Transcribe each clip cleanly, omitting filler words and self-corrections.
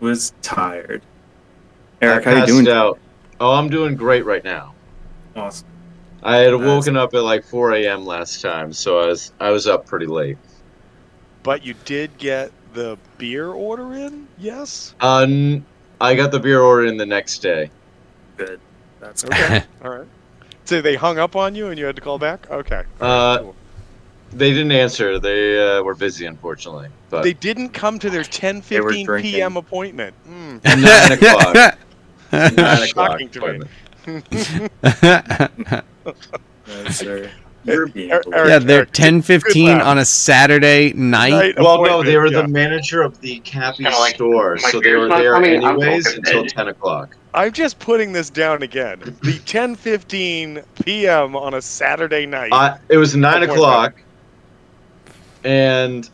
was tired. I Eric, how you passed doing? out. Oh, I'm doing great right now. Awesome. I had That's woken up at like 4 a.m. last time, so I was up pretty late. But you did get the beer order in? Yes? I got the beer order in the next day. good. That's Okay. All right. So they hung up on you and you had to call back? Okay. All right, Uh, cool. They didn't answer. They were busy, unfortunately. But They didn't come to their They were 10:15 drinking. p.m. appointment. 9 o'clock. 9 o'clock. Shocking to me. appointment. Yes, sir. You're being Eric- believed. Yeah, they're Eric, good 10:15 laugh. on a Saturday night. Night Well, no, appointment, they were yeah. the manager of the Cappy Kinda like, store, my so they beer's were not there coming, I'm anyways going to until bed. 10 o'clock. I'm just putting this down again. The 10:15 p.m. on a Saturday night. It was 9 Appointment. o'clock, and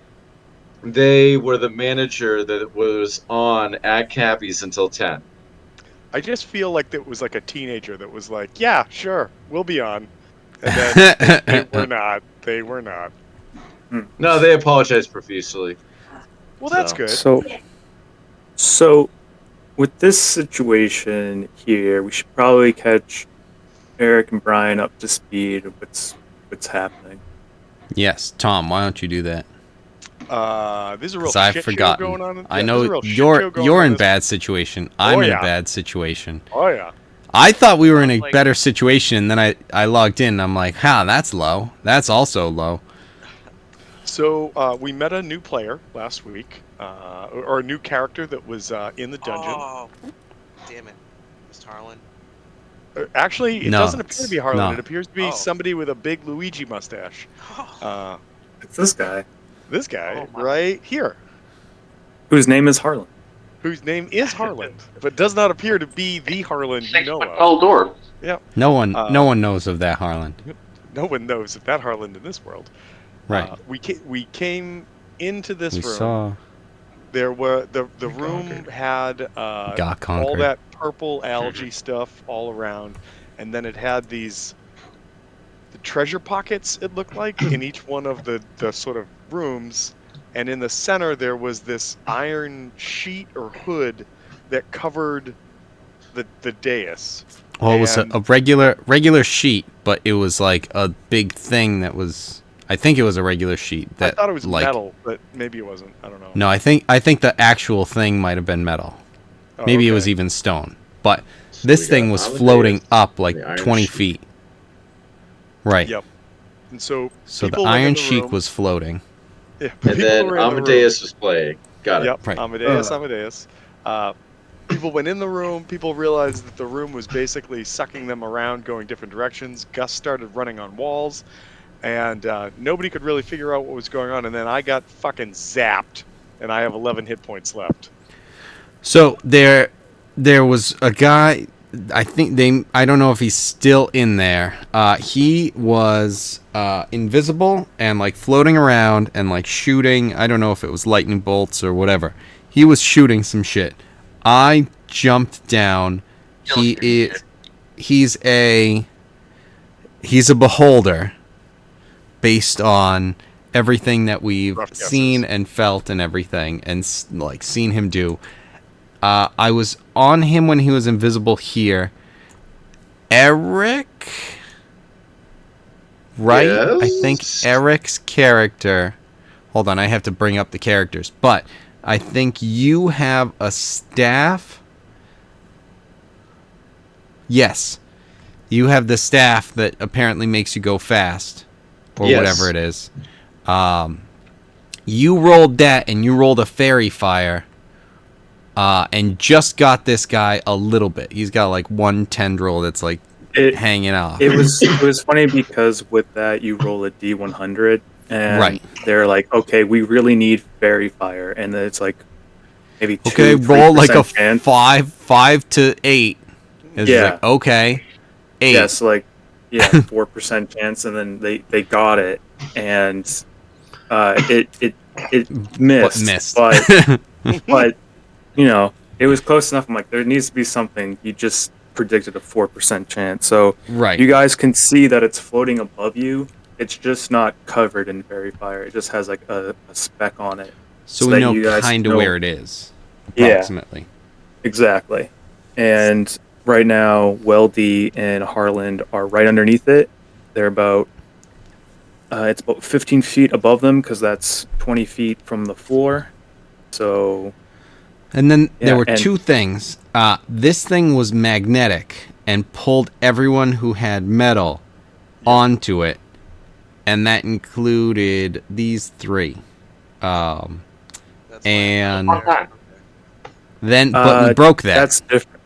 they were the manager that was on at Cappy's until 10. I just feel like it was like a teenager that was like, "Yeah, sure, we'll be on," and then they were not. They were not. No, they apologized profusely. Well, that's So. good. So, with this situation here, we should probably catch Eric and Brian up to speed of what's happening. Yes, Tom, why don't you do that? There's a real Because I've shit show forgotten. going on. I Yeah, know there's a real shit show you're going you're on in this- bad situation. I'm in yeah. a bad situation. Oh yeah. I thought we were in a Like- better situation. Then I logged in. And I'm like, that's low. That's also low. So we met a new player last week, or a new character that was in the dungeon. Oh, damn it. Mr. Harlan. Actually, it No, doesn't appear to be Harlan. no. It appears to be Oh. somebody with a big Luigi mustache. It's this guy, This guy Oh, my. right here, whose name is Harlan. whose name is Harlan, but does not appear to be the Harlan you know of. Oh, door. No one Uh, knows of that Harlan. No one knows of that Harlan in this world. Right. We came into this We room. saw. There were the room had Got all conquered. that purple algae stuff all around, and then it had the treasure pockets. It looked like in each one of the sort of rooms, and in the center there was this iron sheet or hood that covered the dais. Well, it was and- a regular sheet, but it was like a big thing that was. I think it was a regular sheet. I That thought it was like, metal, but maybe it wasn't. I don't know. No, I think the actual thing might have been metal. Oh, Maybe it okay. was even stone. But So this we thing got was Amadeus, floating up like the iron 20 sheet. feet. Right. Yep. And so So the people went in iron the sheet room- was floating. Yeah, And people then were in the room. Amadeus was playing. Got it. Yep, Right. Amadeus. People went in the room. People realized that the room was basically sucking them around, going different directions. Gus started running on walls, and nobody could really figure out what was going on. And then I got fucking zapped, and I have 11 hit points left. So there was a guy. I don't know if he's still in there. He was invisible and like floating around and like shooting. I don't know if it was lightning bolts or whatever. He was shooting some shit. I jumped down. He's a beholder based on everything that we've Rough guesses. seen and felt and everything and like seen him do. I was on him when he was invisible here. Eric, right? I think Yes. Eric's character. Hold on, I have to bring up the characters. But I think you have a staff. Yes. You have the staff that apparently makes you go fast. Or Yes. whatever it is. You rolled that and you rolled a fairy fire. And just got this guy a little bit. He's got like one tendril that's like hanging off. It was funny because with that you roll a D100 and Right. they're like, okay, we really need fairy fire, and then it's like maybe Okay, 2-3% roll like a chance. 5 to 8. It's Yeah. like, okay, 8. Yes, like 4% chance, and then they got it, and it missed, missed. but you know, it was close enough. I'm like, there needs to be something. You just predicted a 4% chance, so Right. you guys can see that it's floating above you. It's just not covered in fairy fire. It just has like a speck on it. So so we that know you guys kind of know- where it is. approximately. Exactly. And right now, Weldy and Harland are right underneath it. They're about it's about 15 feet above them because that's 20 feet from the floor. So And then there yeah, were and two things. This thing was magnetic and pulled everyone who had metal onto it, and that included these three. Um, That's and why I'm there. then, but we broke that, that's different.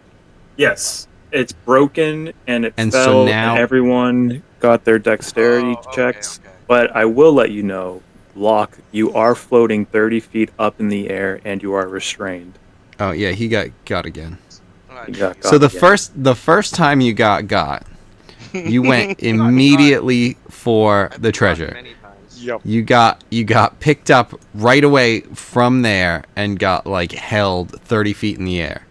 Yes, it's broken and it and so fell, and now, everyone got their dexterity Oh, checks. okay. But I will let you know, Locke, you are floating 30 feet up in the air, and you are restrained. oh yeah, he got again. Oh, You got jeez. So got again. the first time you got, you went Got. immediately for I've the been caught treasure. many times. Yep. You got picked up right away from there and got like held 30 feet in the air,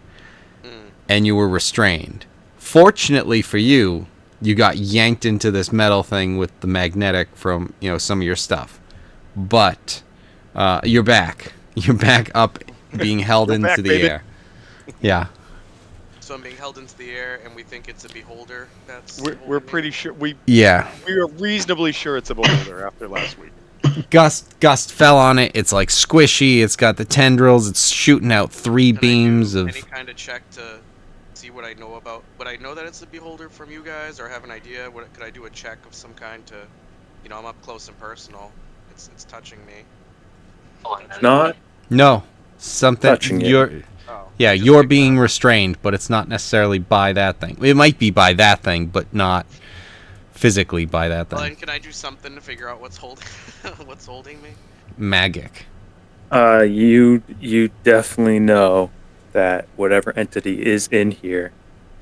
Mm. and you were restrained. Fortunately for you, you got yanked into this metal thing with the magnetic from some of your stuff, but you're back. You're back up, being held You're into back, the baby. air. Yeah. So I'm being held into the air, and we think it's a beholder. That's We're holding me? pretty sure we Yeah. are reasonably sure it's a beholder after last week. Gust fell on it. It's like squishy. It's got the tendrils. It's shooting out three Can I beams do of. any kind of check to see what I know about? Would I know that it's a beholder from you guys, or have an idea? Could I do a check of some kind to, I'm up close and personal. It's touching me. Not No, something. touching you. Oh. Yeah, just you're like being that. restrained, but it's not necessarily by that thing. It might be by that thing, but not physically by that Well, thing. and can I do something to figure out what's holding what's holding me? Magic. You definitely know that whatever entity is in here,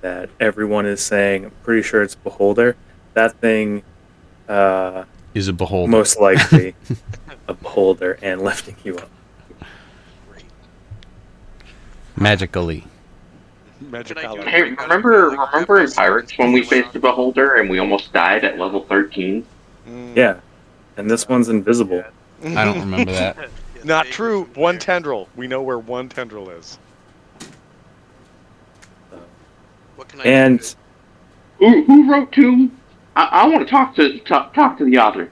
that everyone is saying, I'm pretty sure it's Beholder. That thing, Is a beholder. most likely a Beholder and lifting you up. Great. Magically. Magic Can I do Hollow. Hey, break out of my, like, remember in Abra Pirates sequence when we before I went faced the Beholder and we almost died at level 13? Mm. Yeah, and this one's invisible. I don't remember that. Yeah, Not vaguely true. One familiar. tendril. We know where one tendril is. So. What can I And do? Who wrote to? I want to talk to the author.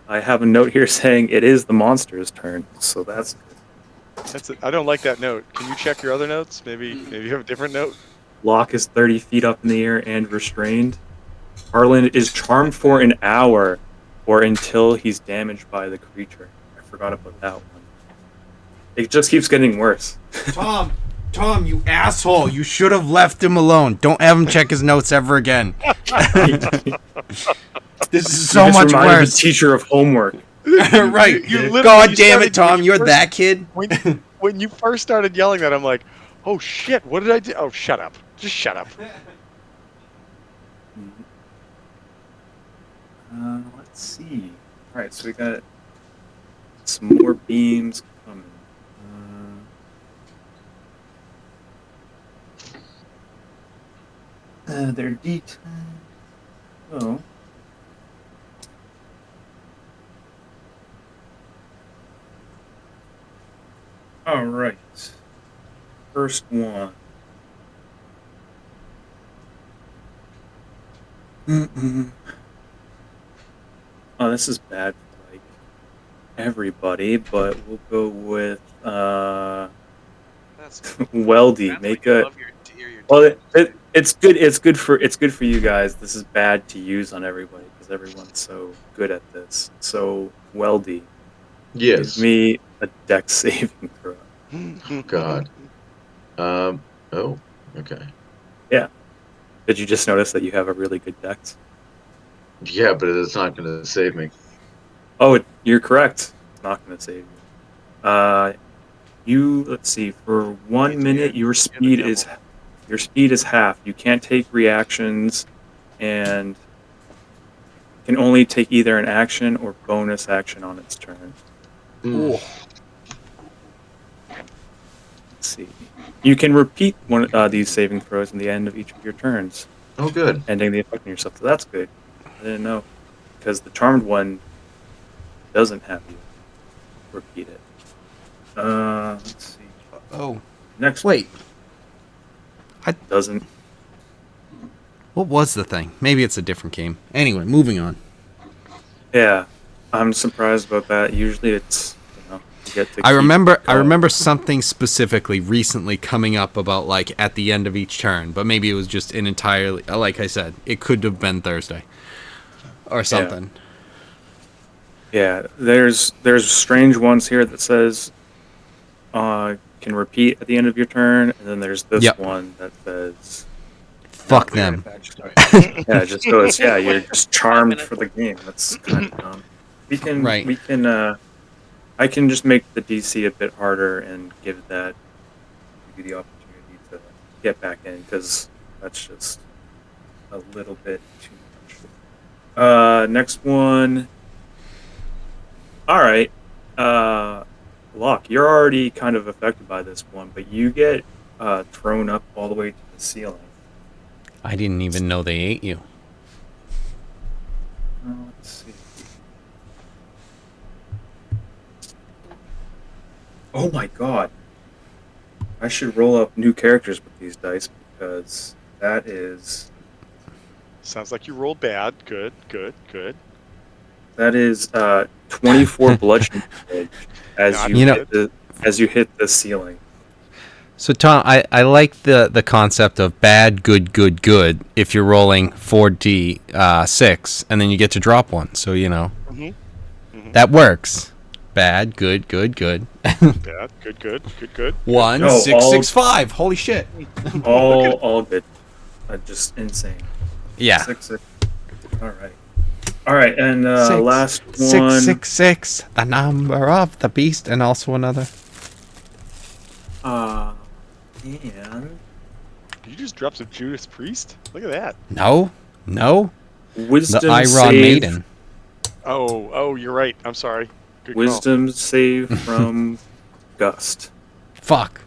I have a note here saying it is the monster's turn, so that's good. That's it. I don't like that note. Can you check your other notes? Maybe you have a different note. Locke is 30 feet up in the air and restrained. Harlan is charmed for an hour or until he's damaged by the creature. I forgot about that one. It just keeps getting worse. Tom, you asshole! You should have left him alone. Don't have him check his notes ever again. This is so You just much reminded worse. the teacher of homework. Right. You literally God damn it, started- Tom! when You're first- that kid. When you first started yelling that, I'm like, oh shit, what did I do? Oh, shut up. Just shut up. Let's see. All right, so we got some more beams coming. They're D10. Oh. All right. First one. Oh, this is bad for like everybody, but we'll go with That's Weldy. That's Make when you a love your well. demons. It's good. It's good for you guys. This is bad to use on everybody because everyone's so good at this. So Weldy, Yes. give me a dex saving throw. Oh, God. Oh. Okay. Did you just notice that you have a really good dex? Yeah, but it's not going to save me. Oh, you're correct. It's not going to save you. Let's see. For 1 minute, your speed is half. You can't take reactions, and can only take either an action or bonus action on its turn. Mm. Let's see. You can repeat one these saving throws in the end of each of your turns, Oh, good. ending the effect on yourself. So that's good. I didn't know because the charmed one doesn't have you. repeat it. Let's see. Oh, Next wait. doesn't. What was the thing? Maybe it's a different game. Anyway, moving on. Yeah, I'm surprised about that. Usually, it's you get to. I keep remember going. something specifically recently coming up about like at the end of each turn, but maybe it was just an entirely like I said, it could have been Thursday or something. Yeah, there's strange ones here that says can repeat at the end of your turn, and then there's this Yep. one that says Fuck no, them. yeah, it just goes you're just charmed for the game. That's kind of dumb. Right. We can I can just make the DC a bit harder and give you the opportunity to get back in because that's just a little bit too much. Next one. All right. Locke, you're already kind of affected by this one, but you get thrown up all the way to the ceiling. I didn't even know they ate you. Let's see. Oh my god. I should roll up new characters with these dice because that is Sounds like you rolled bad. Good, good, good. that is 24 bludgeoning damage as Not you good. as you hit the ceiling. So Tom, I like the concept of bad, good, good, good. If you're rolling 4d6 and then you get to drop one, so that works. Bad, good, good, good. Bad, good, good, good, good. 1, No, 6, 6, 5. Holy shit! All good. Just insane. Yeah. 6, 6. All right, and last one. 666, the number of the beast, and also another. And You just dropped some Judas Priest? Look at that. No, wisdom the Iron save. Maiden. Oh, you're right. I'm sorry. Good Wisdom save from Gust. Fuck.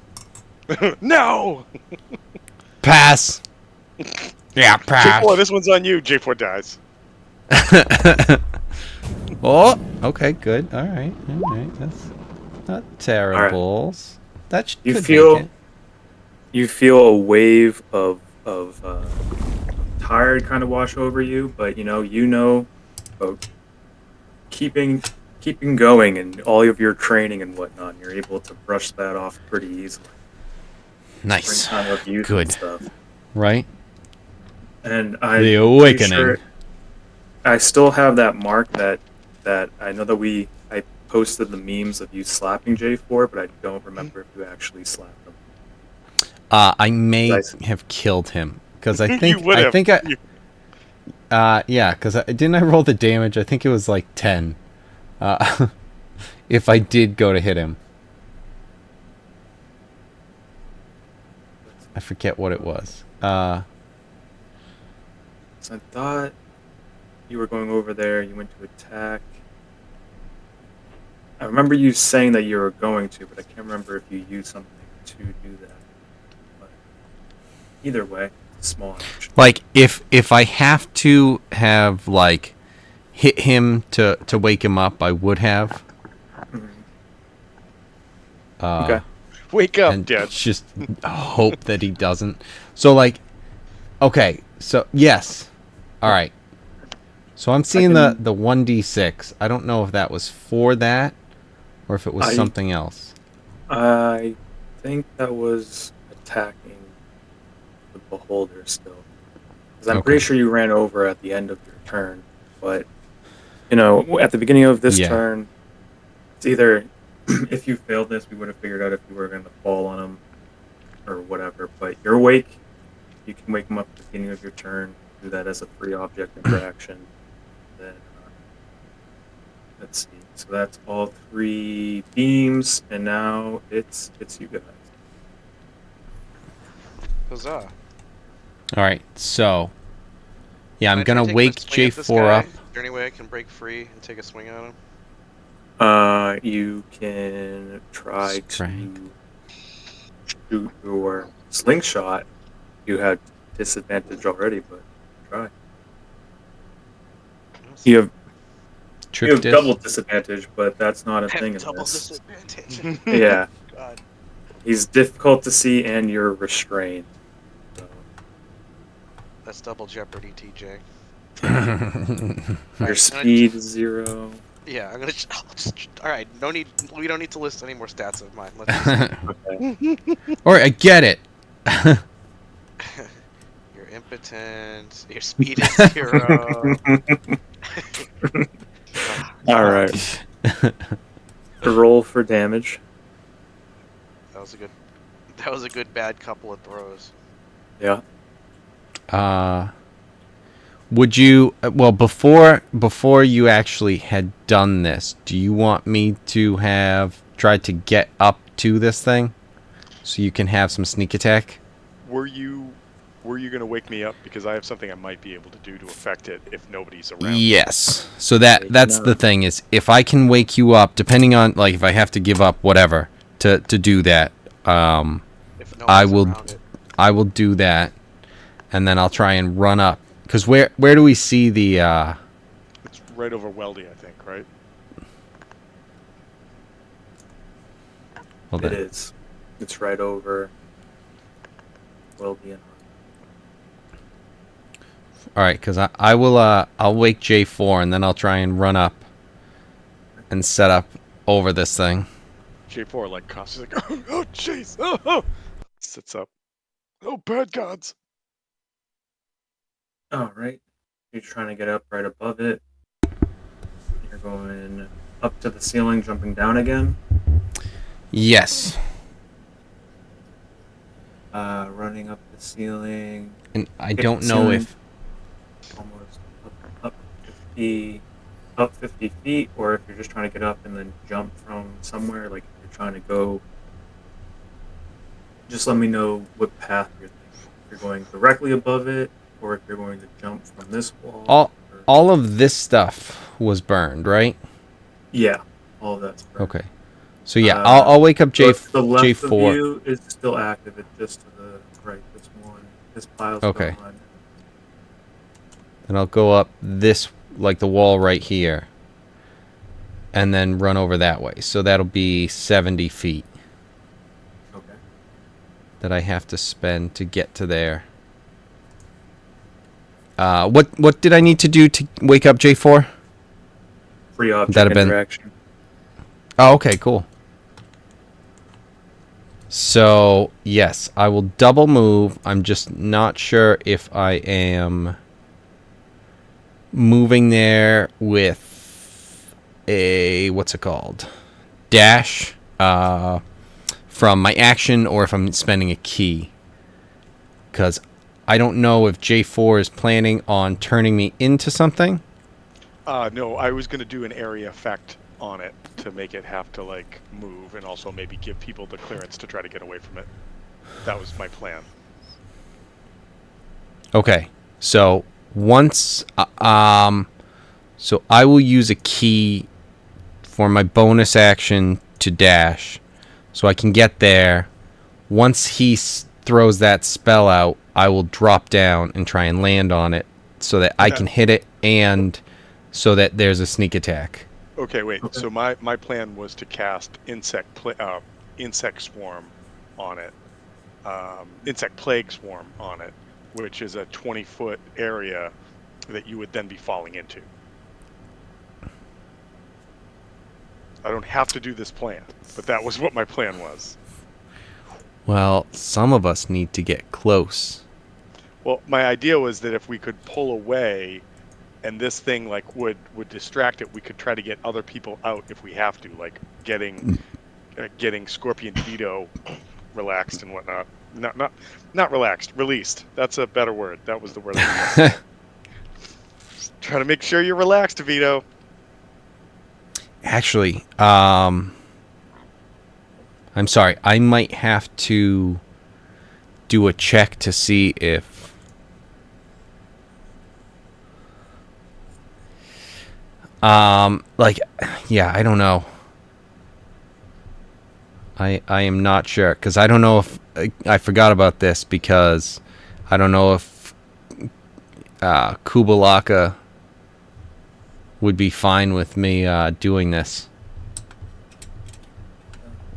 call. No! Pass. Yeah, pass. J4, this one's on you. J4 dies. Oh, okay, good. All right. That's not terrible. That You could feel- make it. You feel a wave of tired kind of wash over you, but you know about keeping going and all of your training and whatnot. You're able to brush that off pretty easily. Nice. Springtime of youth Good. and stuff. Right? And I'm The pretty awakening. sure I still have that mark that I know that I posted the memes of you slapping J4, but I don't remember if you actually slapped him. I may Nice. have killed him because I You think would have. yeah, because didn't I roll the damage? I think it was like 10. If I did go to hit him, I forget what it was. So I thought you were going over there. You went to attack. I remember you saying that you were going to, but I can't remember if you used something to do that. But either way, it's a small action. Like if I have to have like hit him to wake him up, I would have. Mhm. Okay. Wake up, And Dad. just hope that he doesn't. So like, okay, so yes, all right. So I'm seeing the 1d6. I don't know if that was for that or if it was something else. I think that was attacking the beholder still. Because I'm Okay. pretty sure you ran over at the end of your turn. But, at the beginning of this Yeah. turn, it's either, if you failed this, we would have figured out if you were going to fall on him or whatever. But you're awake. You can wake him up at the beginning of your turn. Do that as a free object interaction. Then, let's see. So that's all 3 beams, and now it's you guys. Huzzah. All right, so yeah, I'm Can I gonna try taking a wake swing at this J4 guy? up. Is there any way I can break free and take a swing at him? You can try Strength. to shoot your slingshot. You had disadvantage already, but try. You have You have double disadvantage, but that's not a Have thing in double this. disadvantage. Yeah, God. he's difficult to see, and you're restrained. So, That's double jeopardy, TJ. your Alright, speed is 0. yeah, I'm gonna. All right, no need. We don't need to list any more stats of mine. Let's just. Okay. Or I get it. You're impotent. Your speed is 0. All right. Roll for damage. That was a good. That was a good bad couple of throws. Yeah. Would you well before you actually had done this, do you want me to have tried to get up to this thing so you can have some sneak attack? Were you gonna wake me up because I have something I might be able to do to affect it if nobody's around? Yes. So that's the thing is if I can wake you up, depending on like if I have to give up whatever to do that, If no I one's will around it. I will do that, and then I'll try and run up. Because where do we see the? It's right over Weldy, I think, right? Hold It on. is. It's right over. Will be in. All right, because I will I'll wake J4 and then I'll try and run up and set up over this thing. J4 like coughs. He's like, oh jeez, oh. Sits up. Oh, bad gods. All right. You're trying to get up right above it. You're going up to the ceiling, jumping down again. Yes. Running up the ceiling. And I Hit don't the know ceiling. if Almost up 50 feet, or if you're just trying to get up and then jump from somewhere, like if you're trying to go. Just let me know what path you're thinking. If you're going directly above it, or if you're going to jump from this wall. all of this stuff was burned, right? Yeah, all of that's burned. Okay. So yeah, I'll wake up The left of J4. you is still active. It's just to the right. This one, this pile's Okay. gone. And I'll go up this, like the wall right here. And then run over that way. So that'll be 70 feet Okay. that I have to spend to get to there. What did I need to do to wake up J4? Free object That'd have been- interaction. Oh, okay, cool. So, yes, I will double move. I'm just not sure if I am moving there with a, what's it called? Dash from my action or if I'm spending a key. Because I don't know if J4 is planning on turning me into something. No, I was gonna do an area effect on it to make it have to like move and also maybe give people the clearance to try to get away from it. That was my plan. Okay, so once, so I will use a key for my bonus action to dash, so I can get there. Once he throws that spell out, I will drop down and try and land on it, so that I can hit it, and so that there's a sneak attack. Okay, wait. Okay. So my plan was to cast insect swarm on it, insect plague swarm on it, which is a 20-foot area that you would then be falling into. I don't have to do this plan, but that was what my plan was. Well, some of us need to get close. Well, my idea was that if we could pull away and this thing like would distract it, we could try to get other people out if we have to, like getting Scorpion Vito relaxed and whatnot. Not relaxed, released. That's a better word. That was the word. Trying to make sure you're relaxed, Vito. Actually, I'm sorry. I might have to do a check to see if I don't know. I am not sure because I don't know if I forgot about this because I don't know if Kubalaka would be fine with me doing this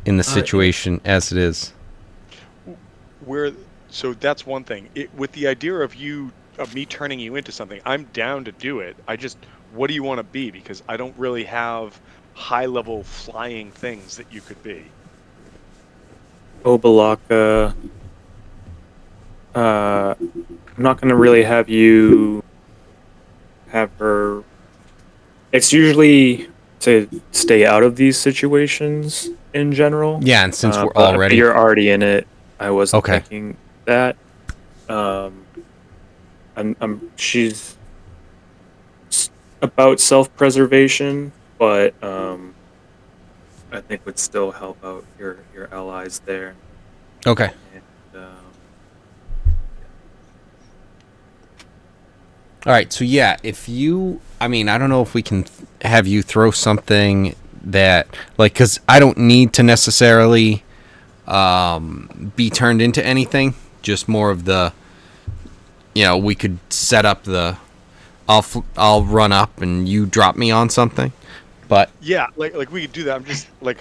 in the situation as it is. So that's one thing. With the idea of me turning you into something, I'm down to do it. What do you want to be? Because I don't really have high-level flying things that you could be. Obalaka. I'm not going to really have you have her. It's usually to stay out of these situations in general. Yeah, and since we're but already you're already in it, I wasn't Okay. thinking that. She's about self-preservation, but I think would still help out your allies there. Okay. And, All right, so yeah, I don't know if we can have you throw something that, like, because I don't need to necessarily be turned into anything, just more of the, we could set up I'll run up and you drop me on something, but. Yeah, like we could do that.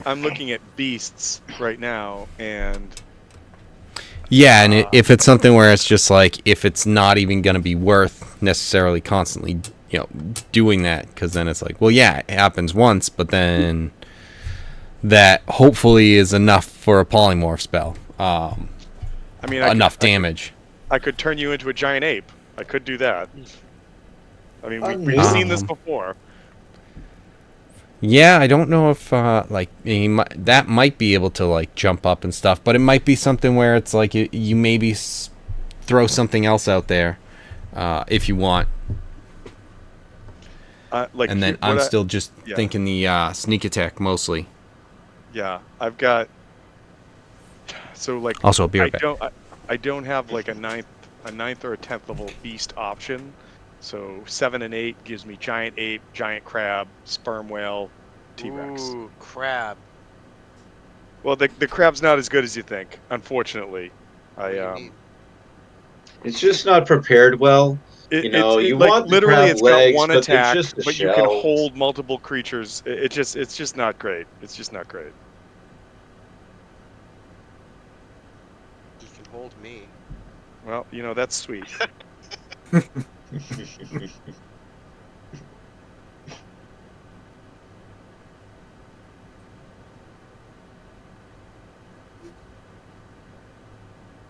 I'm looking at beasts right now, and. Yeah, and if it's something where it's just like, if it's not even going to be worth necessarily constantly, doing that, because then it's like, well, yeah, it happens once, but then that hopefully is enough for a polymorph spell. Enough damage. I could turn you into a giant ape. I could do that. I mean, we've seen this before. Yeah, I don't know if that might be able to like jump up and stuff, but it might be something where it's like you maybe throw something else out there if you want. And then I'm still just thinking the sneak attack mostly. Yeah, I've got. So like. Also, I'll be right back. I don't have like a ninth or a 10th level beast option. So 7 and 8 gives me giant ape, giant crab, sperm whale, T-Rex. Ooh, crab. Well, the crab's not as good as you think, unfortunately. It's just not prepared well. You want the crab it's legs, got one but attack, they're just a but shell. you can hold multiple creatures. It's just not great. It's just not great. You can hold me. Well, that's sweet.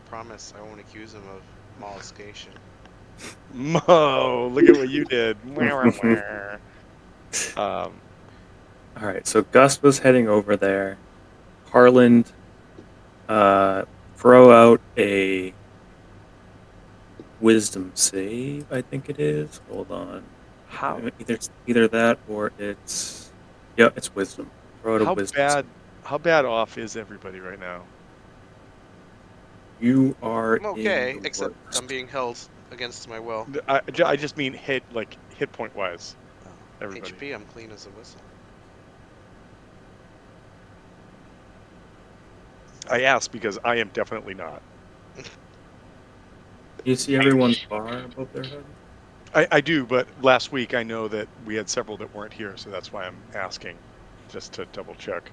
Promise I won't accuse him of molestation. Mo, look at what you did. all right, so Gus was heading over there. Harland, throw out a wisdom save, I think it is. Hold on. How Either that or it's wisdom. Throw out a wisdom save. How bad off is everybody right now? You are I'm okay, in the except worst. I'm being held against my will. I just mean hit point wise. Everybody. HP, I'm clean as a whistle. I asked because I am definitely not. You see everyone far above their head? I do, but last week I know that we had several that weren't here, so that's why I'm asking, just to double check.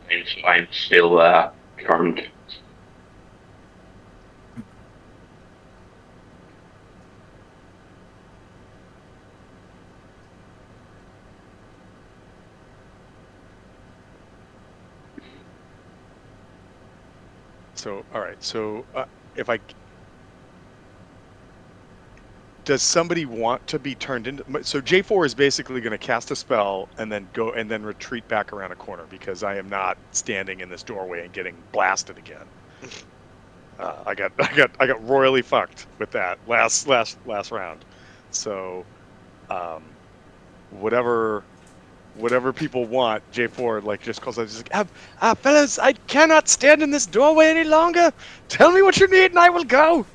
And so I'm still charmed. So, all right. So, does somebody want to be turned into? So J4 is basically going to cast a spell and then retreat back around a corner because I am not standing in this doorway and getting blasted again. I got royally fucked with that last round. So, whatever people want, J4 just calls out, just like, fellas, I cannot stand in this doorway any longer. Tell me what you need and I will go.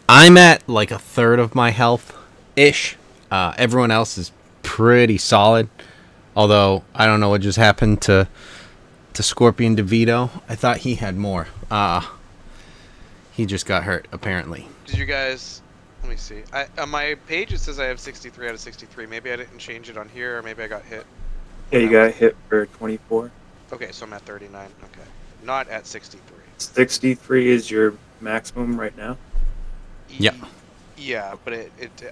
I'm at like a third of my health ish. Everyone else is pretty solid. Although I don't know what just happened to Scorpion DeVito. I thought he had more. He just got hurt apparently. Did you guys Let me see. On my page it says I have 63 out of 63. Maybe I didn't change it on here, or maybe I got hit. Yeah, you when I got hit for 24. Okay, so I'm at 39. Okay, not at 63. 63 is your maximum right now. Yep. Yeah, but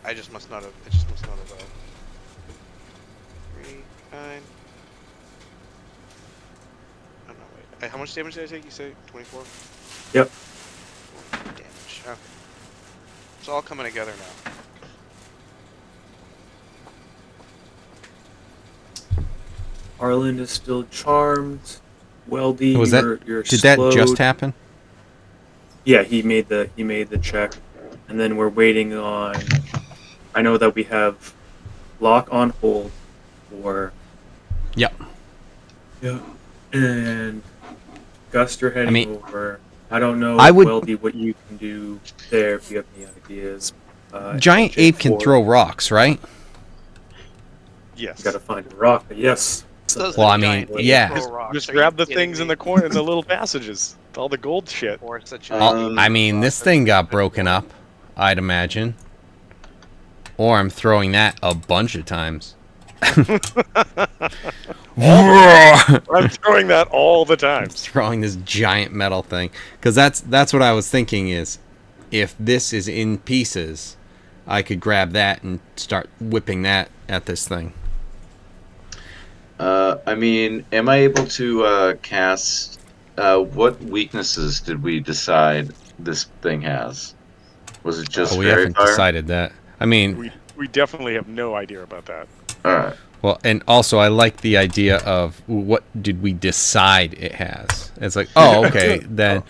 I just must not have. It just must not have. 3, 9. Oh no, wait. How much damage did I take? You say 24. Yep. Damage. Okay. It's all coming together now. Harland is still charmed. Weldy, Was you're Did that just slowed. happen? Yeah, he made the check, and then we're waiting on. I know that we have lock on hold for. Yep. Yeah. And Guster heading over. I don't know, Weldy, what you can do there if you have any ideas. Giant ape can throw rocks, right? Yes. You gotta find a rock, but yes. Well, I mean, yeah. Just grab the things in the corner, in the little passages. All the gold shit. Or such I mean, this thing got broken up, I'd imagine. Or I'm throwing that a bunch of times. I'm throwing that all the time. Throwing this giant metal thing. Because that's what I was thinking is, if this is in pieces, I could grab that and start whipping that at this thing. I mean, am I able to cast? What weaknesses did we decide this thing has? Was it just we fairy haven't fire? decided that. I mean, we definitely have no idea about that. All right. Well, and also I like the idea of what did we decide it has. It's like, oh, okay, then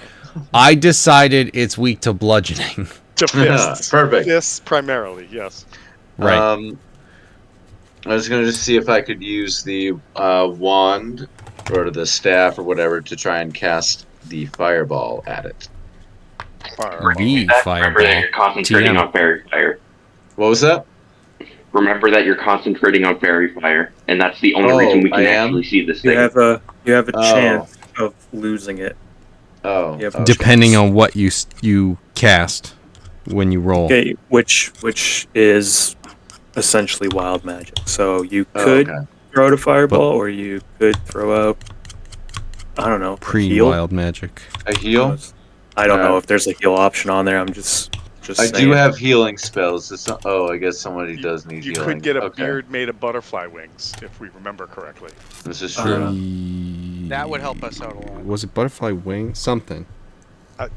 I decided it's weak to bludgeoning. To fists. Perfect. Fists primarily, yes. Right. I was gonna just see if I could use the wand or the staff or whatever to try and cast the fireball at it. The Remember that you're concentrating on fairy fire. What was that? Remember that you're concentrating on fairy fire, and that's the only reason we can actually see this thing. You have a chance of losing it. Oh. Okay. Depending on what you cast when you roll. Okay, which is essentially wild magic. So you could throw out a fireball, or you could throw out, I don't know, pre-wild magic. A heal? I don't know if there's a heal option on there. I'm just I saying. do have healing spells. I guess somebody does need You healing. could get a beard made of butterfly wings, if we remember correctly. This is true. That would help us out a lot. Was it butterfly wing? Something. I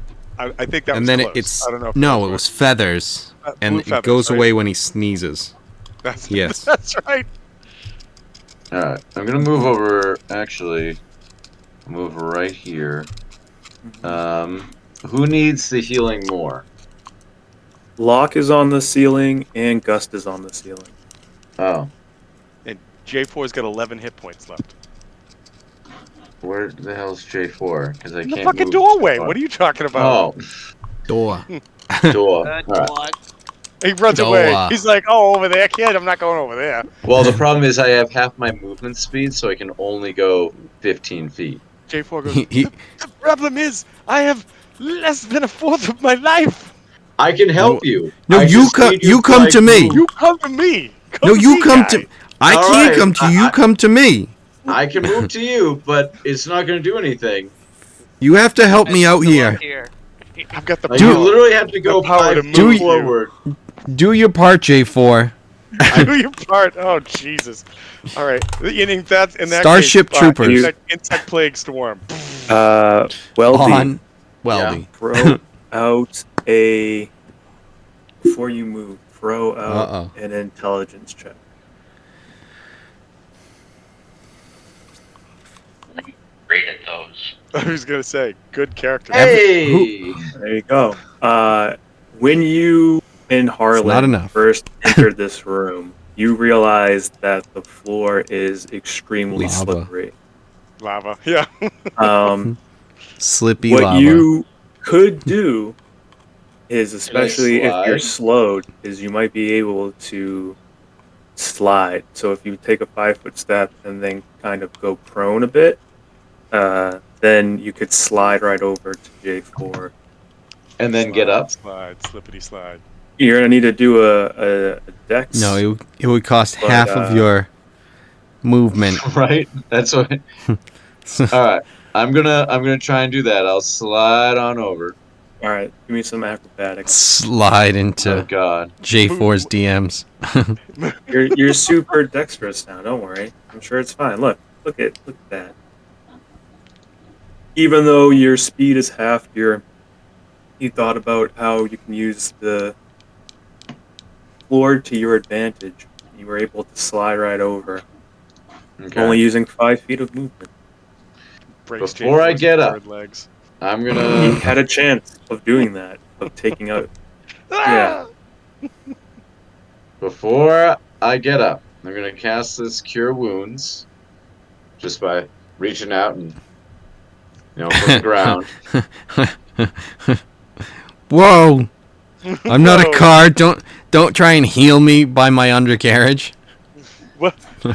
think that and was then close. it's I don't know if no, it was feathers, and feathers, it goes right? away when he sneezes. Yes. That's right. Alright, I'm gonna move over, actually, move right here. Who needs the healing more? Locke is on the ceiling, and Gust is on the ceiling. Oh. And J4's got 11 hit points left. Where the hell's J4? Because I In can't the fucking move doorway. far. What are you talking about? Oh, Door. door. Alright. He runs Noah. away. He's like, "Oh, over there, kid. I'm not going over there." Well, the problem is I have half my movement speed, so I can only go 15 feet. J4 goes. The problem is, I have less than a fourth of my life. I can help you. No, I you just come. need You to, come like, to me. move. You come to me. No, you come guy. to. I All can't right, come to you. You come to me. I can move to you, but it's not going to do anything. You have to help me out here. I've got the Like, power. you literally have to go the power 5 to feet move you. forward. Do your part, J4. Do your part. Oh Jesus! All right. In that Starship case, Troopers. Insect plague storm. Weldy, On Weldy. throw out a before you move. Throw out an intelligence check. Great at those. I was gonna say, good character. Hey! There you go. When you and not Harlan enough. first entered this room, you realized that the floor is extremely Lava. slippery. Lava. Yeah. Slippy What lava. you could do is, especially if you're slide? slowed, is you might be able to slide. So if you take a 5-foot step and then kind of go prone a bit, then you could slide right over to J4. And then get up. Slide, slippity slide. You're gonna need to do a dex. No, it would cost But, half of your movement. Right? That's what. All right. I'm gonna try and do that. I'll slide on over. all right, give me some acrobatics. Slide Oh into God. J4's DMs. You're super dexterous now. Don't worry. I'm sure it's fine. Look at that. Even though your speed is half, you thought about how you can use the floor to your advantage. You were able to slide right over, Okay. only using 5 feet of movement. Breaks Before I J4's get up. hard legs. I'm You gonna. had a chance of doing that, of taking out. Yeah. Before I get up, I'm gonna cast this Cure Wounds, just by reaching out and, from the ground. Whoa! I'm not a Whoa. car. Don't try and heal me by my undercarriage. What?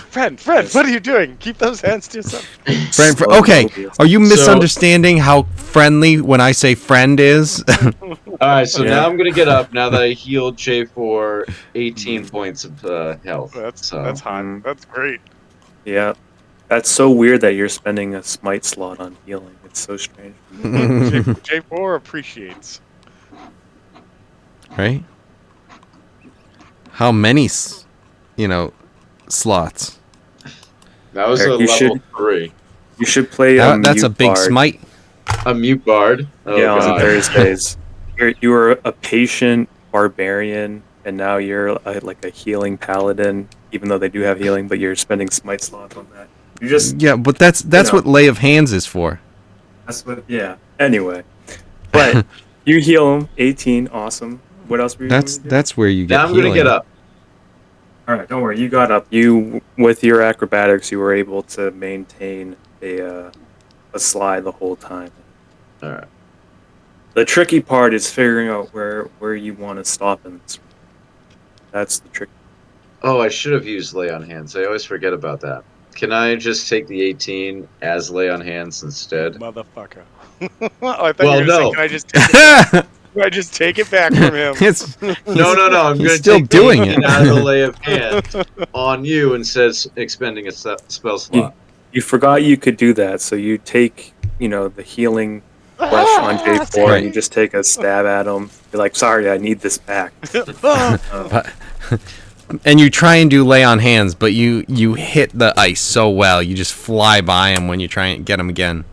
Friend, what are you doing? Keep those hands to yourself. Friend, Slow okay, mobius. are you So- misunderstanding how friendly when I say friend is? All right, so Yeah. now I'm gonna get up. Now that I healed J4 18 points of health. That's So hot. Mm. That's great. Yeah. That's so weird that you're spending a smite slot on healing. It's so strange. J4 appreciates. Right? How many, slots? that was Eric, a you level should- 3. You should play That's a Mute big Bard. smite. A mute bard. Oh Yeah, on God. Thursdays. You were a patient barbarian, and now you're like a healing paladin. Even though they do have healing, but you're spending smite slots on that. You just Yeah, but that's know. what Lay of Hands is for. that's what. Yeah. Anyway, but you heal him. 18, awesome. What else were you? That's gonna do? that's where you get Now I'm healing. gonna get up. All right. Don't worry. You got up. You with your acrobatics, you were able to maintain a slide the whole time. All right. The tricky part is figuring out where you want to stop in this. That's the trick. Oh, I should have used lay on hands. I always forget about that. Can I just take the 18 as lay on hands instead? Motherfucker. Oh, I thought Well, you were gonna no. say, can I just take it back from him? it's No. I'm he's gonna still take doing the 18 it. out of the lay of hands on you instead of expending a spell slot. You forgot you could do that, so you take the healing flesh on J4 Right. and you just take a stab at him. You're like, sorry, I need this back. And you try and do Lay on Hands, but you hit the ice so well, you just fly by him when you try and get him again.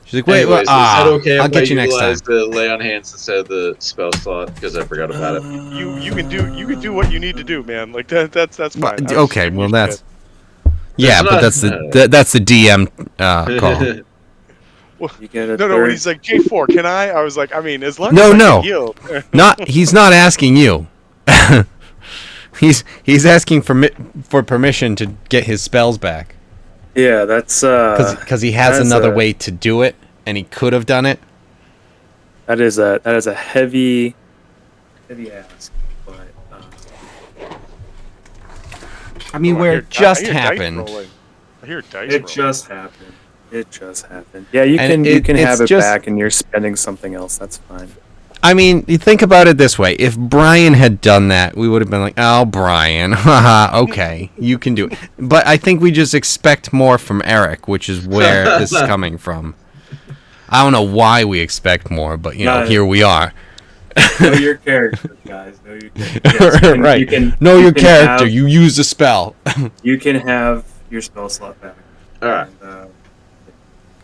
She's like, wait, Anyways, is that okay I'll if get I you next time. utilize the lay on hands instead of the spell slot because I forgot about it? You can do what you need to do, man. Like that's fine. Well, I was okay, shooting well your that's shit. yeah, That's but not- that's the DM call. You get a No, when third. he's like J4, can I was like, I mean, as long No, as I no. get healed. He's not asking you. he's asking for permission to get his spells back Yeah, that's because he has that's another a- way to do it, and he could have done it. that is a heavy ask, but I mean, Oh, I where hear it just I hear dice happened. rolling. I hear dice it rolling. just happened. It just happened. Yeah, you And can it's have it just- back, and you're spending something else. That's fine. I mean, you think about it this way: if Brian had done that, we would have been like, "Oh, Brian, haha, okay, you can do it." But I think we just expect more from Eric, which is where this is coming from. I don't know why we expect more, but Not- here we are. Know your character, guys. Know your character. Yes, you can- Right. You can, Know your you can character. have- You use a spell. You can have your spell slot back. All right. And,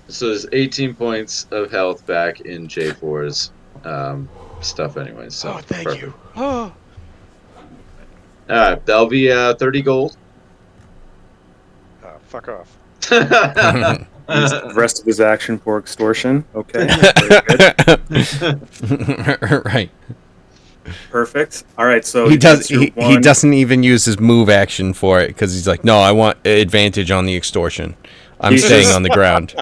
So there's 18 points of health back in J4's stuff anyway. So Oh, thank perfect. you. Oh. All right, that'll be 30 gold. Fuck off. use the rest of his action for extortion. Okay. Very good. Right. Perfect. All right. So He does. that's your He one- doesn't even use his move action for it because he's like, "No, I want advantage on the extortion. I'm He's staying just- on the ground."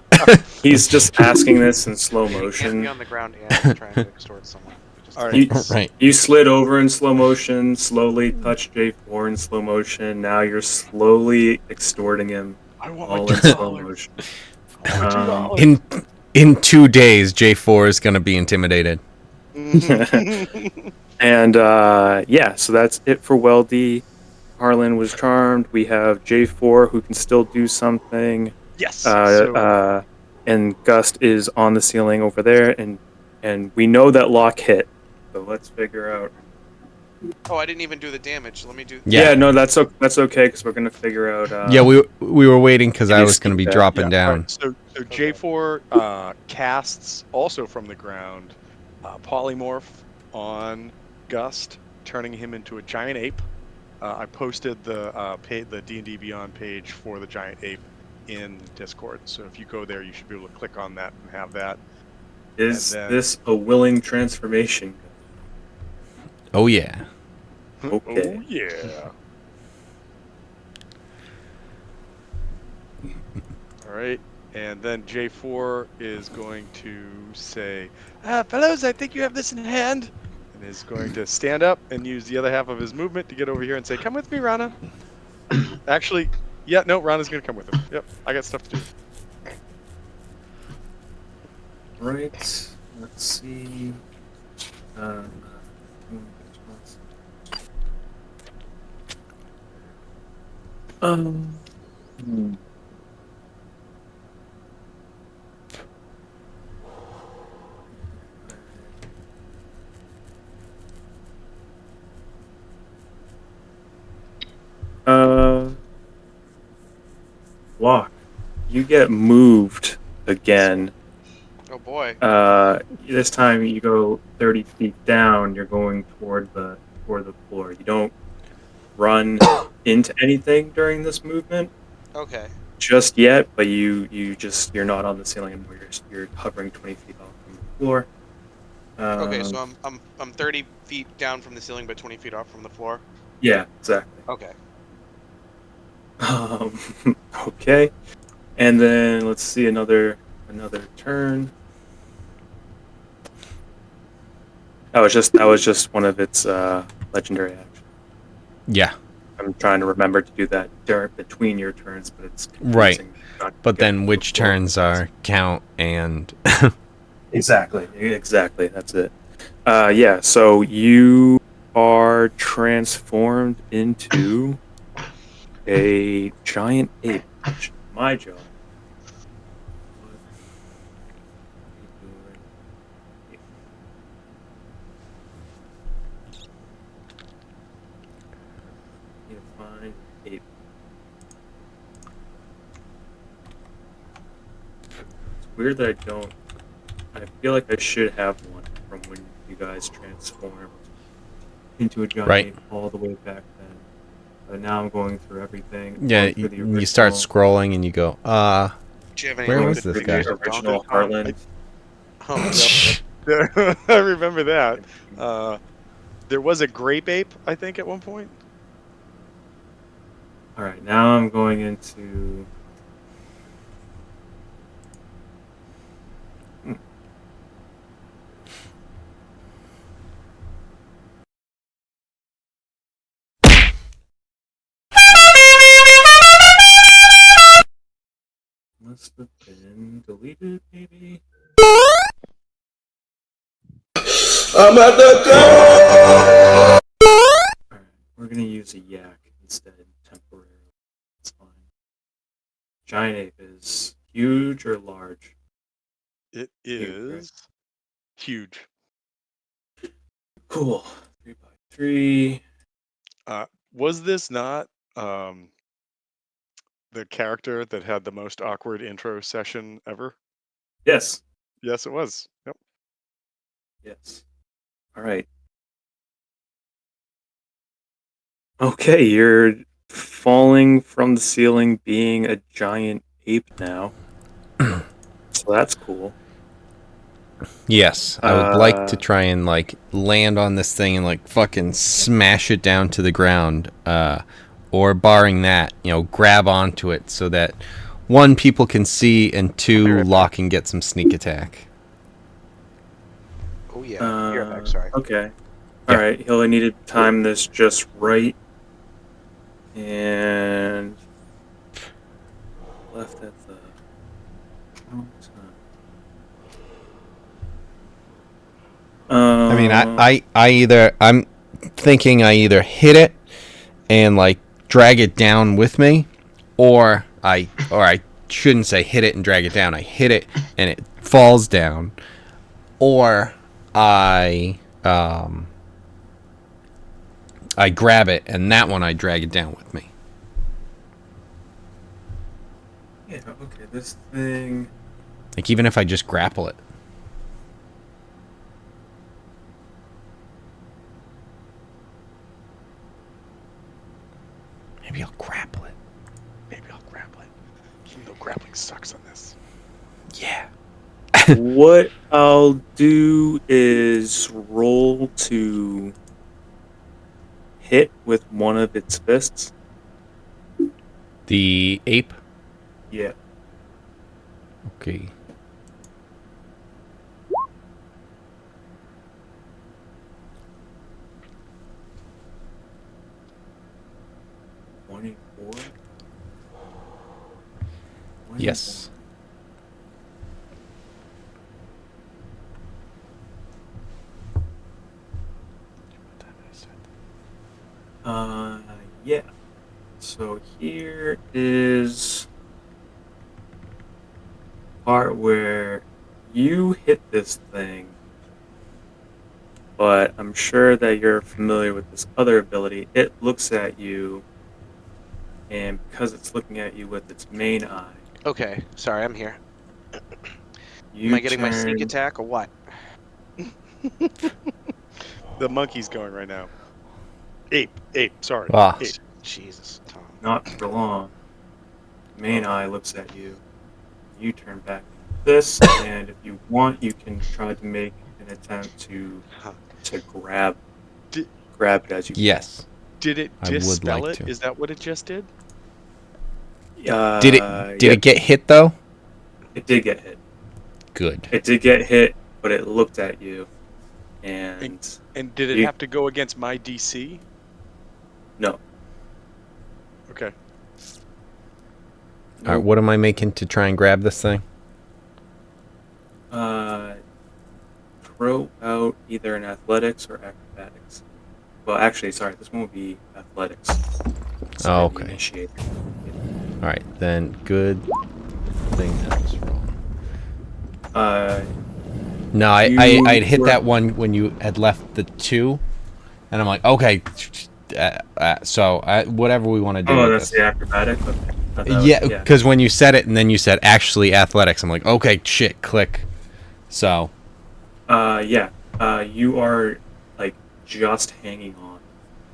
He's just asking this in slow You can't be motion. on the ground and trying to extort someone. Just All right. You, Right. you slid over in slow motion, slowly touched J4 in slow motion. Now you're slowly extorting him I want all my in slow $2. motion. I want Um, $2. In 2 days, J4 is gonna be intimidated. And yeah, so that's it for Weldy. Harlan was charmed. We have J4 who can still do something. Yes. Uh, So uh, and Gust is on the ceiling over there, and we know that lock hit. So let's figure out. Oh, I didn't even do the damage. Let me do. Yeah. Yeah, no, that's okay because we're gonna figure out. Yeah, we were waiting because I Maybe was going to be sneak dropping all right. down. So Okay. J4 casts also from the ground polymorph on Gust, turning him into a giant ape. I posted the D&D Beyond page for the giant ape in Discord. So if you go there, you should be able to click on that and have that. Is And then, this a willing transformation? Oh yeah. Okay. oh yeah. All right. And then J4 is going to say, fellows, I think you have this in hand. And is going to stand up and use the other half of his movement to get over here and say, come with me, Rana. Actually, yeah, no, Rana's going to come with him. Yep, I got stuff to do. Right. Let's see. Uh, hmm. Uh, Lock. You get moved again. Oh boy. This time you go 30 feet down. You're going toward the floor. You don't run into anything during this movement Okay. just yet, but you're not on the ceiling anymore. You're hovering 20 feet off from the floor. Okay. So Um, I'm 30 feet down from the ceiling, but 20 feet off from the floor. yeah, exactly. Okay. Um, okay, and then let's see another turn. That was just one of its legendary actions. Yeah. I'm trying to remember to do that between your turns, but it's Right. confusing. Not But getting then to which the floor. turns are count and Exactly. That's it. Yeah. So you are transformed into a giant ape. Which is my job. What are you doing? You need to find ape. It's weird that I don't. I feel like I should have one from when you guys transformed into a giant Right. ape all the way back then. But now I'm going through everything. yeah, Going through the original, you start scrolling and you go, Do you have any Where like was the this through guy? pictures the of original Donkey Kong? Harlan. Yep. I remember that. There was a grape ape, I think, at one point. All right, now I'm going into. Must have been deleted, maybe. I'm at the door. All right, we're gonna use a yak instead temporarily. It's fine. Giant ape is huge or large? It Huge, right? is huge. Cool. 3x3. Was this not um, the character that had the most awkward intro session ever? Yes. Yes, it was. Yep. Yes. All right. Okay, you're falling from the ceiling, being a giant ape now. So that's cool. yes, I would like to try and like land on this thing and like fucking smash it down to the ground. Or barring that, grab onto it so that one, people can see, and two, Locke can get some sneak attack. Oh yeah. You're back. Sorry. Okay. Yeah. All right. He'll need to time this just right. And left at the wrong time. I mean, mean, I'm thinking I either hit it and like drag it down with me, or I shouldn't say hit it and drag it down. I hit it and it falls down, or I grab it and that one I drag it down with me. Yeah, okay, this thing. Like even if I just grapple it. Maybe I'll grapple it. Maybe I'll grapple it. Even though grappling sucks on this. Yeah. What I'll do is roll to hit with one of its fists. The ape? Yeah. Okay. Yes. Yeah. So here is part where you hit this thing, but I'm sure that you're familiar with this other ability. It looks at you, and because it's looking at you with its main eye, Okay, sorry, I'm here. you Am I getting my sneak turn- attack or what? The monkey's going right now. Ape, sorry. Ah. Ape. Jesus, Tom. Not for long. Main eye looks at you. You turn back this, and if you want, you can try to make an attempt to grab it as you. Yes. Did it I would dispel like it? to. Is that what it just did? Did it get hit though? It did get hit. Good. It did get hit, but it looked at you, and And did it You- have to go against my DC? no. Okay. All right, what am I making to try and grab this thing? Throw out either an athletics or acrobatics. Well, actually, sorry, this one would be athletics. Oh, The okay. initiator. All right, then good thing that was wrong. No, I'd hit that one when you had left the 2, and I'm like, okay, so whatever we want to do. Oh, with that's this. the acrobatic. Okay. I thought that was- Yeah, because when you said it and then you said actually athletics, I'm like, okay, shit, click. So. Yeah. You are like just hanging on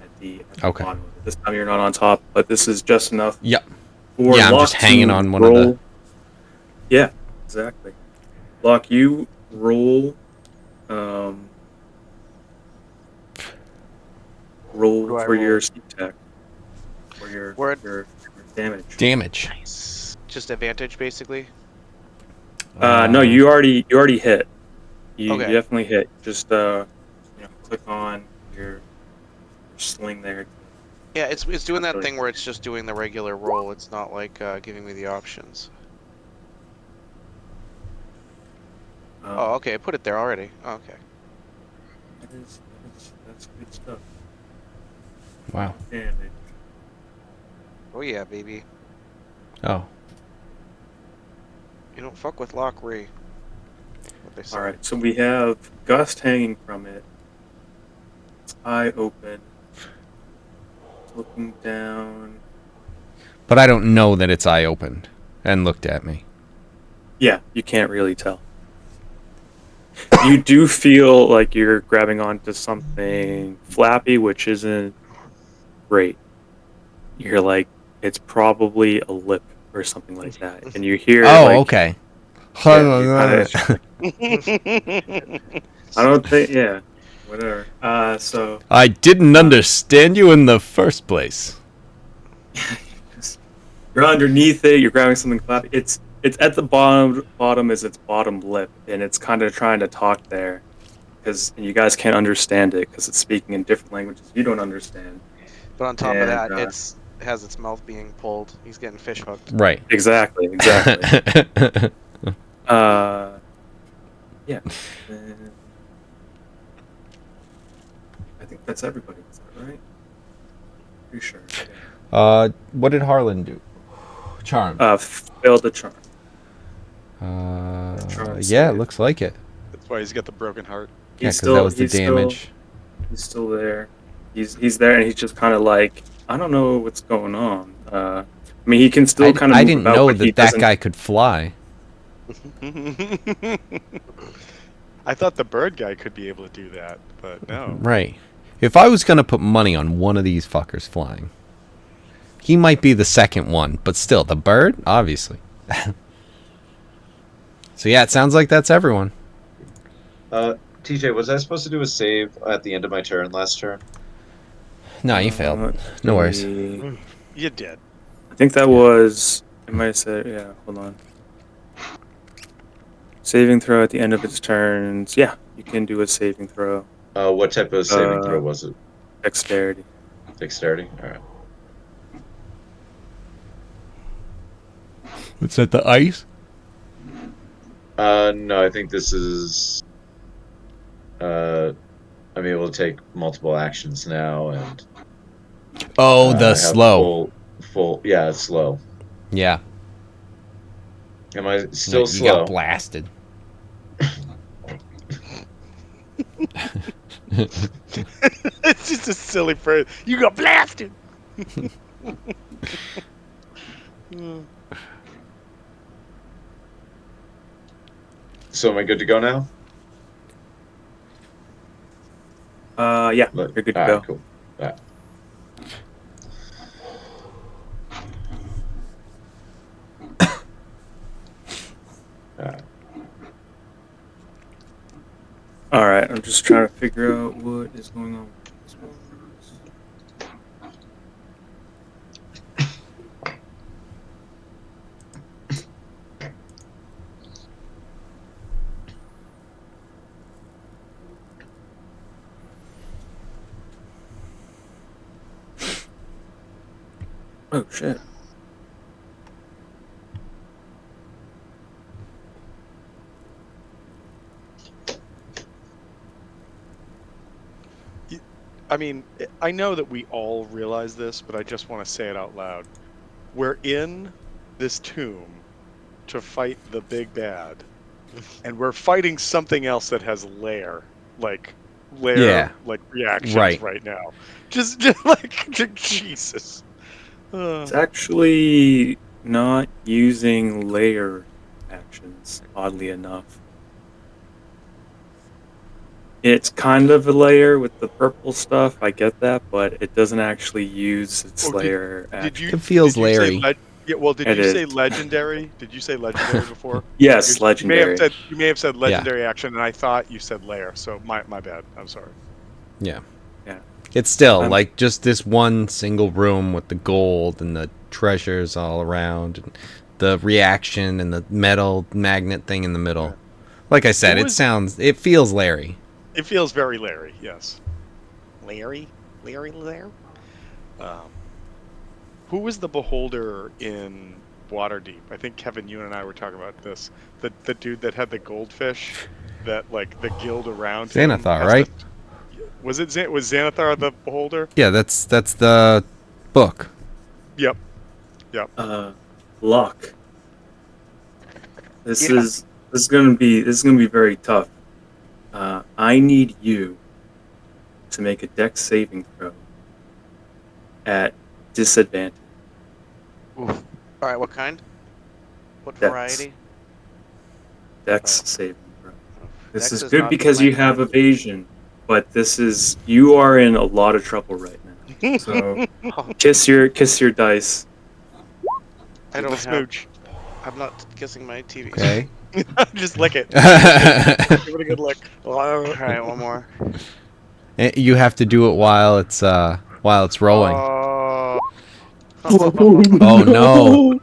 at the Okay. bottom. This time you're not on top, but this is just enough. Yep. For Yeah, I'm Locke just hanging to on one of roll. the. Yeah, exactly. Locke, you roll. Roll do I for your roll? sneak attack. For your Word. your damage. Damage. Nice. Just advantage, basically. No, you already hit. You Okay. definitely hit. Just click on your sling there. Yeah, it's doing that Really. thing where it's just doing the regular roll. It's not like giving me the options. Oh, okay. I put it there already. Oh, okay. That's good stuff. Wow. Damage. Oh yeah, baby. Oh. You don't fuck with Lockery. What they say. All right, so we have Gust hanging from it. Its eye open. It's looking down. But I don't know that its eye opened and looked at me. Yeah, you can't really tell. You do feel like you're grabbing onto something flappy, which isn't great. You're like, it's probably a lip or something like that. And you hear Oh, like, okay. yeah, I don't think, yeah, whatever. So I didn't understand you in the first place. you're underneath it. You're grabbing something flappy. It's at the bottom is its bottom lip, and it's kind of trying to talk there, and you guys can't understand it because it's speaking in different languages you don't understand. But on top of And, that, it has its mouth being pulled. He's getting fish hooked. Right. Exactly. Yeah. I think that's everybody. Is that right? Pretty sure. What did Harlan do? Charm. Failed the charm. Yeah, it save. looks like it. That's why he's got the broken heart. Yeah, because that was the damage. He's still there. He's there, and he's just kind of like, I don't know what's going on. I mean, he can still kind of. I didn't know that guy could fly. I thought the bird guy could be able to do that, but no. Right. If I was gonna put money on one of these fuckers flying, he might be the second one, but still, the bird, obviously. So yeah, it sounds like that's everyone. TJ, was I supposed to do a save at the end of my turn last turn? No, you failed. No worries. You did. I think that was. I might have said, yeah. Hold on. Saving throw at the end of its turns. Yeah, you can do a saving throw. What type of saving throw was it? Dexterity. Dexterity. All right. What's that? The ice? No, I think this is. I'm able to take multiple actions now, and. Oh, the slow. Full. Yeah, it's slow. Yeah. Am I still You slow? got blasted. It's just a silly phrase. You got blasted. So am I good to go now? Yeah, you're good to go. Cool. All right. All right, I'm just trying to figure out what is going on with this one. Oh shit. I mean, I know that we all realize this, but I just want to say it out loud. We're in this tomb to fight the big bad, and we're fighting something else that has lair reactions right now. Just like Jesus. It's actually not using layer actions, oddly enough. It's kind of a layer with the purple stuff, I get that, but it doesn't actually use its layer action. It feels Larry. Did you say legendary? Did you say legendary before? Yes, legendary. You may have said legendary action, and I thought you said layer, so my bad. I'm sorry. Yeah. Yeah. It's still like just this one single room with the gold and the treasures all around, and the reaction and the metal magnet thing in the middle. Yeah. Like I said, it feels Larry. It feels very Larry, yes. Larry there? Who was the beholder in Waterdeep? I think Kevin, you and I were talking about this. The dude that had the goldfish, that like the guild around him. Xanathar, right? Was Xanathar the beholder? Yeah, that's the book. Yep. Luck. This is gonna be very tough. I need you to make a dex saving throw at disadvantage. Oof. All right, what kind? What Dex. variety? Dex saving throw. This Dex is good not because my you have evasion, but you are in a lot of trouble right now. So kiss your dice. I don't smooch. I'm not kissing my TV. Okay. Just lick it. Give it a good lick. All right, one more. You have to do it while it's rolling. Oh no!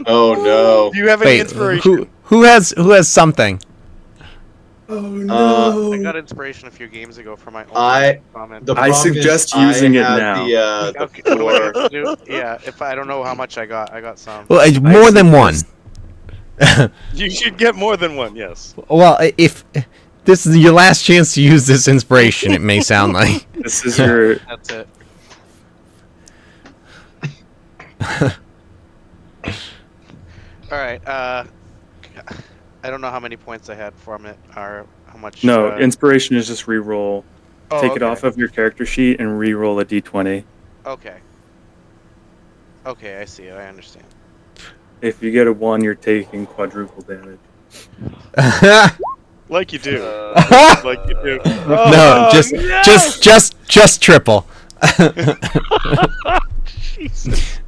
Oh no! Do you have any inspiration? Who has something? Oh no! I got inspiration a few games ago for my own comment. I suggest using it now. Okay, what do I have to do? Yeah, if I don't know how much I got some. Well, it's more than one. You should get more than one. Yes. Well, if This is your last chance to use this inspiration. It may sound like. This is your. That's it. All right. I don't know how many points I had from it, or how much. No, inspiration is just re-roll. Oh, Take it okay. off of your character sheet and re-roll a d20. Okay. Okay, I see it. I understand. If you get a 1, you're taking quadruple damage. Like you do. No, Like you do. just triple. Jesus.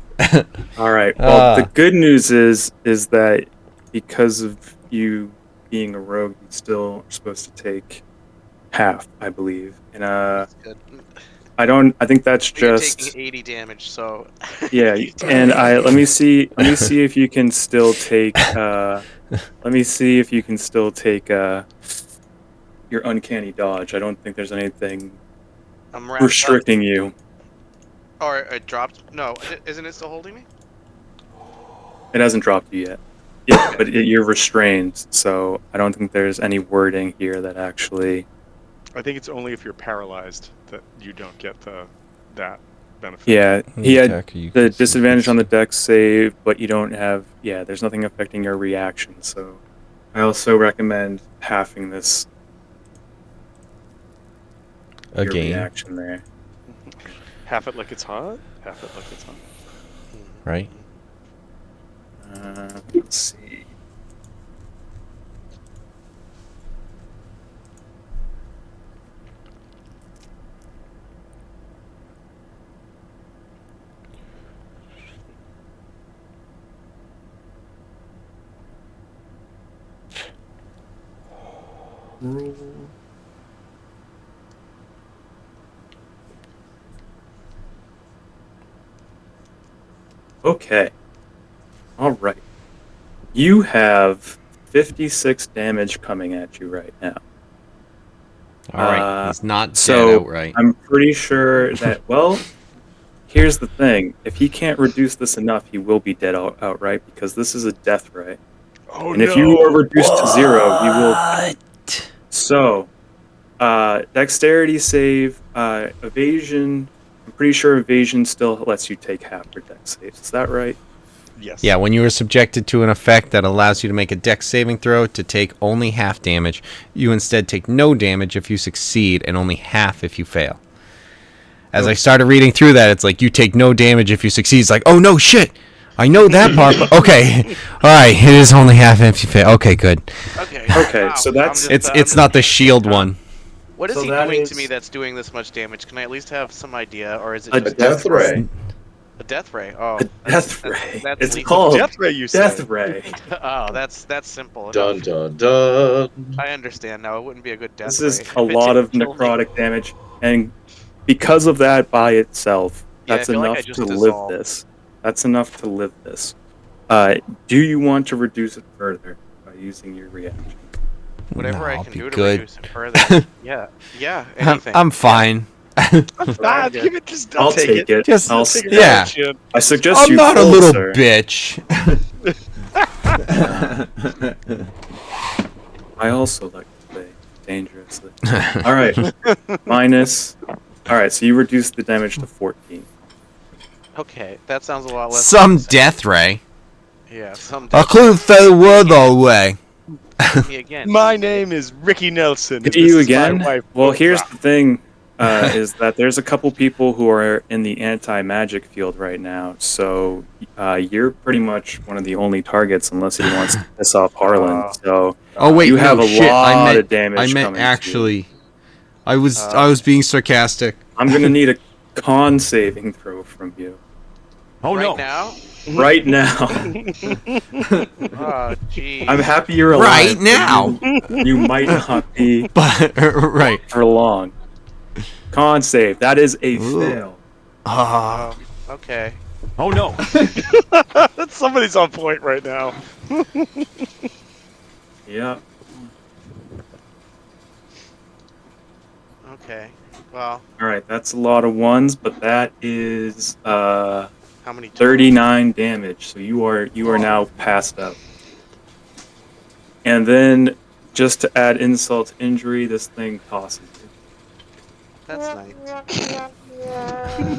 All right. Well, the good news is that because of you being a rogue, you still are supposed to take half, I believe. And That's good. I think that's You're just taking 80 damage, so. yeah. And let me see if you can still take let me see if you can still take your uncanny dodge. I don't think there's anything I'm wrapped restricting you. up. Or it dropped. No, isn't it still holding me? It hasn't dropped you yet. Yeah, but you're restrained, so I don't think there's any wording here that actually. I think it's only if you're paralyzed that you don't get that benefit. Yeah, he had Attacker, you the can see disadvantage on the this. dex save, but you don't have. Yeah, there's nothing affecting your reaction. So, I also recommend halving this your Again, reaction there. Half it like it's hot. Half it like it's hot. right? Let's see. Roll. Okay. All right. You have 56 damage coming at you right now. All right, he's not dead So outright. I'm pretty sure that, well, here's the thing. If he can't reduce this enough, he will be dead outright because this is a death ray. Oh And if you are reduced to 0, you will. So, dexterity save, evasion. I'm pretty sure evasion still lets you take half your dex saves. Is that right? Yes. Yeah, when you are subjected to an effect that allows you to make a dex saving throw to take only half damage, you instead take no damage if you succeed and only half if you fail. As I started reading through that, it's like you take no damage if you succeed. It's like, oh no, shit! I know that part, but okay. Alright, it is only half if you fail. Okay, good. Okay. Okay, Wow. so that's- I'm just- It's not the shield one. What is so he that doing is- to me that's doing this much damage? Can I at least have some idea, or is it A just Death ray. a death ray? Oh, A death ray. that's It's lethal. called Death ray, you Death say. Ray. Oh, that's simple. Dun enough. dun dun. I understand now. It wouldn't be a good death This ray. is if a it lot of didn't kill me. necrotic damage, and because of that by itself, Yeah, I that's feel like I enough just to live dissolved. this. That's enough to live this. Do you want to reduce it further by using your reaction? Whatever No, I I'll can be do to good. reduce it further. Yeah, anything. I'm fine. Give it. Just I'll take it. Just- I'll take it yeah. chin. I suggest I'm you not a fold, little sir. bitch. I also like to play dangerously. All right, minus. All right, so you reduce the damage to 14. Okay, that sounds a lot less. Some menacing. death ray. Yeah, some. A clue the word away. Me again. My name is Ricky Nelson. and Hit this you is my again? wife, Well, here's Oprah. the thing, is that there's a couple people who are in the anti-magic field right now, so you're pretty much one of the only targets unless he wants to piss off Harlan. So Oh wait, you no, have a shit. lot of damage I meant coming to you. actually. I was being sarcastic. I'm gonna need a con saving throw from you right now. right now. Oh, jeez. I'm happy you're alive. Right but now. you might not be But right. for long. Con save. That is a Ooh. fail. Okay. Somebody's on point right now. Yeah. Okay. Well, All right, that's a lot of ones, but that is how many? 39 damage. So you are now passed up. And then just to add insult to injury, this thing tosses you. That's nice.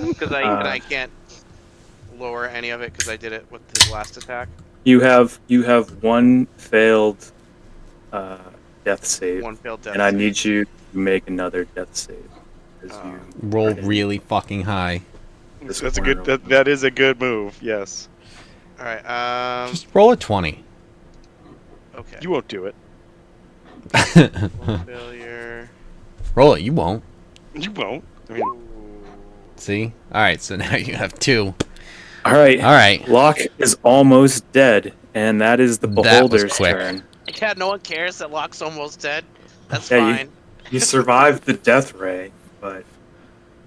Because I can't lower any of it because I did it with his last attack. You have one failed death save, One failed death and I save. need you to make another death save. As you Roll are in really fucking high. this That's a corner good. of- That is a good move. Yes. All right. Just roll a 20. Okay. You won't do it. One failure. Roll it. You won't. You won't. I mean, See? All right. So now you have 2. All right. All right. Locke is almost dead, and that is the That was beholder's quick. turn. Yeah, no one cares that Locke's almost dead. That's Yeah, fine. You survived the death ray, but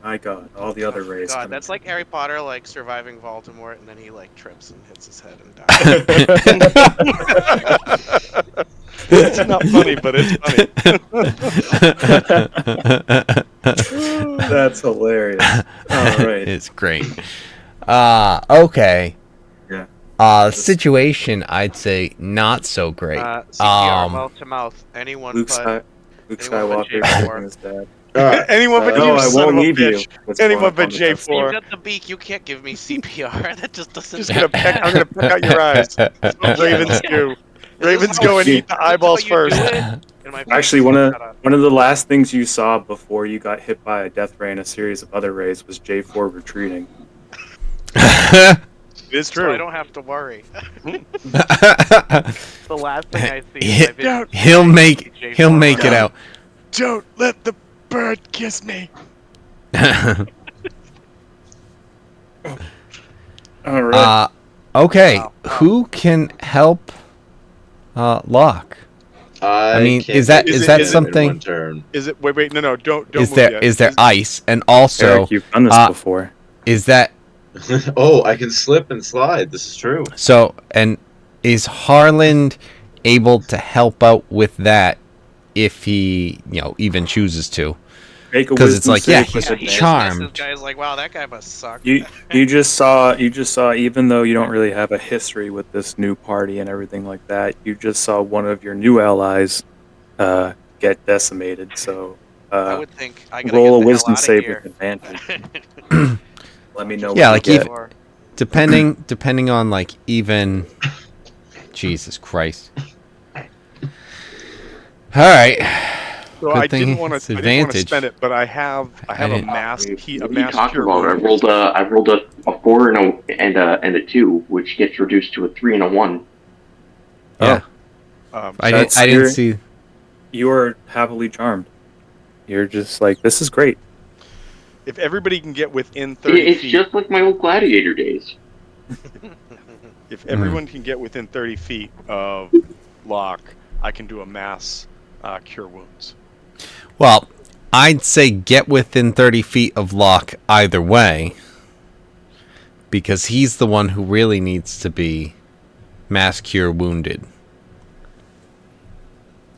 my God, all the other rays. God, come that's in. like Harry Potter, like surviving Voldemort, and then he like trips and hits his head and dies. it's not funny, but it's funny. That's hilarious. All right. It's great. Okay. Yeah. Situation, I'd say not so great. CPR mouth to mouth. Anyone Luke, but Luke anyone but Skywalker J4. saving his dad. Anyone but No, you, I son won't of a need you. bitch. Let's Anyone go but on the death J4. You've got the beak. You can't give me CPR. That just doesn't. I'm gonna peck out your eyes. That's what ravens do. Ravens go and eat the eyeballs first. Actually, one of the last things you saw before you got hit by a death ray and a series of other rays was J4 retreating. It is So true. I don't have to worry. The last thing I see is my vision. He'll make J4 it out. Don't let the bird kiss me. All right. Okay. Wow. Who can help Locke? I mean, can't is that do is it that in something- one turn. Is it? Wait, no, don't Is move there yet. ice? And also, Eric, you've done this before. is that Oh, I can slip and slide. This is true. so? And is Harland able to help out with that if he, even chooses to? Make a 'Cause it's wisdom like, yeah, save with he's Yeah, he advantage. just messes charmed. guys like, wow, that guy must suck. You just saw even though you don't really have a history with this new party and everything like that, you just saw one of your new allies get decimated. So I would think I gotta roll a get the wisdom hell out save of here. with advantage. Let me know. Yeah, what like you even- get. depending on like even. Jesus Christ! All right. So Good I thing didn't want it's to advantage. spend it, but I have a What mass are you mass talking about? I rolled a 4 and a 2, which gets reduced to a 3 and a 1. Yeah. I didn't your- see. You are happily charmed. You're just like, this is great. If everybody can get within 30 It's feet, just like my old gladiator days. if everyone can get within 30 feet of Locke, I can do a mass cure wounds. Well, I'd say get within 30 feet of Locke either way, because he's the one who really needs to be mass cure wounded.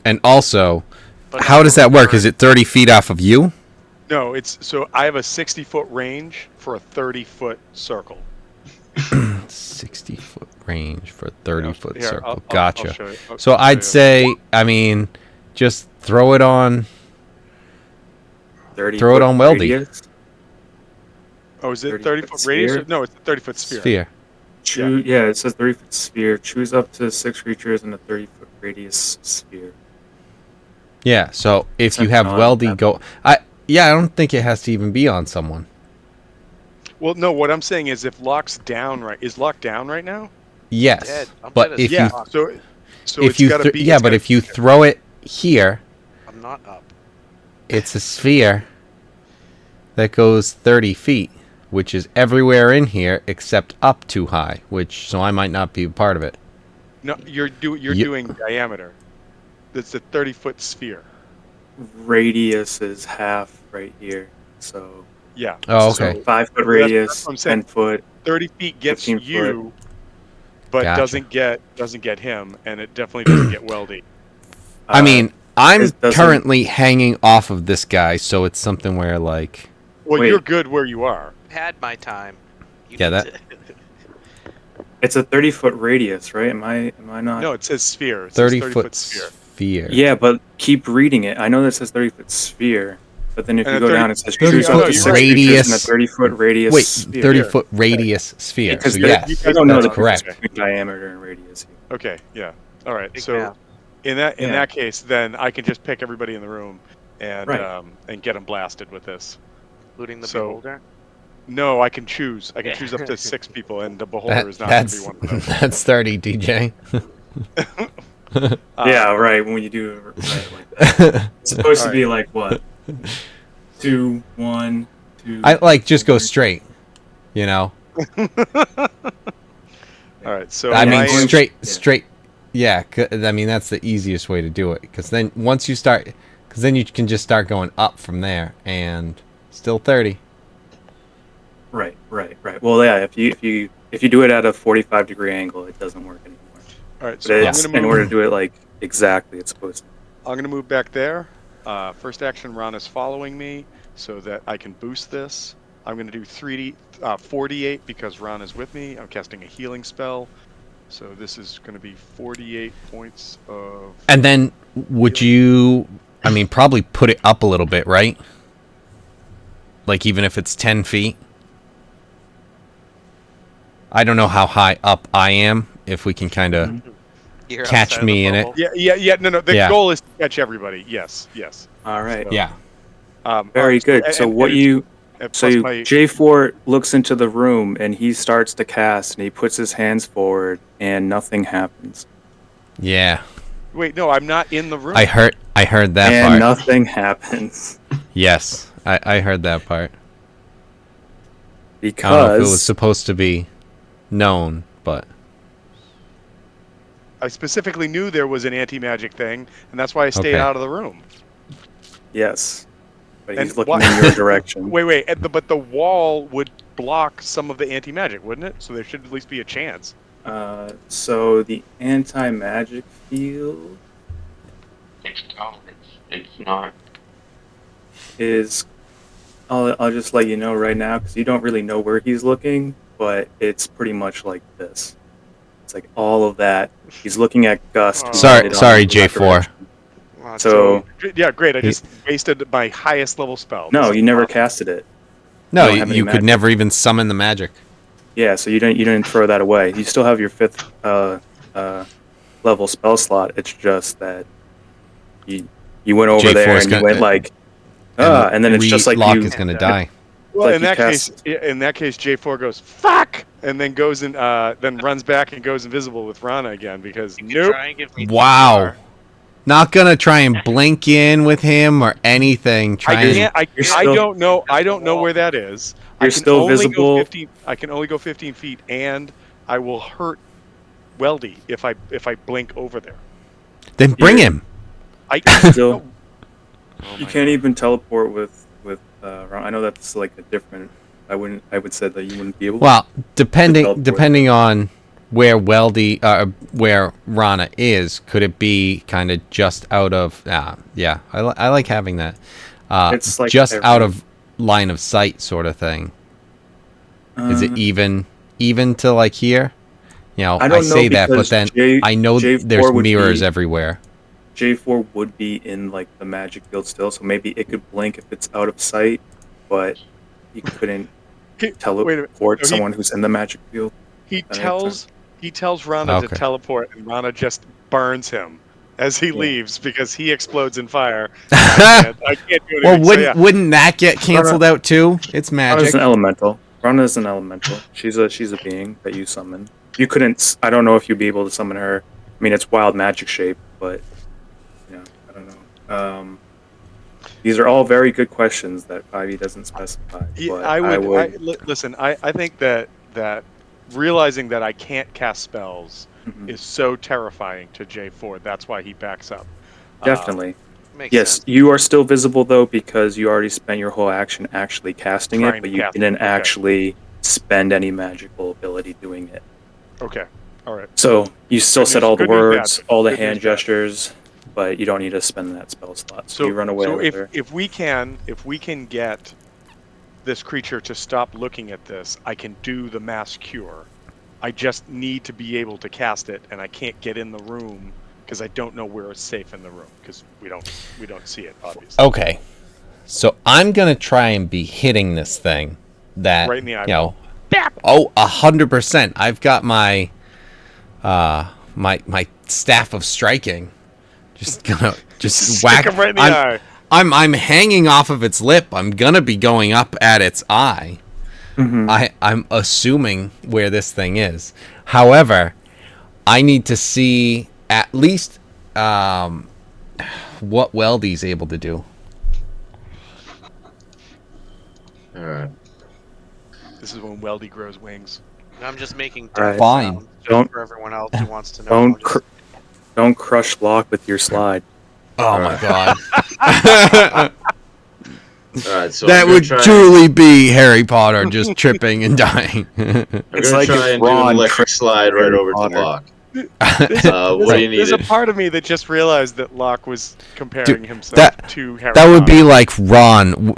And also, But how not does from that work? bird. Is it 30 feet off of you? No, it's so I have a 60-foot range for a 30-foot circle. 60-foot range for a 30-foot Here, circle. I'll Gotcha. show you. So I'll I'd show you. say, just throw it on. 30 Throw it foot on Weldy. radius. Oh, is it 30 30-foot foot radius? sphere? No, it's a 30-foot sphere. Sphere. Yeah, it says 30-foot sphere. Choose up to 6 creatures in a 30-foot radius sphere. Yeah, so if you Except have on Weldy that. go... I don't think it has to even be on someone. Well, no, what I'm saying is if Locke's down is Locke down right now? Yes, Dead. I'm but dead as if Yeah. you So if it's you gotta be. yeah, it's but gotta if you be- throw it here, I'm not up. it's a sphere that goes 30 feet, which is everywhere in here except up too high, so I might not be a part of it. No, you're Yep. doing diameter. That's a 30-foot sphere. Radius is half right here. So Yeah. Oh, so okay. 5-foot That's radius, what I'm saying. 10 foot. 30 feet gets 15 you, but Gotcha. doesn't get him, and it definitely doesn't get Weldy. I mean, I'm it doesn't- currently hanging off of this guy, so it's something where like Well, Wait. you're good where you are. Had my time. You Yeah, need that- to- it's a 30-foot radius, right? Am I not? No, it says sphere. It says 30-foot sphere. sphere. Yeah, but keep reading it. I know that says 30-foot sphere, but then if And you a go 30 down, it says 30 choose up foot to 6 creatures in a radius. 30-foot radius Wait, sphere. 30-foot radius sphere. Because So they yes, don't know that's the difference correct. between diameter and radius. Okay, yeah. All right. Big So gap. in that Yeah. case, then I can just pick everybody in the room and Right. and get them blasted with this. Including the So- beholder. No, I can choose. I can choose up to 6 people, and the beholder is not going to be That's one of them. that's 30, DJ. Yeah, right. When you do it right like that. It's supposed to Alright. be like what? 2, 1, 2. I like just go straight. You know, All right. So I mean am- straight. Yeah, I mean that's the easiest way to do it because then once you start, because then you can just start going up from there and still 30. Right. Well, yeah. If you do it at a 45-degree angle, it doesn't work anymore. All right. But So I'm it's, going to in move. order to do it like exactly, it's supposed to. I'm going to move back there. First action, Ron is following me so that I can boost this. I'm going to do 48 because Ron is with me. I'm casting a healing spell. So this is going to be 48 points of... And then would you? I mean, probably put it up a little bit, right? Like even if it's 10 feet. I don't know how high up I am. If we can kind of You're catch outside of the me in it. bubble. Yeah. No. The Yeah. goal is to catch everybody. Yes. All right. Yeah. Very good. So what you So J4 looks into the room and he starts to cast and he puts his hands forward and nothing happens. Yeah. Wait, no, I'm not in the room. I heard that and part. nothing happens Yes, I heard that part. I don't know if it because was supposed to be known, but I specifically knew there was an anti-magic thing, and that's why I stayed Okay. out of the room. yes, but he's And looking why- in your direction. Wait, but the wall would block some of the anti-magic, wouldn't it? So there should at least be a chance. So the anti-magic field It's not. is. I'll just let you know right now because you don't really know where he's looking, but it's pretty much like this. It's like all of that. He's looking at Gus. Oh. pointed Sorry, on that J4. direction. So Yeah, great. I just wasted my highest level spell. no, This is you never awesome. casted it. no, don't have any you could magic. never even summon the magic. Yeah, so you didn't throw that away. You still have your 5th level spell slot. It's just that you went over J4 there is and you gonna- went like and then it's just like Lock you. is gonna die. Well, like in you that cast- case, J4 goes fuck, and then goes and then runs back and goes invisible with Rana again because You can nope. try and give me Wow. CPR. Not gonna try and blink in with him or anything. I Try and can't. I still- don't know. I don't know where that is. You're I can still only visible. Go 15, I can only go 15 feet, and I will hurt Weldy if I blink over there. then bring You're- him. I Still, Oh you my can't even teleport with. I know that's like a different. I would say that you wouldn't be able. Well, teleport. depending on where where Rana is, could it be kind of just out of? Yeah, I like having that. It's like just every- out of line of sight, sort of thing. Is it even to like here? You know, I I, don't know say that, but because then J- I know J4 there's would mirrors be- everywhere. J4 would be in like the magic field still, so maybe it could blink if it's out of sight, but you couldn't Wait a teleport minute. So he- someone who's in the magic field. He makes tells Rana to Okay. teleport, and Rana just burns him as he leaves because he explodes in fire. Well, I can't do anything. So, yeah. wouldn't that get canceled out too? It's Rana's magic. an elemental. Rana's an elemental. She's a being that you summon. You couldn't. I don't know if you'd be able to summon her. I mean, it's wild magic shape, but I don't know. These are all very good questions that 5e doesn't specify. Yeah, But I would. Listen, I think that realizing that I can't cast spells Mhm. is so terrifying to J4. That's why he backs up. Definitely. Makes Yes, sense. you are still visible though because you already spent your whole action actually casting Trying it, but to you cast it, didn't okay. actually spend any magical ability doing it. Okay. All right. So you still Good said news- all the good news, bad. words, all the Good hand news, bad. gestures, but you don't need to spend that spell slot. So, you run away So with her. if we can get this creature to stop looking at this, I can do the mass cure. I just need to be able to cast it, and I can't get in the room because I don't know where it's safe in the room because we don't see it obviously. Okay. So I'm gonna try and be hitting this thing that Right in the eyeball. 100%. I've got my my staff of striking. Just gonna just whack Stick him right in the eye. I'm hanging off of its lip. I'm gonna be going up at its eye. I'm assuming where this thing is. However, I need to see at least what Weldy's able to do. All right. This is when Weldy grows wings. I'm just making All right. death Fine. sounds Don't- for everyone else who wants to know. Don't crush Locke with your slide. Oh my god. All right. So That I'm gonna would try, truly be Harry Potter just tripping and dying. I'm It's gonna like try if and do an Ron electric tricked slide right Harry over to Potter. Locke. What do you There's a need? part of me that just realized that Locke was comparing himself that- to Harry That would Potter. be like Ron,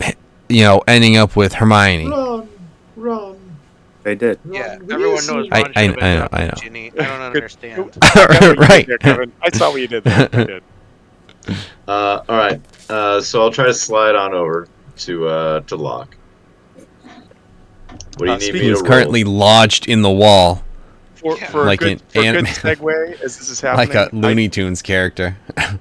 ending up with Hermione. Run. They did. Yeah, Run, everyone knows I- Ron I- should have ended up I with know. Ginny. I don't understand. I got what you did Right. there, Kevin. I saw what you did there. I did. All right. So I'll try to slide on over to Locke. What do you need me to He's roll? currently lodged in the wall For Like a good, an for a anime- good segue, as this is happening, like a Looney Tunes character.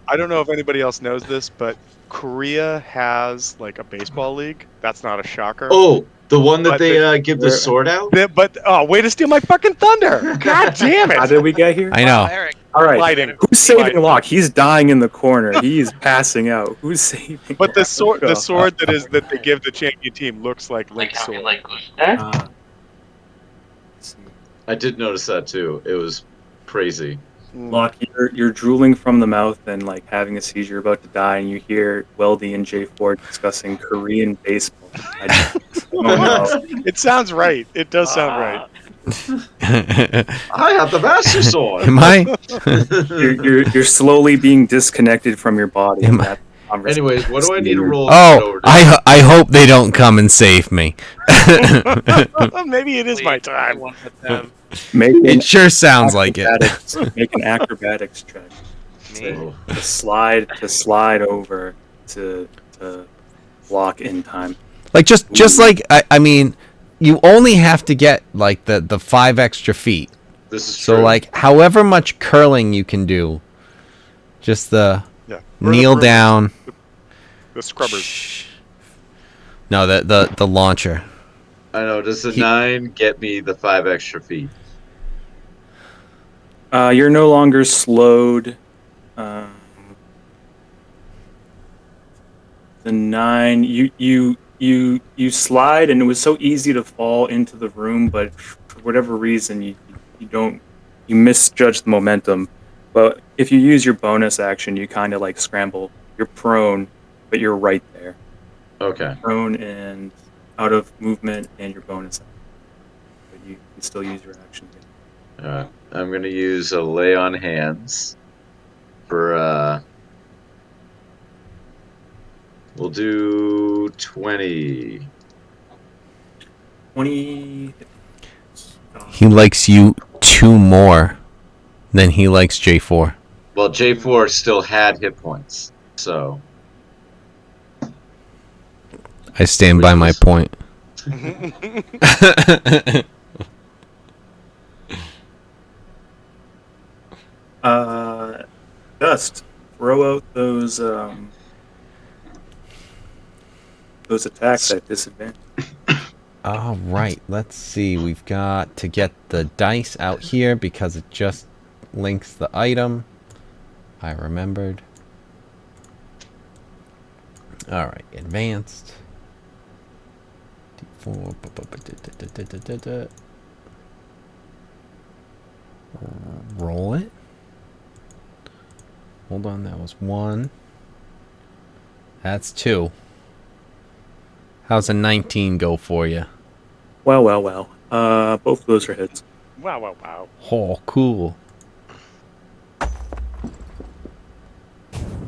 I don't know if anybody else knows this, but Korea has like a baseball league. That's not a shocker. Oh, the one that But they give the Where- sword out? But way to steal my fucking thunder! God damn How it! did we get here? I Wow, know. Eric, All right. Lighting. Who's saving Lighting. Locke? He's dying in the corner. He's passing out. Who's saving? But the Locke? sword that they give the champion team looks like Link's sword. Let's see. I did notice that too. It was crazy. Locke, you're drooling from the mouth and like having a seizure, about to die, and you hear Weldy and J4 discussing Korean baseball. I don't know. It sounds right. It does sound right. I have the Master Sword. Am I? You're slowly being disconnected from your body. Am in I- that conversation. Anyways, what do I need to roll? to get over Oh, to I hope they don't come and save me. Maybe it is my please, time. one with them. Make It an sure sounds like it. Make an acrobatics check. Me. Oh, To slide over to block in time. Like just like I mean, you only have to get like the 5 extra feet. this is So true. like however much curling you can do, just the Yeah. kneel Or down. The scrubbers. Shh. No, the launcher. I know. Does the 9 get me the 5 extra feet? You're no longer slowed. The 9, you slide, and it was so easy to fall into the room, but for whatever reason, you misjudge the momentum. But if you use your bonus action, you kind of like scramble. You're prone, but you're right there. Okay. Prone and out of movement, and your bonus action. But you can still use your action. All right. I'm gonna use a lay on hands for We'll do 20. 20. He likes you 2 more than he likes J4. Well, J4 still had hit points, so I stand by my point. Dust, throw out those attacks at disadvantage. All right, let's see. We've got to get the dice out here because it just links the item. I remembered. All right, advanced. D4. Roll it. Hold on, that was 1. That's 2. How's a 19 go for you? Well. Both of those are hits. Wow. Oh, cool.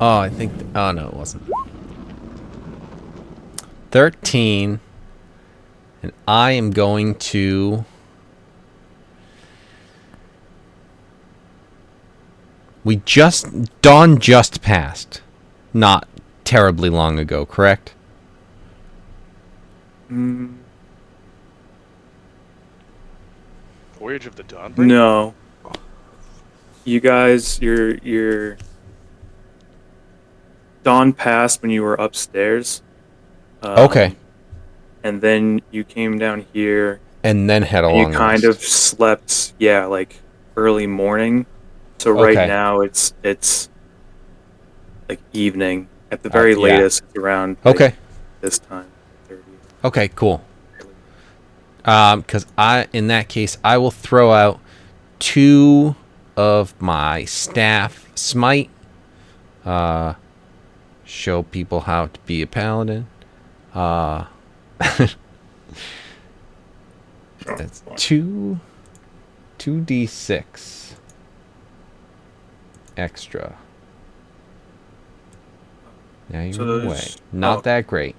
Oh, I think... oh, no, it wasn't. 13. And I am going to... Dawn just passed, not terribly long ago, correct? Voyage of the Dawnbreaker? No. You guys, your dawn passed when you were upstairs. Okay. And then you came down here. And then had a and long you kind rest. of slept, yeah, like early morning. So right Okay. now it's like evening. At the very yeah. latest, it's around like, Okay. this time. 30. Okay, cool. Because in that case, I will throw out 2 of my staff smite. Show people how to be a paladin. That's 2d6 extra. Now you're So away. there's- Not that great.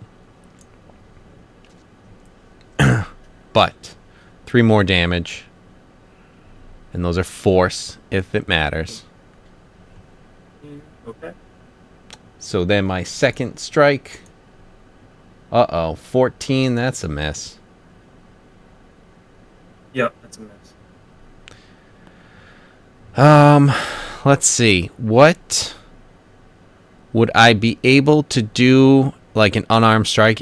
But 3 more damage. And those are force, if it matters. Okay. So then my second strike. 14, that's a miss. Yep, that's a miss. Let's see. What would I be able to do, like an unarmed strike?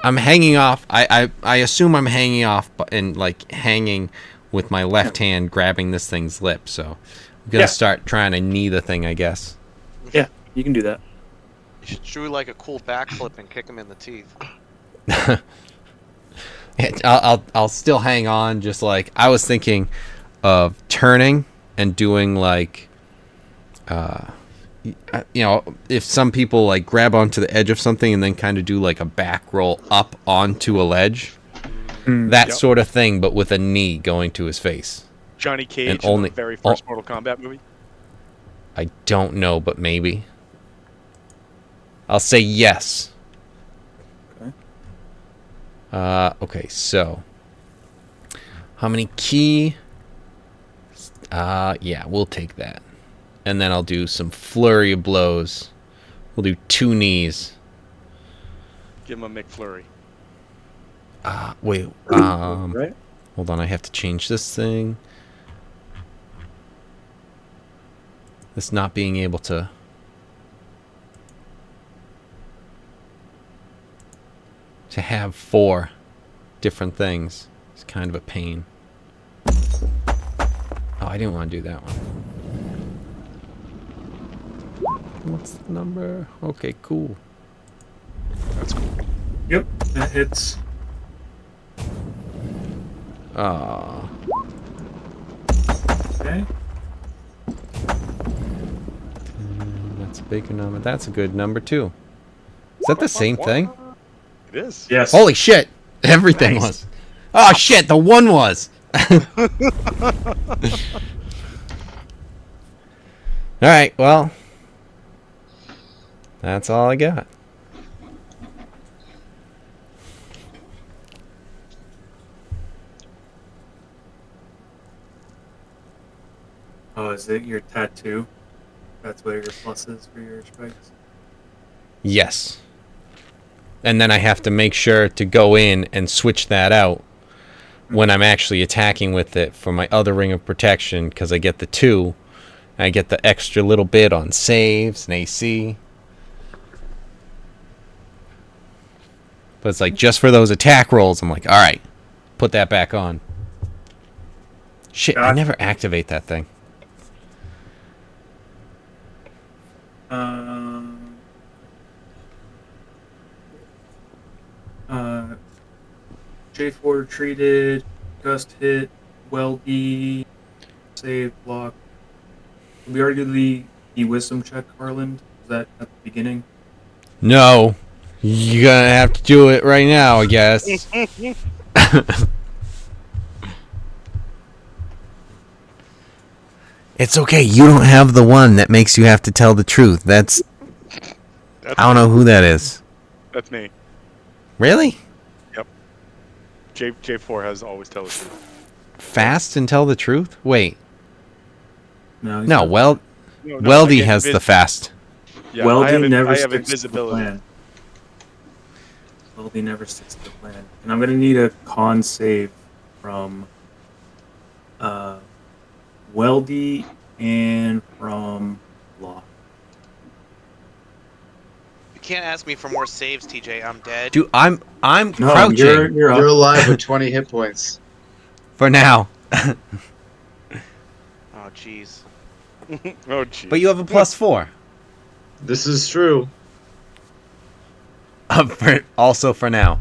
I'm hanging off. I assume I'm hanging off and like hanging with my left hand grabbing this thing's lip. So I'm gonna start trying to knee the thing, I guess. Yeah, you can do that. You should do like a cool backflip and kick him in the teeth. I'll still hang on. Just like I was thinking of turning and doing like, if some people like grab onto the edge of something and then kind of do like a back roll up onto a ledge, that sort of thing, but with a knee going to his face. Johnny Cage And in only- the very first Mortal Kombat movie? I don't know, but maybe. I'll say yes. Okay, so how many key? Yeah, we'll take that. And then I'll do some flurry of blows. We'll do 2 knees. Give him a McFlurry. Wait, Right? hold on, I have to change this thing. This not being able to... to have 4 different things is kind of a pain. Oh, I didn't want to do that one. What's the number? Okay, cool. That's cool. Yep, that hits. Okay. That's a bigger number. That's a good number too. Is that the same thing? It is. Yes. Holy shit! Everything was. Oh shit! The 1 was. All right. Well, that's all I got. Oh, is it your tattoo? That's what your plus is for your strikes? Yes. And then I have to make sure to go in and switch that out when I'm actually attacking with it for my other ring of protection, because I get the 2. And I get the extra little bit on saves and AC. But it's like just for those attack rolls, I'm like, all right, put that back on. Shit, I never activate that thing. J4 treated, gust hit, weldy, save, block. Did we already do the wisdom check, Harland? Was that at the beginning? No. You're gonna have to do it right now, I guess. It's okay. You don't have the one that makes you have to tell the truth. That's I don't know who that is. That's me. Really? J4 has always tell the truth. Fast and tell the truth? Wait. No, he's No, not. No, Weldy again, has the fast. Yeah, Weldy never I have sticks to the invisibility. plan. Weldy never sticks to the plan. And I'm gonna need a con save from Weldy and from Law. You can't ask me for more saves, TJ. I'm dead. Dude, I'm No, crouching you're You're up. alive with 20 hit points. for now. Oh, jeez. Oh, jeez. But you have a +4. This is true. Also for now.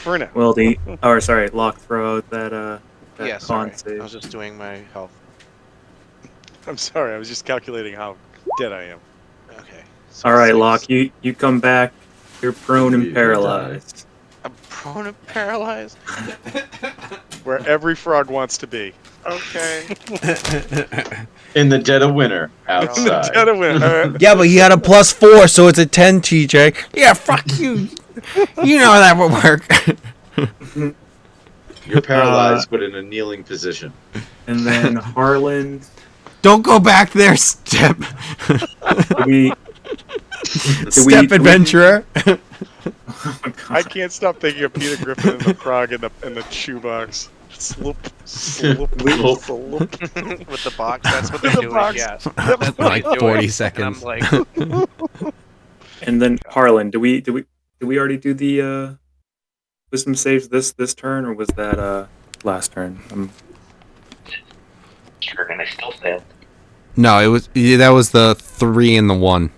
For now. Weldy, or sorry, Locke, throw out that Yeah, con sorry. save. I was just doing my health. I'm sorry. I was just calculating how dead I am. Okay. So All right, six. Locke, you come back. You're prone You and die. paralyzed. I'm prone and paralyzed. Where every frog wants to be. Okay. In the dead of winter, Dead outside. of winter. Yeah, but he had a +4, so it's a 10, TJ. Yeah, fuck you. You know that would work. You're paralyzed, but in a kneeling position. And then Harland. Don't go back there, Step. We, Step adventurer. Oh my I God. can't stop thinking of Peter Griffin and the frog in the shoebox. Sloop, sloop, Sloop. sloop. With the box. That's what they're The doing. box. Yeah. Yep. That's what Like they're doing. 40 And seconds. I'm like, And then Harlan, did we already do the wisdom saves this turn, or was that last turn? Sure, and I still failed. No, that was the 3 and the 1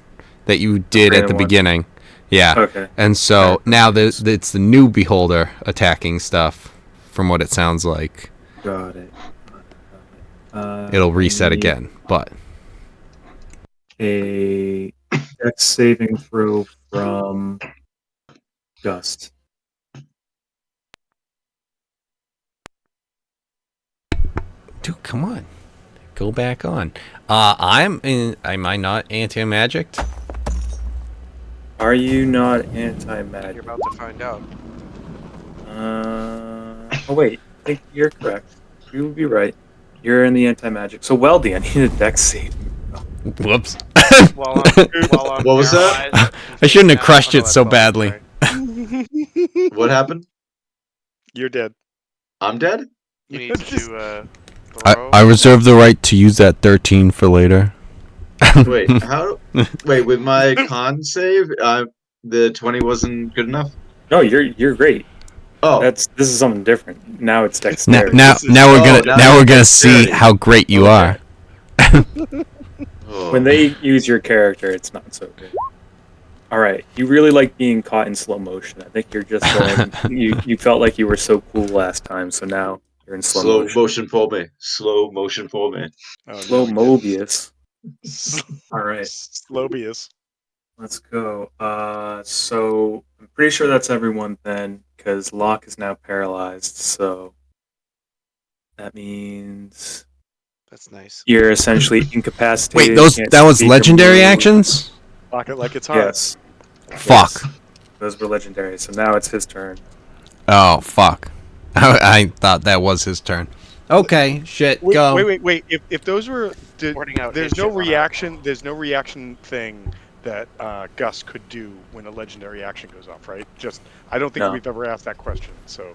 that you did 3 at and the 1. beginning. Yeah. Okay. And so Alright. now it's the new beholder attacking stuff, from what it sounds like. Got it. It'll I reset need again, but a Dex saving throw from Gust. dude, come on, go back on. Am I not anti-magicked? Are you not you're anti-magic? about to find out. Oh wait, I think you're correct. You would be right. You're in the anti-magic. So Weldy, I need a Dex saving. Whoops. While I'm What was that? paralyzed, I shouldn't have now- crushed no, it that's so fine, badly. sorry. What happened? You're dead. I'm dead? You need to do I throw. reserve the right to use that 13 for later. Wait, how? Wait, with my con save, the 20 wasn't good enough? No, you're great. Oh. This is something different. Now it's Now, dexterity. now, This is- now we're Oh, gonna now now we're it's gonna see dexterity. how great you Okay. are. Oh. When they use your character, it's not so good. All right, you really like being caught in slow motion. I think you're just going. you felt like you were so cool last time, so now you're in slow motion. for me. Slow motion for me. Oh, Slow no. Mobius. All right, Slobius. let's go. So I'm pretty sure that's everyone then, because Locke is now paralyzed. So that means That's nice. you're essentially incapacitated. Wait, you can't that was speak or legendary move. actions? Lock it like it's hard. Yes. Fuck. Yes. Those were legendary. So now it's his turn. Oh fuck. I thought that was his turn. Okay, shit, Wait, go. wait. If those were, Sorting out there's his no shit on our reaction. phone. There's no reaction thing that Gus could do when a legendary action goes off, right? Just, I don't think No. we've ever asked that question. So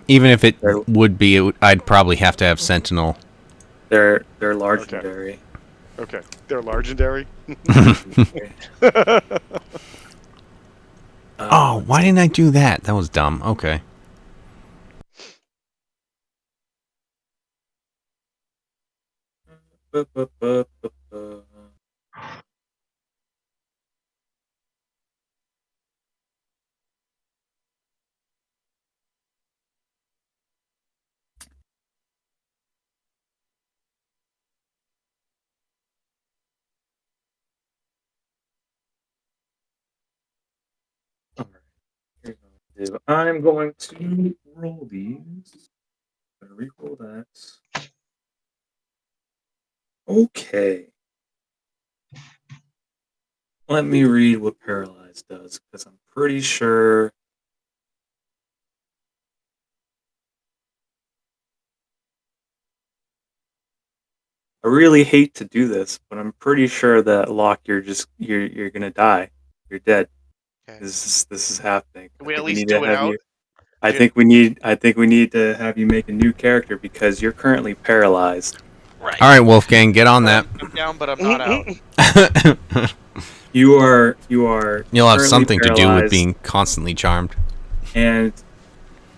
Even if it They're- would be, I'd probably have to have Sentinel. They're legendary. okay, they're legendary. Oh, why didn't I do that? That was dumb. Okay. I'm going to roll these. Gonna re-roll that. Okay. Let me read what Paralyzed does, because I'm pretty sure. I really hate to do this, but I'm pretty sure that Locke, you're gonna die. You're dead. Okay. This is happening. Can we I at think we least need to do it have out? you. I think we need to have you make a new character because you're currently paralyzed. Right. All right, Wolfgang, get on that. I'm down, but I'm not out. You are You'll have currently something to do with paralyzed, being constantly charmed. and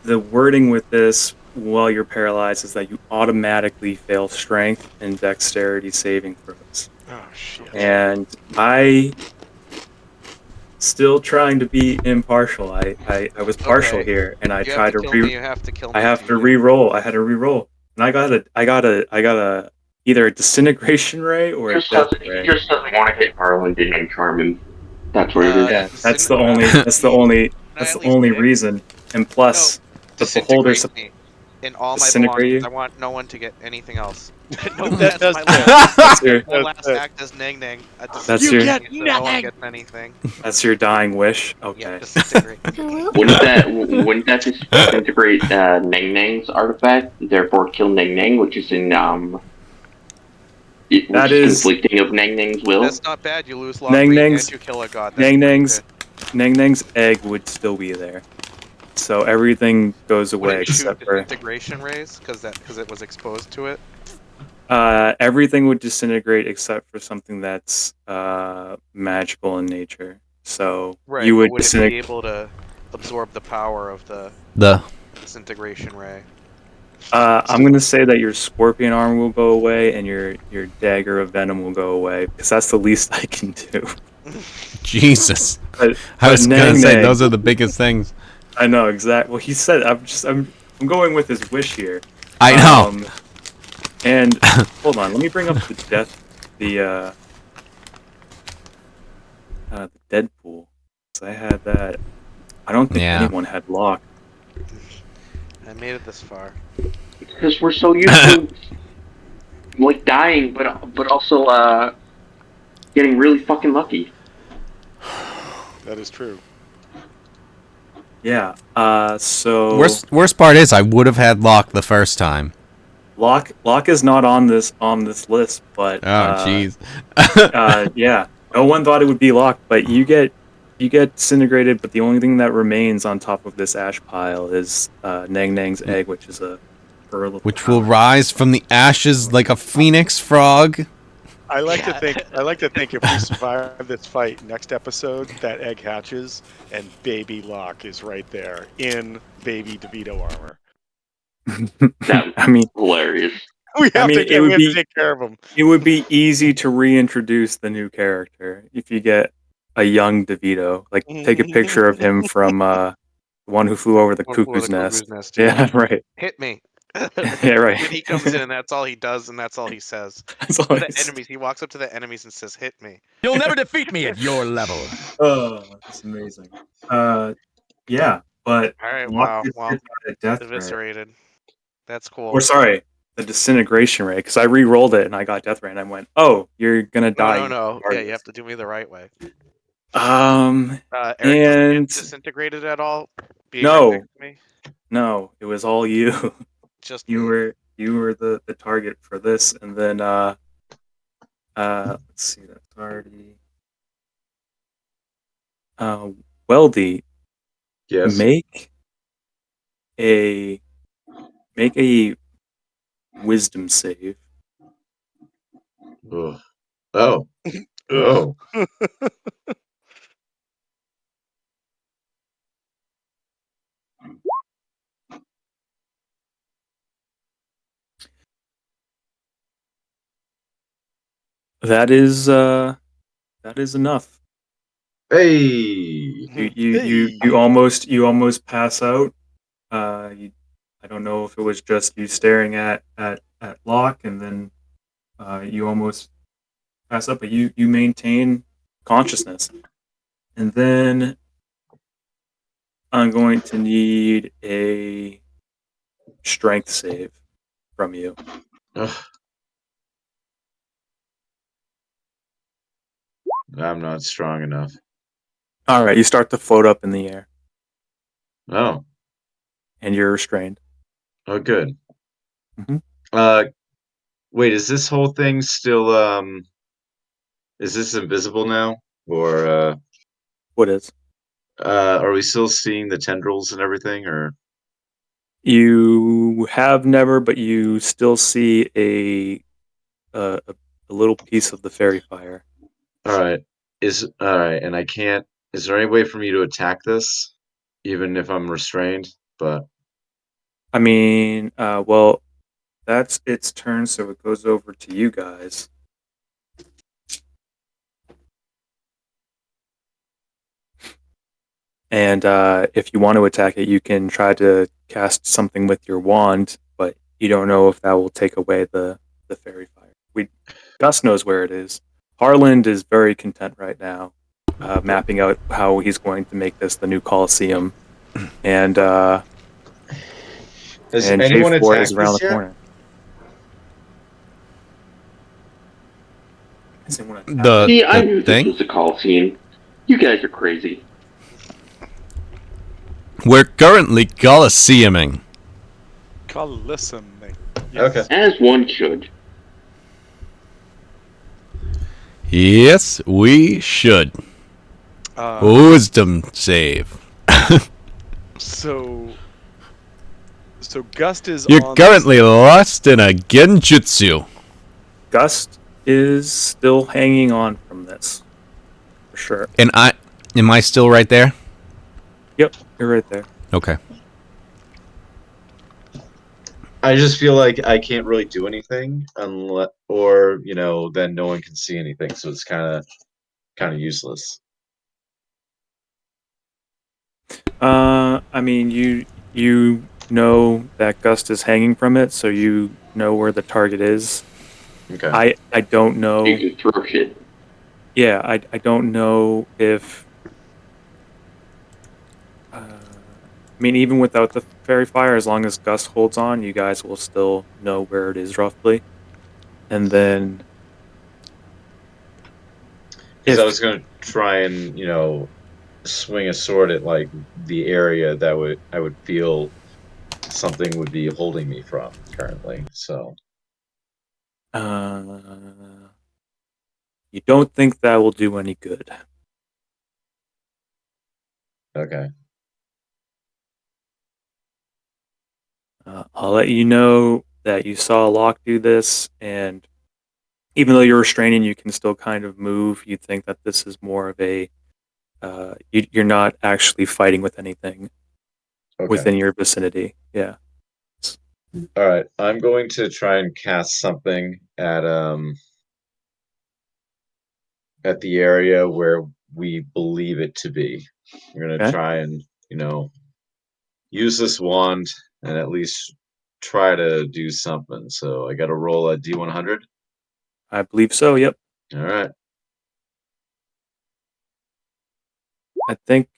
the wording with this while you're paralyzed is that you automatically fail strength and dexterity saving throws. Oh shit. And I still trying to be impartial. I was partial Okay. here, and I You have tried to to kill me. You have to kill me. I have to do. re-roll. I had to re-roll, and I got a either a disintegration ray or a death He ray. just doesn't want to hit Harlan and charm him. That's what it is. Yeah, that's the Can I at least only pick? reason. And plus, the beholder Disintegrate me in all my disintegrate belongings. you? I want no one to get anything else. No, That's that's my it. last. That's your My last it. act as Nang Nang. That's your- So no one gets anything. that's your dying wish. Yeah, Okay. disintegrate. Wouldn't that disintegrate Nang Nang's artifact, therefore kill Nang Nang, which is in That which is- conflicting of Nang Nang's will? That's not bad. You lose Nang Lockley Nang's- and you kill a god. That's Nang pretty Nang's good. Nang Nang's egg would still be there, so everything goes Would away it shoot except for disintegration rays because it was exposed to it? everything would disintegrate except for something that's magical in nature. So Right. you would but would it be disintegrate. able to absorb the power of the The disintegration ray? I'm gonna say that your scorpion arm will go away and your dagger of venom will go away because that's the least I can do. Jesus. But, I was but gonna say Nang, those are the biggest things. I know exactly. Well, he said I'm going with his wish here. I know. And hold on, let me bring up the Deadpool. So I had that. I don't think Yeah. anyone had Locke. I made it this far. Because we're so used to like dying, but also getting really fucking lucky. That is true. Yeah. So Worst part is I would have had Locke the first time. Locke is not on this list, but Oh jeez. yeah, no one thought it would be Locke, but you get disintegrated. But the only thing that remains on top of this ash pile is Nang Nang's egg, which is a pearl of Which power. will rise from the ashes like a phoenix frog. I like to think if we survive this fight, next episode that egg hatches and baby Locke is right there in baby DeVito armor. That I mean, hilarious. We have mean, to it would we have be- to take care of him. it would be easy to reintroduce the new character if you get a young DeVito. Like, take a picture of him from the one who flew over the One flew over cuckoo's the nest. cuckoo's nest, Yeah, right. Hit me. Yeah, right. When he comes in and that's all he does and that's all he says. That's all The I s- enemies, he walks up to the enemies and says, "Hit me." You'll never defeat me at your level. Oh, that's amazing. Yeah, but All right, Locke wow, gets wow. hit by a death ray. Eviscerated. That's cool. Or sorry, the disintegration ray, because I re-rolled it and I got death ray, and I went, "Oh, you're gonna die." No. Yeah, regardless." you have to do me the right way. And Eric, did you get disintegrated at all? Being No. right next to me? no, it was all you. Just You me. were the target for this, and then let's see, that's already Weldy, Yes. make a wisdom save. Ugh. Oh. Oh. That is enough. Hey. You almost pass out. I don't know if it was just you staring at Locke, and then you almost pass out, but you maintain consciousness. And then I'm going to need a strength save from you. Ugh. I'm not strong enough. All right, you start to float up in the air, Oh. and you're restrained. Oh, good. Mhm. Wait, is this whole thing still is this invisible now? Or What is? are we still seeing the tendrils and everything, or You have never, but you still see a little piece of the fairy fire. alright. Alright, and I can't is there any way for me to attack this? Even if I'm restrained? But I mean, well, that's its turn, so it goes over to you guys. And if you want to attack it, you can try to cast something with your wand, but you don't know if that will take away the fairy fire. Gus knows where it is. Harland is very content right now, mapping out how he's going to make this the new Colosseum, and has and anyone J4 is attacked around the this yet? corner. Has anyone attacked The, See, I knew the this thing? was a Coliseum. You guys are crazy. We're currently Colosseuming. Colosseum. Okay. As one should. Yes, we should. Wisdom save. So Gust is You're on currently lost in a genjutsu. Gust is still hanging on from this, for sure. And am I still right there? Yep, you're right there. Okay. I just feel like I can't really do anything unless, or then no one can see anything, so it's kind of useless. I mean, you know that Gust is hanging from it, so you know where the target is. Okay. I don't know. You can throw shit. Yeah, I don't know if. I mean, even without the fairy fire, as long as Gust holds on, you guys will still know where it is roughly. And then, Because if I was gonna try and swing a sword at like the area that I would feel something would be holding me from currently. So you don't think that will do any good. okay. I'll let you know that you saw Locke do this, and even though you're restraining, you can still kind of move. You think that this is more of a you're not actually fighting with anything Okay. within your vicinity. Yeah. All right. I'm going to try and cast something at the area where we believe it to be. I'm gonna Okay. try and use this wand and at least try to do something. So I got to roll a D100. I believe so. Yep. All right. I think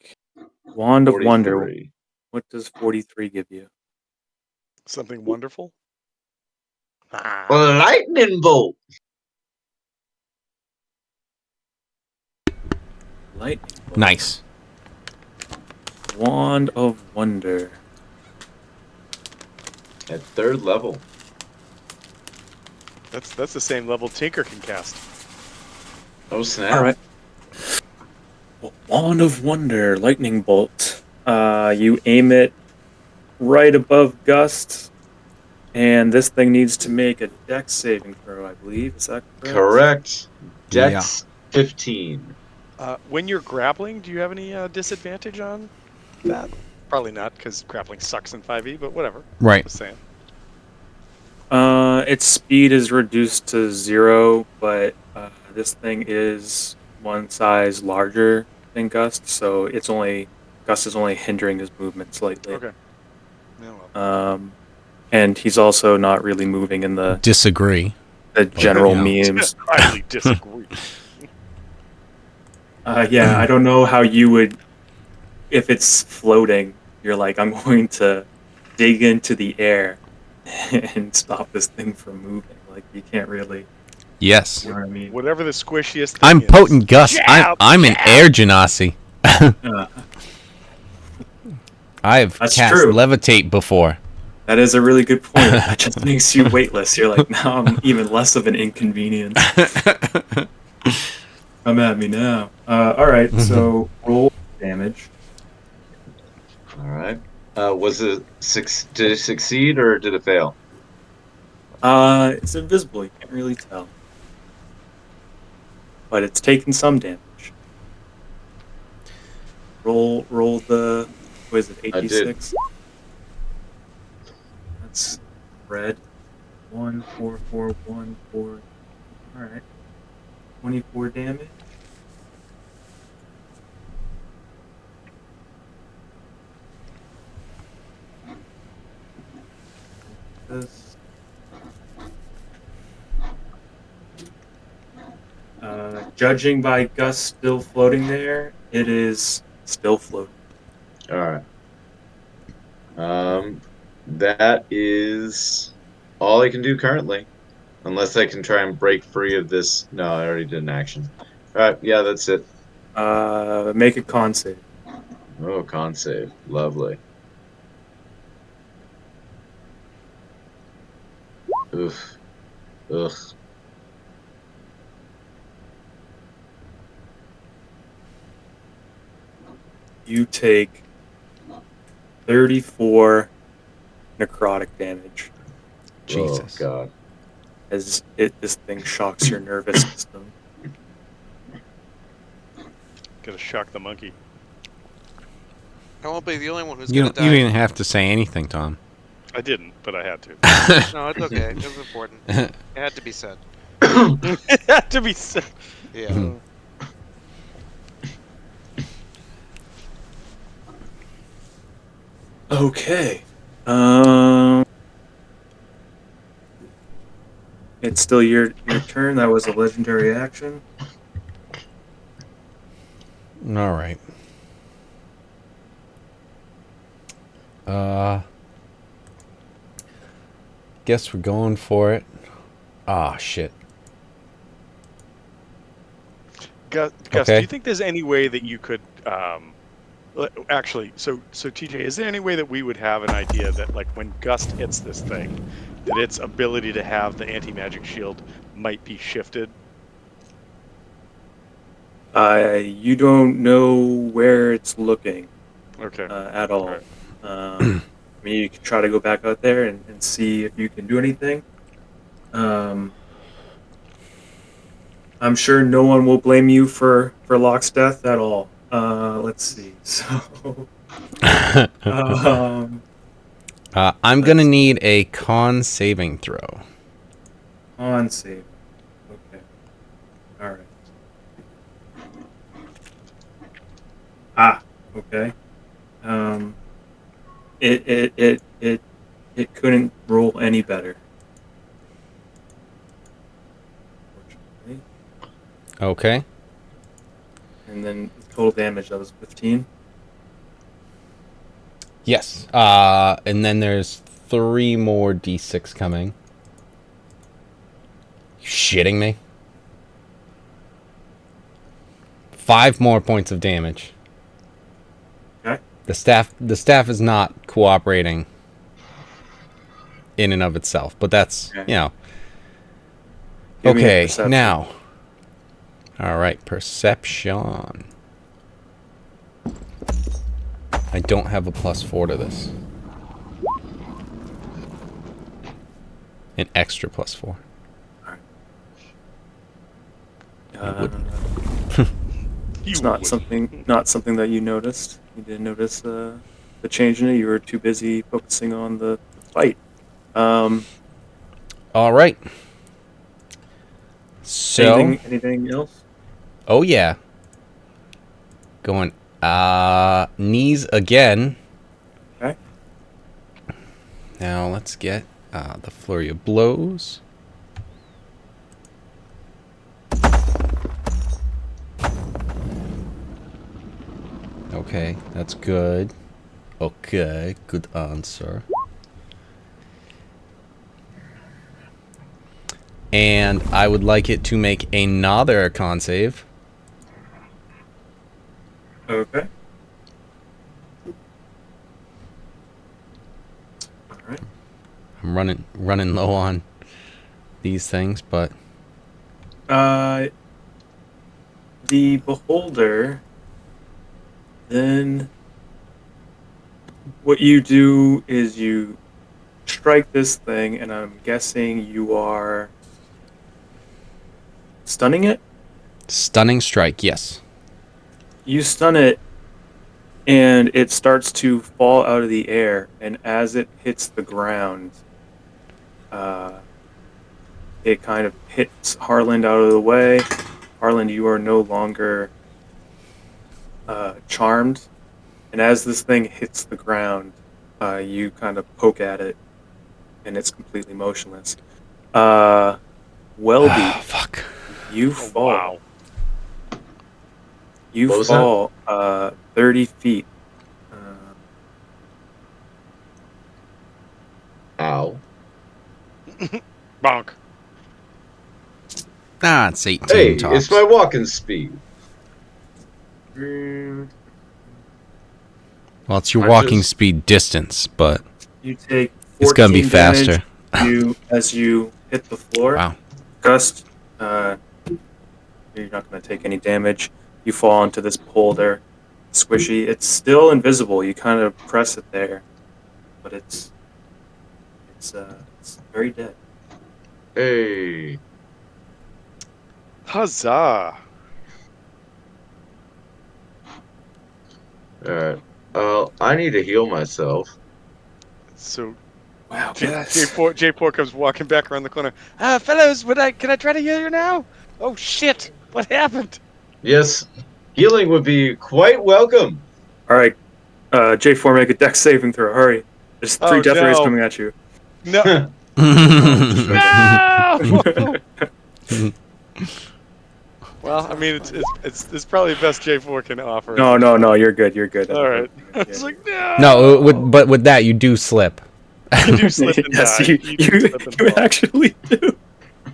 Wand of Wonder. 43. What does 43 give you? something wonderful. Lightning bolt. Lightning bolt. Nice. Wand of Wonder. At 3rd level. That's the same level Tinker can cast. Oh snap! All right. Wand of Wonder, Lightning Bolt. You aim it right above Gust, and this thing needs to make a Dex saving throw, I believe. Is that correct? Correct. Dex 15. When you're grappling, do you have any disadvantage on that? Probably not, because grappling sucks in 5e, but whatever. Right. Just saying. Its speed is reduced to 0, but this thing is one size larger than Gust, so Gust is only hindering his movement slightly. Okay. Yeah, well. And he's also not really moving in the Disagree. general Yeah. memes. Highly disagree. Yeah, I don't know how you would, if it's floating, you're like, I'm going to dig into the air and stop this thing from moving. Like, you can't really, Yes. you know what I mean? Whatever the squishiest thing I'm is. potent Gus. Jab, I'm an jab. air genasi. Uh, I've That's cast true. levitate before. That is a really good point. That just makes you weightless. You're like, now I'm even less of an inconvenience. Come at me now. All right, so roll damage. All right. Was it did it succeed or did it fail? It's invisible. You can't really tell, but it's taken some damage. Roll the what is it? I did. 8d6. That's red. 1, 4, 4, 1, 4. All right, 24 damage. This. Judging by Gus still floating there, it is still floating. All right. That is all I can do currently, unless I can try and break free of this. No, I already did an action. All right. Yeah, that's it. Make a con save. Oh, con save. Lovely. Oof. Ugh. You take 34 necrotic damage Jesus. Oh God. as this thing shocks your nervous system. Gonna shock the monkey. I won't be the only one who's You gonna don't, you die. didn't have to say anything, Tom. I didn't, but I had to. No, it's okay. It was important. It had to be said. It had to be said. Yeah. Okay. It's still your turn. That was a legendary action. All right. Guess we're going for it. Ah, shit. Gus, Okay. do you think there's any way that you could actually, so TJ, is there any way that we would have an idea that, like, when Gust hits this thing, that its ability to have the anti-magic shield might be shifted? You don't know where it's looking Okay. at all. Alright. I mean, you can try to go back out there and see if you can do anything. I'm sure no one will blame you for Locke's death at all. Let's see. So, I'm going to need a con saving throw. on save. Okay. All right. Okay. It couldn't roll any better. Unfortunately. Okay. And then total damage, that was 15. Yes. And then there's 3 more d6 coming. You shitting me? 5 more points of damage. Okay. The staff is not cooperating in and of itself, but that's, Okay. you know. Give me a Okay, perception. now. All right, perception. I don't have a +4 to this. An extra +4. It's not something that you noticed. You didn't notice the change in it. You were too busy focusing on the fight. All right. So, Anything else? oh yeah. Going knees again. Okay. Now let's get the flurry of blows. Okay, that's good. Okay, good answer. And I would like it to make another con save. Okay. All right. I'm running low on these things, but The beholder, then what you do is you strike this thing, and I'm guessing you are stunning it. stunning strike. Yes. You stun it, and it starts to fall out of the air, and as it hits the ground, it kind of hits Harland out of the way. Harland, you are no longer charmed, and as this thing hits the ground, you kind of poke at it, and it's completely motionless. Weldy, Fuck. you Oh, fall. wow. You What was fall 30 feet. Ow. Bonk. Ah, it's 18 Hey, tops. it's my walking speed. You Well, it's your I'm walking just- speed distance, but take 14 it's gonna be damage faster. as you hit the floor. Wow. Gust, you're not going to take any damage. You fall into this boulder, squishy. It's still invisible. You kind of press it there, but it's very dead. Hey. Huzzah. Alright. I need to heal myself. So Wow, J4 comes walking back around the corner. Fellows, can I try to heal you now? Oh shit! What happened? Yes, healing would be quite welcome. All right, J4, make a dex saving throw. Hurry! There's three Oh, death rays no. coming at you. No! No! Well, I mean, it's probably the best J4 can offer. No, you're good. You're good. All right. I Yeah. was like, no. No, but with that, you do slip. You do slip and Yes, die. you do slip and fall. actually do.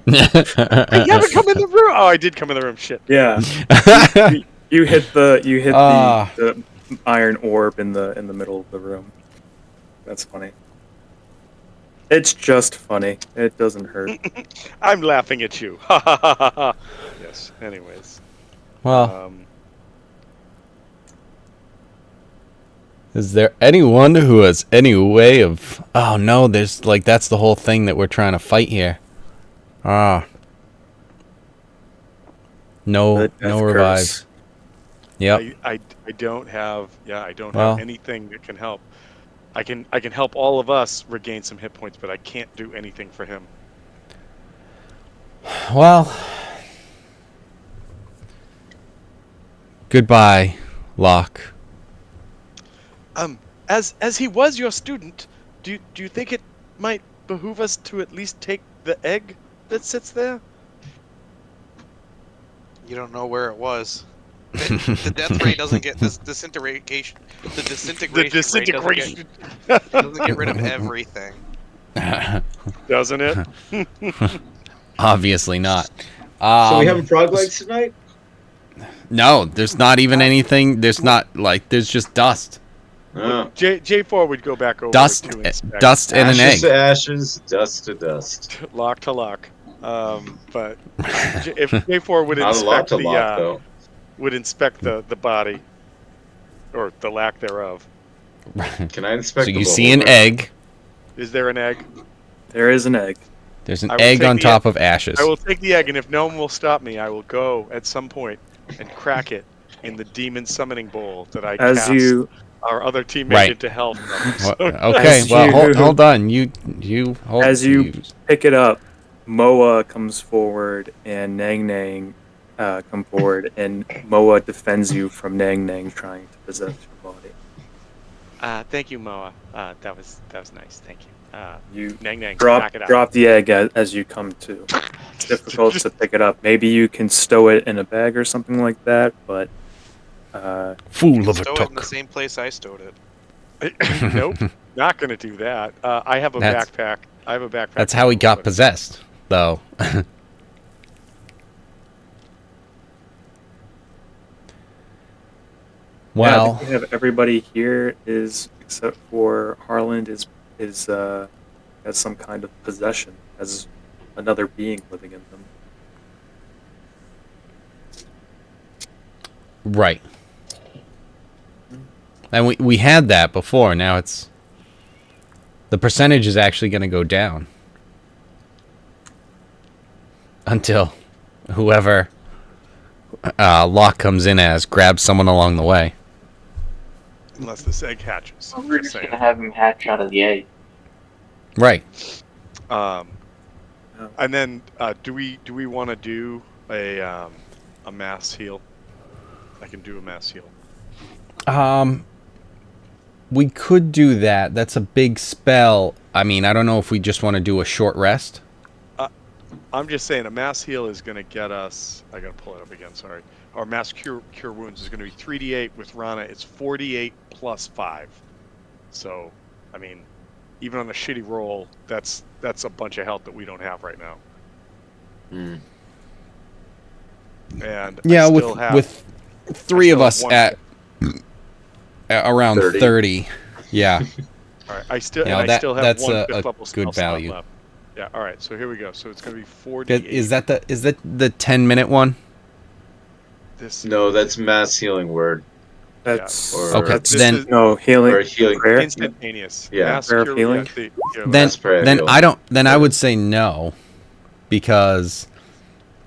You haven't come in the room. Oh, I did come in the room. Shit. Yeah. You hit the Ah. the iron orb in the middle of the room. That's funny. It's just funny. It doesn't hurt. I'm laughing at you. Ha ha ha ha ha. Yes. Anyways. Well, is there anyone who has any way of... Oh, no, there's, like, that's the whole thing that we're trying to fight here. Ah. No, The death no curse. revives. Yep. I don't have I don't Well. have anything that can help. I can help all of us regain some hit points, but I can't do anything for him. Well. Goodbye, Locke. As he was your student, do you think it might behoove us to at least take the egg that sits there? You don't know where it was. The death ray doesn't get this disintegration. The disintegration rate doesn't get rid of everything. Doesn't it? Obviously not. So we having frog legs tonight? No, there's not even anything. There's not, like, there's just dust. J4 would go back over Dust, to inspect. dust and an Ashes egg. to ashes, dust to dust. Lock to lock. But if J4 would Not a lot inspect to lock, though. would inspect the body or the lack thereof. Can I inspect So the you see an beholder? egg. Is there an egg? There is an egg. There's an I will egg take on the top of ashes. I will take the egg, and if no one will stop me, I will go at some point and crack it in the demon summoning bowl that I As cast you our other teammate Right. into hell from. Well, So- okay, As well, you- hold on. You hold. As you pick it up, Moa comes forward and Nang Nang come forward, and Moa defends you from Nang Nang trying to possess your body. Thank you, Moa. That was nice. Thank you. You Nang Nang, knock it out. drop the egg as you come to. It's difficult to pick it up. Maybe you can stow it in a bag or something like that, but fool of a Stow it in the took. same place I stowed it. Nope, not gonna do that. I have a That's- backpack. I have a backpack. That's how he got But- possessed, though. yeah, I Well, think we have everybody here is except for Harland is as some kind of possession, as another being living in them. Right. And we had that before. Now it's the percentage is actually going to go down until whoever Locke comes in as grabs someone along the way. Unless this egg hatches. We're just gonna have him hatch out of the egg. Right. And then do we want to do a mass heal? I can do a mass heal. We could do that. That's a big spell. I mean, I don't know if we just want to do a short rest. I'm just saying a mass heal is going to get us. I got to pull it up again. Sorry. Our mass cure wounds is going to be 3d8 with Rana. It's 48 plus 5. So, I mean, even on a shitty roll, that's a bunch of health that we don't have right now. And yeah, I still with three of us one. at around 30. Yeah. All right. I still You know, have that's one a fifth level spell good slot value. left. Yeah. All right. So here we go. So it's going to be 48. Is that the 10-minute one? This No, that's mass healing word. That's Or- Okay. This Then is no healing. Or healing. Prayer. instantaneous. Yeah. Mass Prayer of cure, healing? then prayer then healing. I don't. Then I would say no, because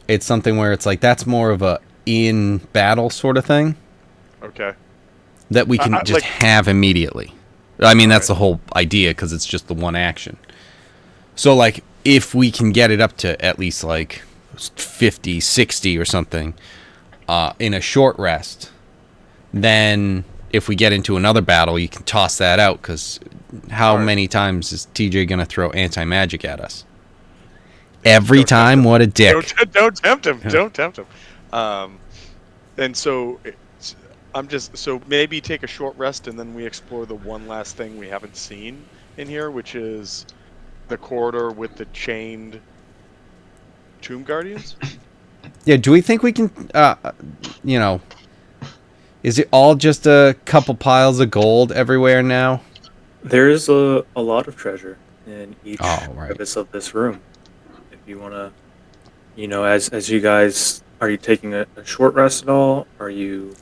it's something where it's like that's more of a in battle sort of thing Okay. that we can I- just like- have immediately. I mean, that's Right. the whole idea because it's just the one action. So like if we can get it up to at least like 50, 60 or something in a short rest, then if we get into another battle, you can toss that out because how Right. many times is TJ going to throw anti-magic at us? Every Don't tempt time? him. What a dick. Don't tempt him. Don't tempt him. And so I'm just so maybe take a short rest and then we explore the one last thing we haven't seen in here, which is the corridor with the chained tomb guardians. Yeah, do we think we can, you know, is it all just a couple piles of gold everywhere now? There's a lot of treasure in each Oh, right. crevice of this room. If you want to, you know, as you guys, are you taking a short rest at all? Are you?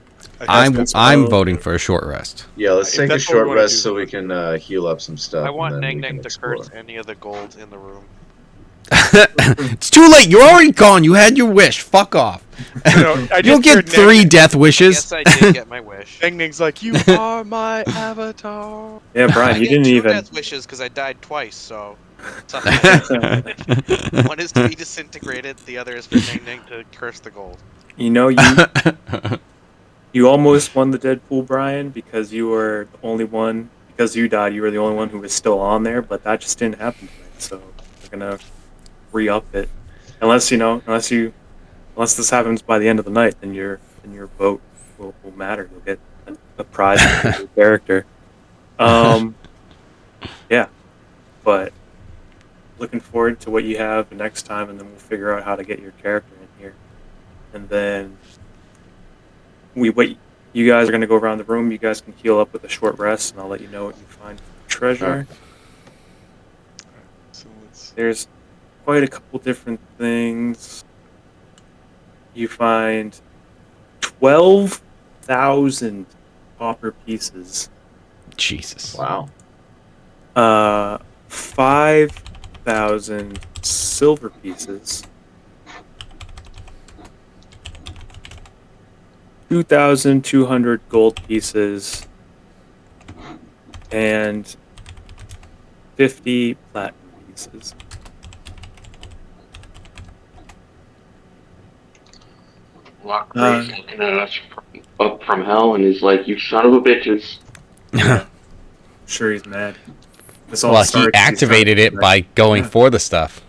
I'm spell? voting for a short rest. Yeah, let's If take a that's what we short wanna rest do, so we then. can heal up some stuff. I want and then Neng we Neng can to explore. curse any of the gold in the room. It's too late. You're already gone. You had your wish. Fuck off. You'll get 3 death wishes. Yes, I did get my wish. Neng Neng's like, you are my avatar. Yeah, Brian, I you get didn't 2 even. death wishes because I died twice, so it's up to one is to be disintegrated, the other is for Neng Neng to curse the gold. You know, you almost won the Deadpool, Brian, because you were the only one. Because you died, you were the only one who was still on there. But that just didn't happen tonight. So we're gonna re-up it, unless this happens by the end of the night, then your vote will matter. You'll get a prize for your character. Yeah, but looking forward to what you have the next time, and then we'll figure out how to get your character in here, and then we wait. You guys are gonna go around the room. You guys can heal up with a short rest, and I'll let you know what you find for treasure. Alright. So let's. There's quite a couple different things. You find 12,000 copper pieces. Jesus. Wow. 5,000 silver pieces. 2,200 gold pieces. And 50 platinum pieces. Locke Gray's looking at us up from hell and is like, "You son of a bitches." Sure, he's mad. This all Well, he starts- he's activated trying it to- by going Yeah. for the stuff.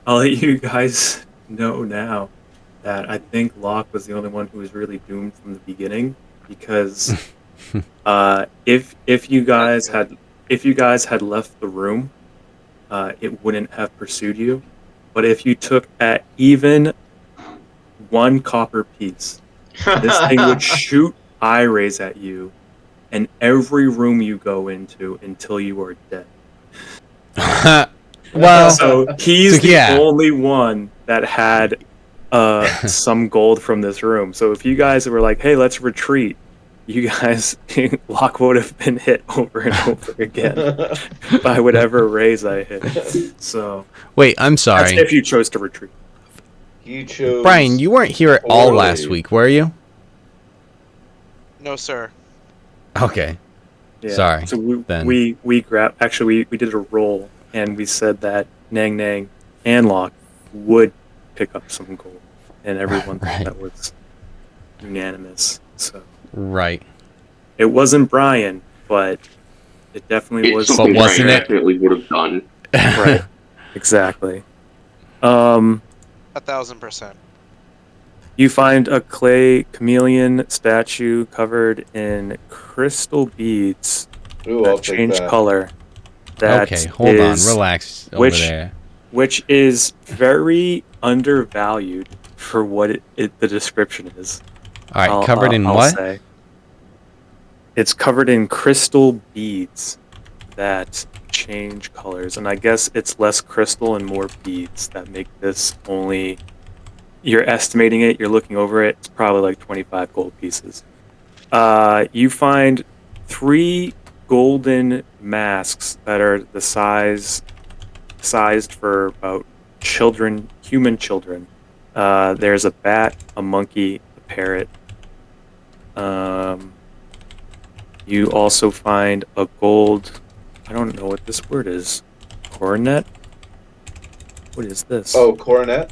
I'll let you guys know now that I think Locke was the only one who was really doomed from the beginning, because if you guys had left the room, it wouldn't have pursued you. But if you took at even 1 copper piece, this thing would shoot eye rays at you in every room you go into until you are dead. Well, So he's so the yeah. only one that had some gold from this room. So if you guys were like, "Hey, let's retreat," you guys, Locke would have been hit over and over again by whatever raise I hit. So Wait, I'm that's sorry. if you chose to retreat. He chose. Brian, you weren't here at all last poorly. week, were you? No, sir. Okay. Yeah. Sorry, So then. we grabbed. Actually, we did a roll, and we said that Nang Nang and Locke would pick up some gold, and everyone thought Right. that was unanimous. So Right. it wasn't Brian, but it definitely It's was. something But wasn't Brian it? definitely would have done. Right. Exactly. Um, 1,000%. you find a clay chameleon statue covered in crystal beads Ooh, I'll that take change that. color. That Okay, hold on. is- Relax over which- there. which is very undervalued for what the description is. All right, covered in what? Say. It's covered in crystal beads that change colors, and I guess it's less crystal and more beads that make this only. You're estimating it. You're looking over it. It's probably like 25 gold pieces. You find 3 golden masks that are the sized for about human children. There's a bat, a monkey, a parrot. You also find a gold. I don't know what this word is. Coronet. What is this? Oh, coronet.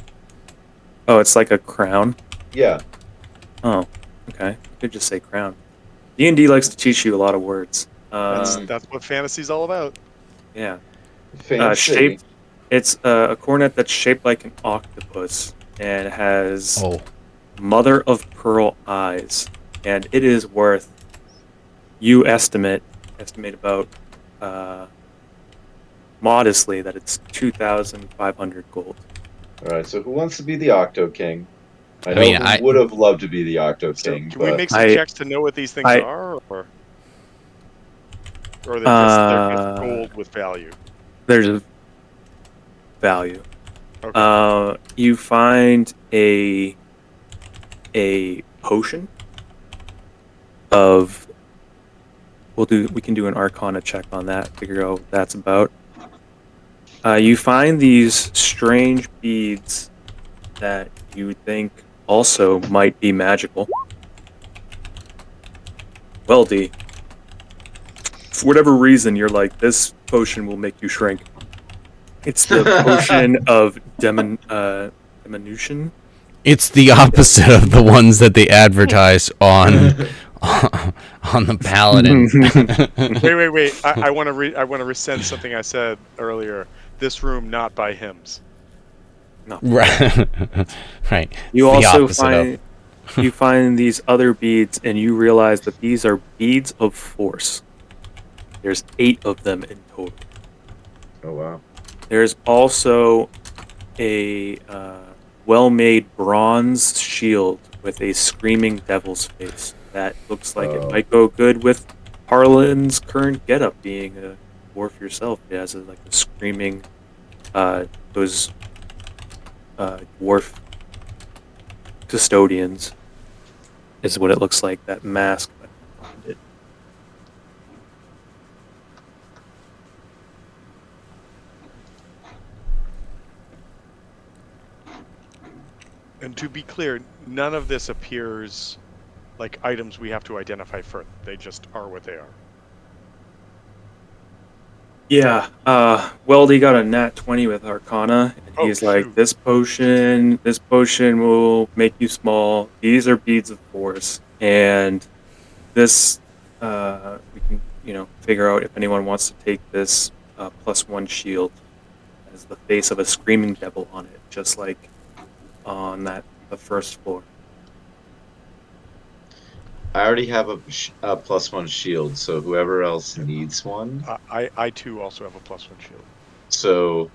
Oh, it's like a crown. Yeah. Oh, okay. You could just say crown. D&D likes to teach you a lot of words. That's what fantasy's all about. Yeah. Fancy. Shaped. It's a coronet that's shaped like an octopus and has Oh, mother of pearl eyes, and it is worth. You estimate about modestly that it's 2,500 gold. All right. So who wants to be the Octo King? I know mean, who would have loved to be the Octo So King, can but we make some I- checks to know what these things I- are, or they're just gold with value? There's a value. Okay. You find a potion of. We can do an Arcana check on that. Figure out what that's about. You find these strange beads that you think also might be magical. Well, D, for whatever reason, you're like, this potion will make you shrink. It's the potion of diminution. it's the opposite of the ones that they advertise on on the Paladin. Wait. I want to rescind something I said earlier. This room not by hymns. No. Right. Right. You It's the also opposite of- find these other beads, and you realize that these are beads of force. There's 8 of them in total. oh wow. There's also a well-made bronze shield with a screaming devil's face that looks like it Oh. might go good with Harlan's current getup, being a dwarf yourself. It has like a screaming, those dwarf custodians is what it looks like. That mask. And to be clear, none of this appears like items we have to identify further. They just are what they are. Yeah, Weldy got a nat 20 with Arcana, and Oh, he's like, shoot. this potion will make you small. These are beads of force, and this, we can, figure out if anyone wants to take this +1 shield as the face of a screaming devil on it, just like on the first floor. I already have a +1 shield, so whoever else needs one. I too also have a +1 shield. So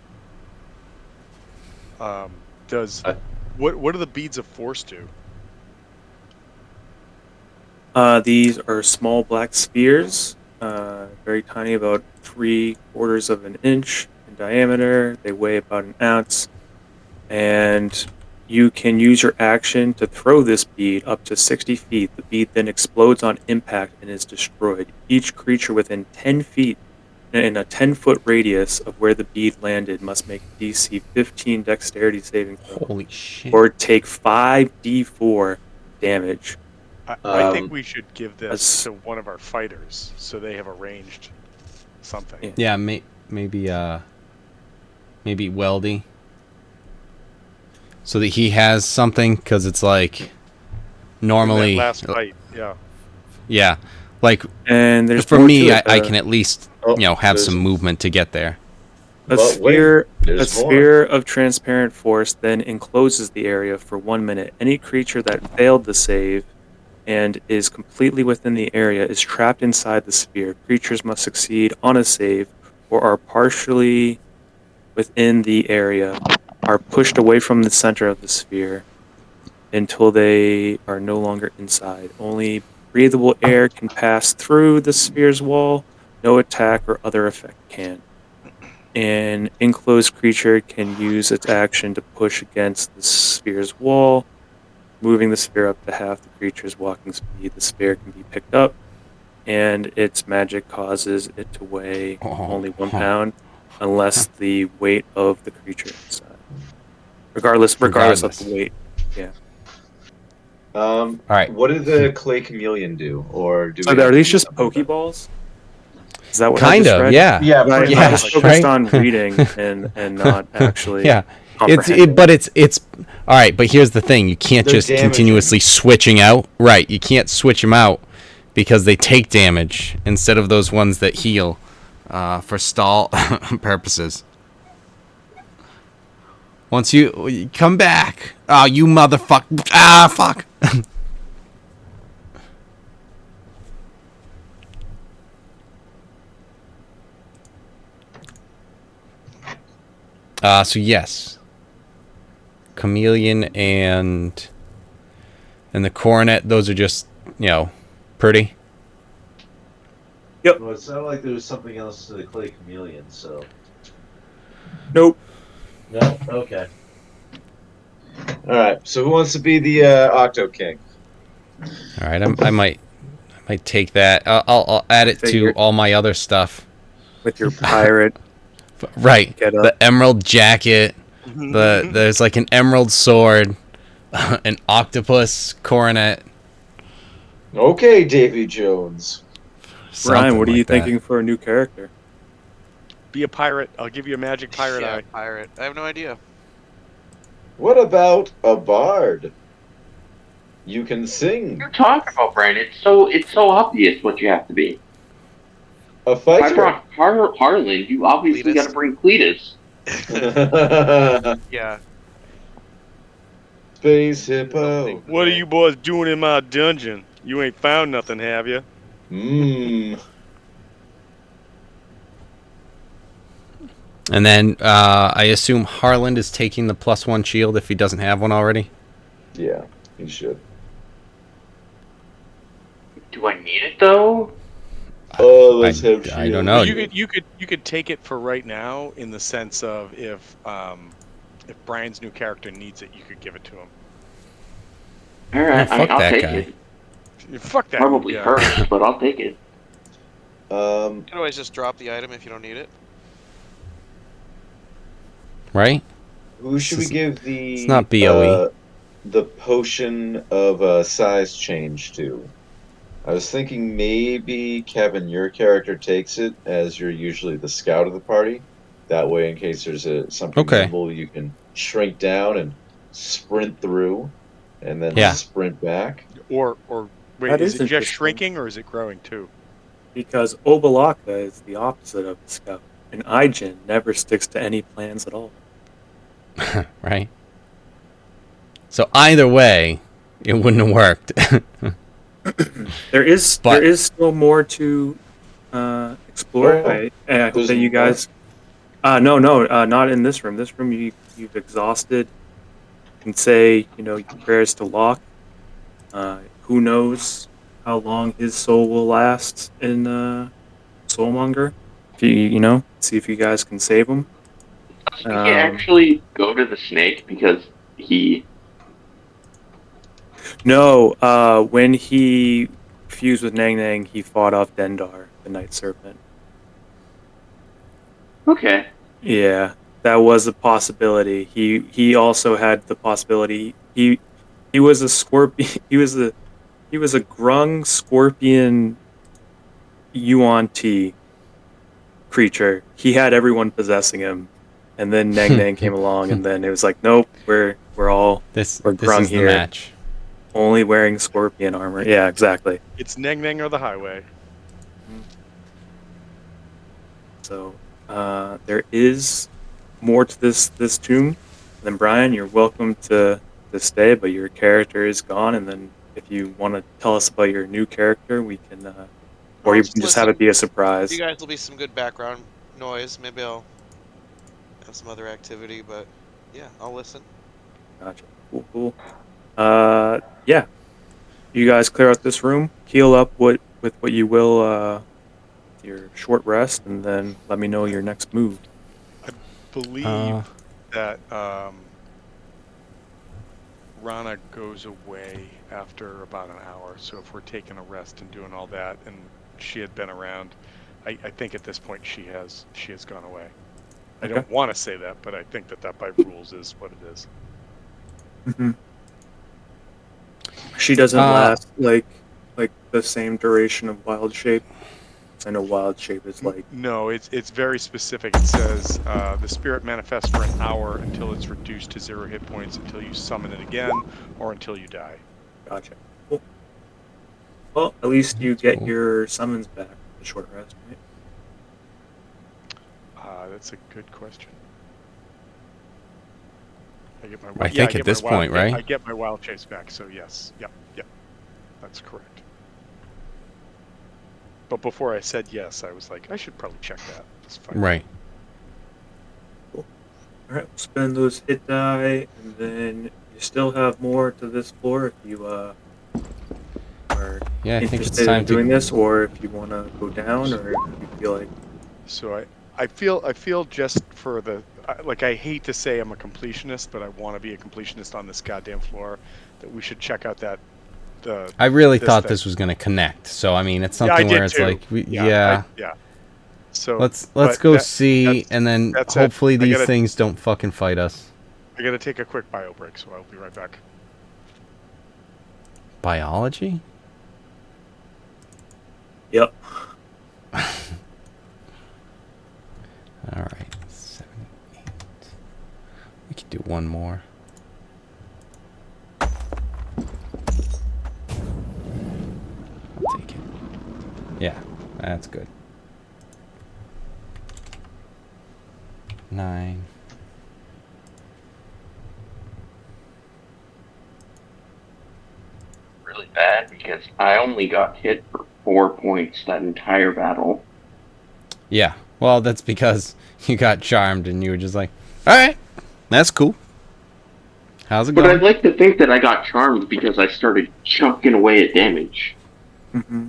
Does I- what do the beads of force do? These are small black spheres, very tiny, about 3/4 of an inch in diameter. They weigh about an ounce, and you can use your action to throw this bead up to 60 feet. The bead then explodes on impact and is destroyed. Each creature within 10 feet in a 10-foot radius of where the bead landed must make a DC 15 dexterity saving throw Holy shit. or take 5d4 damage. I think we should give this as- to one of our fighters so they have arranged something. Yeah. Yeah, maybe Weldy. So that he has something, because it's like normally, In that last fight, yeah. yeah, like And there's for more me, to it. I can at least Oh, have there's- some movement to get there. A But wait, sphere, there's more. of transparent force then encloses the area for 1 minute. Any creature that failed the save and is completely within the area is trapped inside the sphere. Creatures must succeed on a save or are partially within the area, are pushed away from the center of the sphere until they are no longer inside. Only breathable air can pass through the sphere's wall. No attack or other effect can. An enclosed creature can use its action to push against the sphere's wall, moving the sphere up to half the creature's walking speed. The sphere can be picked up, and its magic causes it to weigh only 1 pound, unless the weight of the creature inside. Regardless of the weight. Yeah. All right. What did the clay chameleon do? Or do So we are have to these do just something with that? Pokeballs? Is that what I Kind just of, read? yeah. Yeah, I, pretty I Yeah, was much. focused right? on reading and not actually. Yeah, comprehending. but it's all right. But here's the thing: you can't They're just damaging. continuously switching out. Right, you can't switch them out because they take damage instead of those ones that heal for stall purposes. Once you come back, oh you motherfucker! Ah fuck! So yes, chameleon and the coronet. Those are just pretty. Well, it sounded like there was something else to the clay chameleon, so. Nope. No? Okay. Alright, so who wants to be the Octo King? All right, I might take that. I'll add it to Figure. all my other stuff. With your pirate. Right, Get up. the emerald jacket. There's like an emerald sword, an octopus coronet. Okay, Davy Jones. Ryan, what are something you like that. thinking for a new character? Be a pirate. I'll give you a magic pirate Yeah, eye. pirate. I have no idea. What about a bard? You can sing. You're talking about, Brian. It's so obvious what you have to be. A If I fighter. brought Harlan, you obviously Cletus. got to bring Cletus. Yeah. Space hippo. What are you boys doing in my dungeon? You ain't found nothing, have you? Mmm. And then I assume Harland is taking the +1 shield if he doesn't have one already. Yeah, you should. Do I need it though? Oh, let's have I shield. don't know. You could take it for right now in the sense of if Brian's new character needs it, you could give it to him. All right, fuck I'll that take guy. it. Fuck that. Probably guy. hurts, but I'll take it. Um, You can always just drop the item if you don't need it. Right? who should we It's- give the? it's not BOE. The potion of size change to. I was thinking maybe Kevin, your character takes it as you're usually the scout of the party. That way, in case there's something Okay. nimble, you can shrink down and sprint through, and then Yeah. sprint back. Or wait, That is is it just interesting. shrinking or is it growing too? Because Obalaka is the opposite of the scout, and Aijin never sticks to any plans at all. Right? So either way, it wouldn't have worked. There is But- still more to explore. Oh, I hope there's that you more? guys. No, not in this room. This room you've exhausted. You can say your prayers to Locke. Who knows how long his soul will last in Soulmonger. If you see if you guys can save him. Does he actually go to the snake because he? No, when he fused with Nang Nang, he fought off Dendar, the Night Serpent. Okay. Yeah, that was a possibility. He also had the possibility. He was a scorpion. He was a grung scorpion Yuan Ti creature. He had everyone possessing him, and then Nang Nang came along, and then it was like, nope, we're This grung is here, the match. only wearing scorpion armor. Yeah, exactly. It's Neng Neng or the highway. So there is more to this tomb. And then Brian, you're welcome to stay, but your character is gone. And then if you want to tell us about your new character, we can, or I'll you just can just have listen. it be a surprise. You guys will be some good background noise. Maybe I'll have some other activity, but yeah, I'll listen. Gotcha. Cool. Yeah. You guys clear out this room, heal up with what you will, your short rest, and then let me know your next move. I believe that Rana goes away after about an hour. So if we're taking a rest and doing all that, and she had been around, I think at this point she has gone away. I Okay. don't want to say that, but I think that by rules is what it is. Mm-hmm. She doesn't last like the same duration of wild shape. I know wild shape is like No, it's very specific. It says the spirit manifests for an hour until it's reduced to 0 hit points until you summon it again or until you die. gotcha. Cool. Well, at least you get cool. your summons back. The short rest, right? That's a good question. I get my I think at this point, right? I get my wild chase back. So yes, yep, that's correct. But before I said yes, I was like, I should probably check that. That's fine. Right. Cool. All right, we'll spend those hit die, and then you still have more to this floor if you are Yeah, I think it's interested time in doing to. this, or if you want to go down, or if you feel like. So I feel just for the like, I hate to say I'm a completionist, but I want to be a completionist on this goddamn floor, that we should check out that. I really thought this was going to connect. So I mean, it's something where it's too. like, yeah. So let's go see, and then hopefully these things don't fucking fight us. I gotta take a quick bio break, so I'll be right back. Biology? Yep. All right, 7, 8. We could do one more. I'll take it. Yeah, that's good. 9. Really bad because I only got hit for 4 points that entire battle. Yeah, well, that's because you got charmed and you were just like, all right, that's cool. How's it going? But I'd like to think that I got charmed because I started chunking away at damage. Mm-hmm.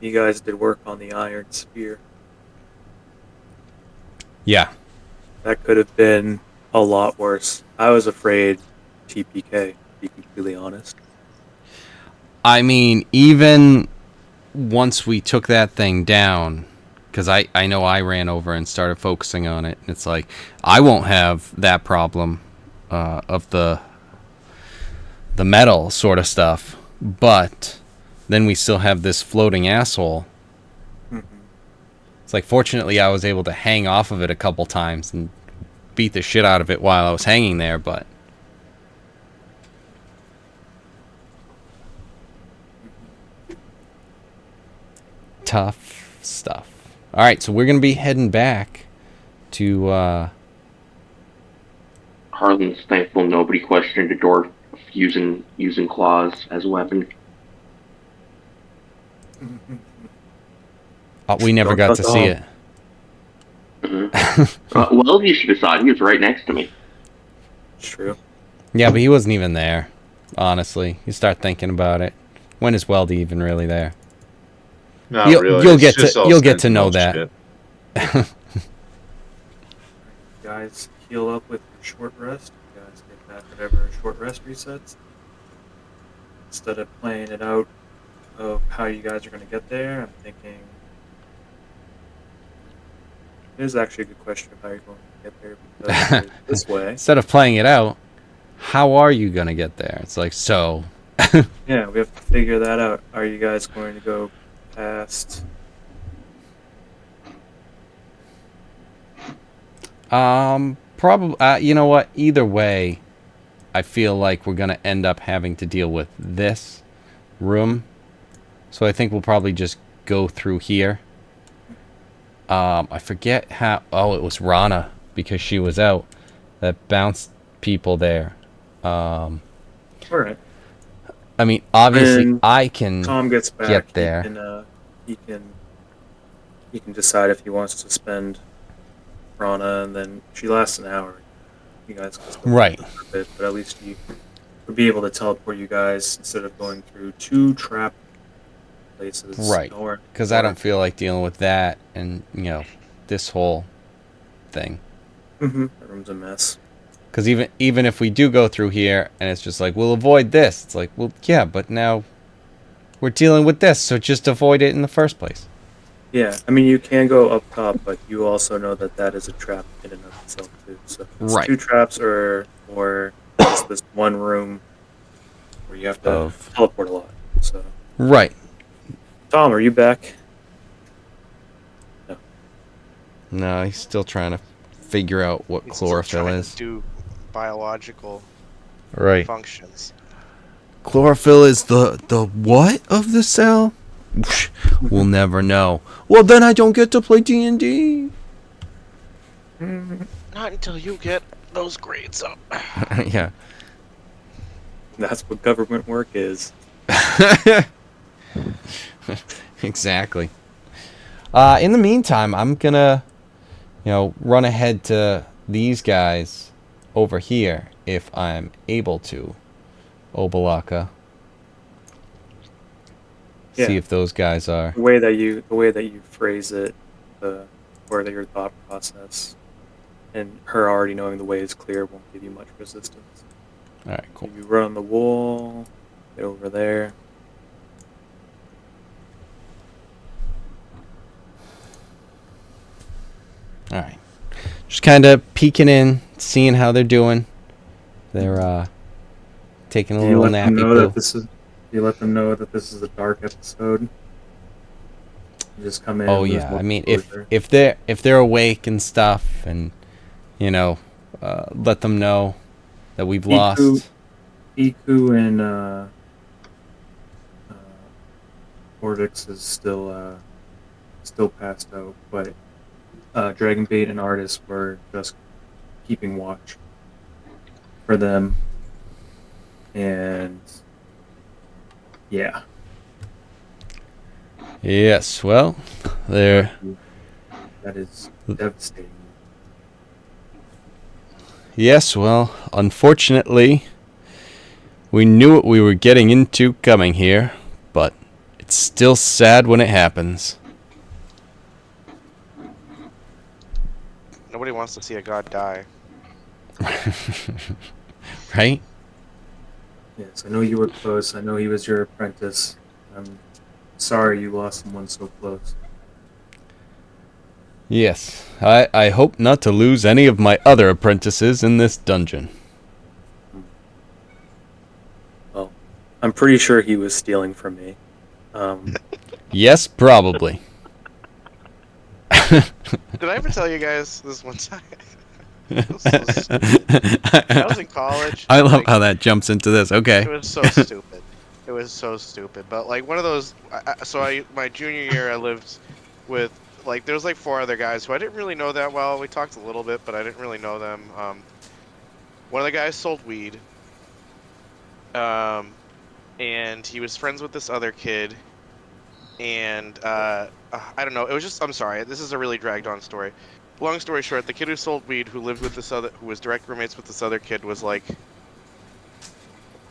You guys did work on the Iron Spear. Yeah. That could have been a lot worse. I was afraid TPK, to be completely honest. I mean, even once we took that thing down, because I know I ran over and started focusing on it, and it's like, I won't have that problem of the metal sort of stuff, but then we still have this floating asshole. Mm-hmm. It's like, fortunately, I was able to hang off of it a couple times and beat the shit out of it while I was hanging there, but... tough stuff. All right, so we're going to be heading back to... Harlan's thankful nobody questioned a dwarf using claws as a weapon. we never got to see it. Mm-hmm. Well, you should have saw it. He was right next to me. It's true. Yeah, but he wasn't even there. honestly. You start thinking about it. When is Weldy even really there? Not really. You'll It's get just to all you'll get to know sentinel that. shit. You guys heal up with your short rest. You guys get back whatever short rest resets. Instead of playing it out of how you guys are going to get there, I'm thinking it is actually a good question of how you're going to get there because this way. Instead of playing it out, how are you gonna get there? It's like so. Yeah, we have to figure that out. Are you guys going to go past? Probably. You know what? Either way, I feel like we're gonna end up having to deal with this room. So I think we'll probably just go through here. I forget how. Oh, it was Rana because she was out. That bounced people there. All right. I mean, obviously, When I can Tom gets back, get there. He can decide if he wants to spend Rana, and then she lasts an hour. You guys can still Right. for a bit, but at least he would be able to teleport you guys instead of going through two trap places. Right. Because I don't feel like dealing with that and, this whole thing. Mm-hmm. That room's a mess. Because even if we do go through here and it's just like, we'll avoid this. It's like, well, yeah, but now we're dealing with this, so just avoid it in the first place. Yeah, I mean, you can go up top, but you also know that that is a trap in and of itself, too. So it's Right. two traps or just this one room where you have to teleport a lot. So Right. Tom, are you back? No, he's still trying to figure out what He's still chlorophyll trying is. to do biological Right. functions. Chlorophyll is the what of the cell? We'll never know. Well, then I don't get to play D&D. Not until you get those grades up. Yeah. That's what government work is. Exactly. In the meantime, I'm gonna, run ahead to these guys over here if I'm able to. Obalaka. Yeah. See if those guys are. The way that you phrase it, or that your thought process, and her already knowing the way is clear won't give you much resistance. All right, cool. You run on the wall, get over there. All right. Just kind of peeking in, seeing how they're doing. They're taking a Do you little let them nappy know poo. that this is? Do you let them know that this is a dark episode? You just come in. Oh there's yeah, no I mean closure. if they're awake and stuff, and let them know that we've lost. Iku and Ordix is still passed out, but Dragonbait and Artis were just keeping watch for them, and yeah. Yes, well, they're That is devastating. yes, well, unfortunately, we knew what we were getting into coming here, but it's still sad when it happens. Nobody wants to see a god die. Right? Yes, I know you were close. I know he was your apprentice. I'm sorry you lost someone so close. Yes, I hope not to lose any of my other apprentices in this dungeon. Well, I'm pretty sure he was stealing from me. Yes, probably. Did I ever tell you guys this one time? I was in college. I love how that jumps into this. Okay. It was so stupid. It was so stupid. But like one of those. My junior year, I lived with there was 4 other guys who I didn't really know that well. We talked a little bit, but I didn't really know them. One of the guys sold weed. And he was friends with this other kid. And I don't know. It was just. I'm sorry. This is a really dragged on story. Long story short, the kid who sold weed, who lived with who was direct roommates with this other kid, was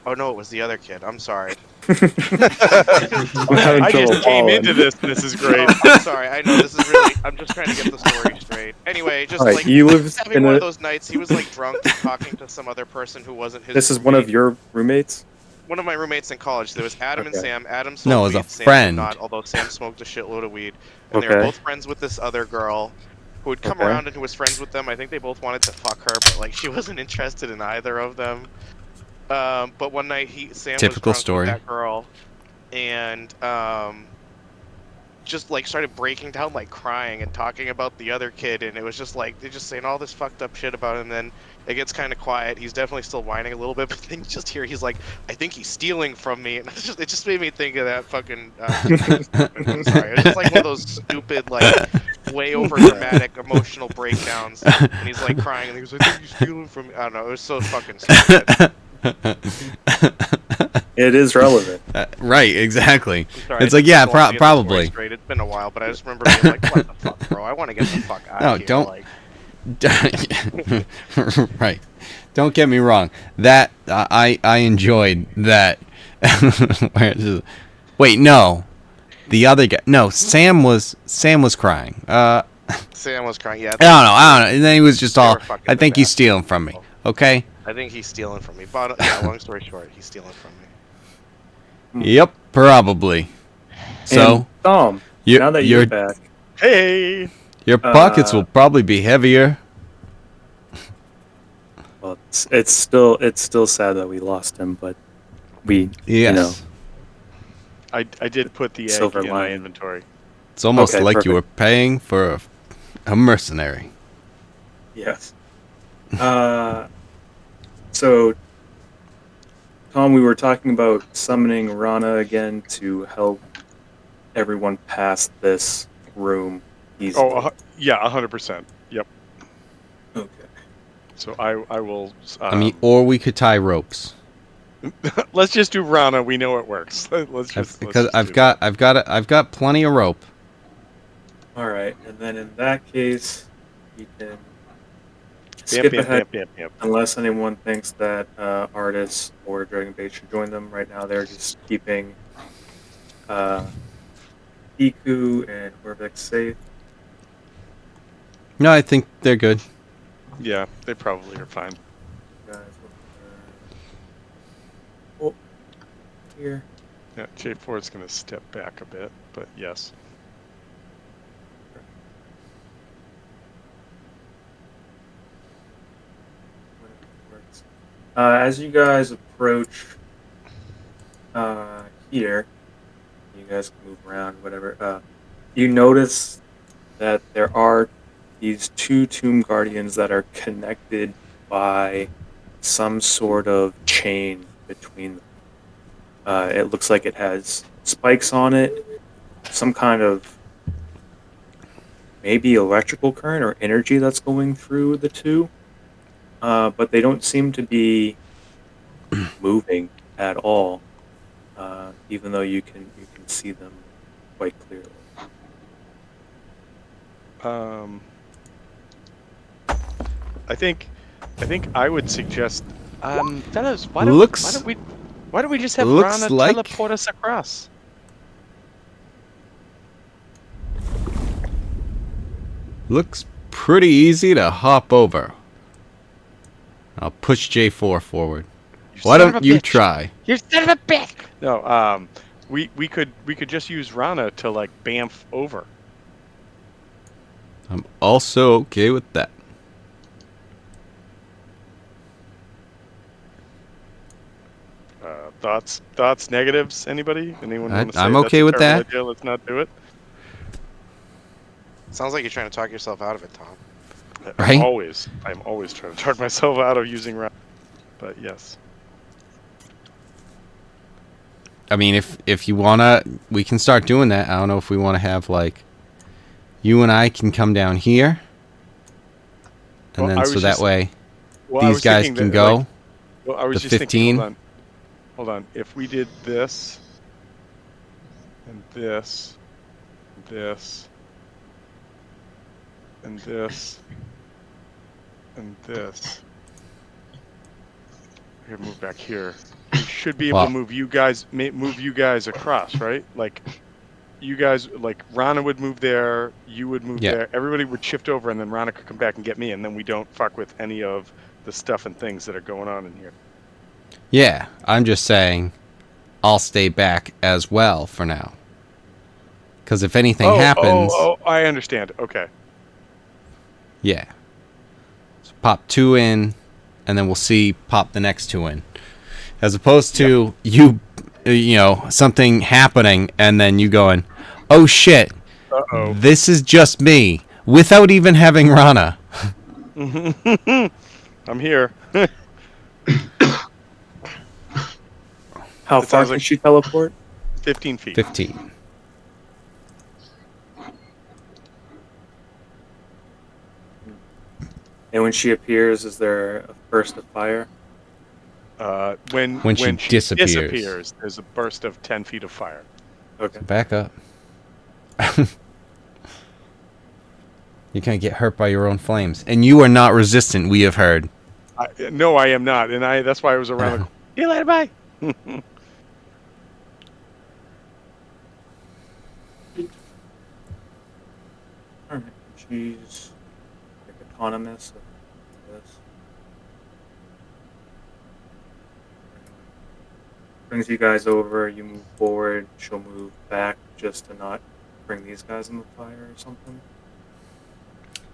Oh no, it was the other kid. I'm sorry. I'm having I trouble just came following. into this. This is great. Oh, I'm sorry. I know this is really. I'm just trying to get the story straight. Anyway, just All right, like you live having in one a. of those nights, he was like drunk and talking to some other person who wasn't his. This is one roommate. of your roommates. One of my roommates in college. There was Adam and Okay. Sam. Adam smoked No, it was weed. a Sam friend. did not. Although Sam smoked a shitload of weed, and they were Okay. both friends with this other girl, who would come Okay. around and who was friends with them. I think they both wanted to fuck her, but like she wasn't interested in either of them. But one night Sam was Typical drunk story. with that girl, and just like started breaking down, like crying and talking about the other kid, and it was just like they're just saying all this fucked up shit about him. And then it gets kind of quiet. He's definitely still whining a little bit, but then you just hear he's like, "I think he's stealing from me," and it just made me think of that fucking. I'm sorry, it's just like one of those stupid, like way over dramatic emotional breakdowns, and he's like crying, and he goes, "I think he's stealing from me." I don't know. It was so fucking stupid. It is relevant. Right, exactly. I'm sorry, It's I like, just yeah, don't wanna get the story probably. straight. It's been a while, but I just remember being like, "What the fuck, bro? I want to get the fuck out No, of here." don't- Like, Right. Don't get me wrong. That I enjoyed that. Where is it? Wait, no. The other guy. No, Sam was crying. Sam was crying. Yeah, I don't know. And then he was just They all, were fucking I think the he's best. stealing from me. Okay? I think he's stealing from me. But yeah, long story short, he's stealing from me. Yep, probably. So, And Tom, you- now that you're- you're back, Hey. your pockets will probably be heavier. well, it's still sad that we lost him, but we, Yes. you know, I did put the egg Silver in my lining. inventory. It's almost Okay, like you perfect. were paying for a mercenary. yes. So, Tom, we were talking about summoning Rana again to help everyone pass this room easily. Oh, yeah, 100%. Yep. Okay. So I will. I mean, or we could tie ropes. let's just do Rana. We know it works. Because I've got plenty of rope. All right, and then in that case, you can skip ahead unless anyone thinks that Artis or Dragon Bait should join them. Right now, they're just keeping Iku and Horvik safe. No, I think they're good. Yeah, they probably are fine. Guys, oh, here. Yeah, J4 is going to step back a bit, but yes. As you guys approach here, you guys can move around, whatever. You notice that there are these two tomb guardians that are connected by some sort of chain between them. It looks like it has spikes on it, some kind of maybe electrical current or energy that's going through the two. But they don't seem to be moving at all, even though you can see them quite clearly. I think I would suggest, fellas, why Looks- don't we just have looks Rana like- teleport us across? Looks pretty easy to hop over. I'll push J4 forward. Why son of don't a you bitch. try? You son of a bitch! No, we could just use Rana to like bamf over. I'm also okay with that. Thoughts, negatives? Anybody? Anyone want to say I'm that's okay a with terrible that. idea, let's not do it. Sounds like you're trying to talk yourself out of it, Tom. Right? I'm always trying to talk myself out of using Rana. But yes. I mean, if you wanna, we can start doing that. I don't know if we want to have like, you and I can come down here, and Well, I then was so that just- way Well, I these was guys thinking can that, go. like, well, I was the just thinking, 15. hold on. If we did this, and this, and this, and this, and this, I could move back here. we should be able Well- to move you guys across, right? Like you guys, like Rana would move there, you would move Yeah. there, everybody would shift over, and then Rana could come back and get me, and then we don't fuck with any of the stuff and things that are going on in here. Yeah, I'm just saying I'll stay back as well for now. Because if anything happens, I understand. Okay. yeah. So pop 2 in, and then we'll see pop the next 2 in. As opposed to you know, something happening, and then you going, oh shit, Uh-oh. this is just me, without even having Rana. I'm here. How It far sounds can like- she teleport? 15 feet. 15. And when she appears, is there a burst of fire? When she she disappears. there's a burst of 10 feet of fire. Okay. Back up. You're going to get hurt by your own flames. And you are not resistant, we have heard. No, I am not, and that's why I was around. See you later, bye. Alright. She's like autonomous of this. Brings you guys over, you move forward, she'll move back just to not bring these guys in the fire or something.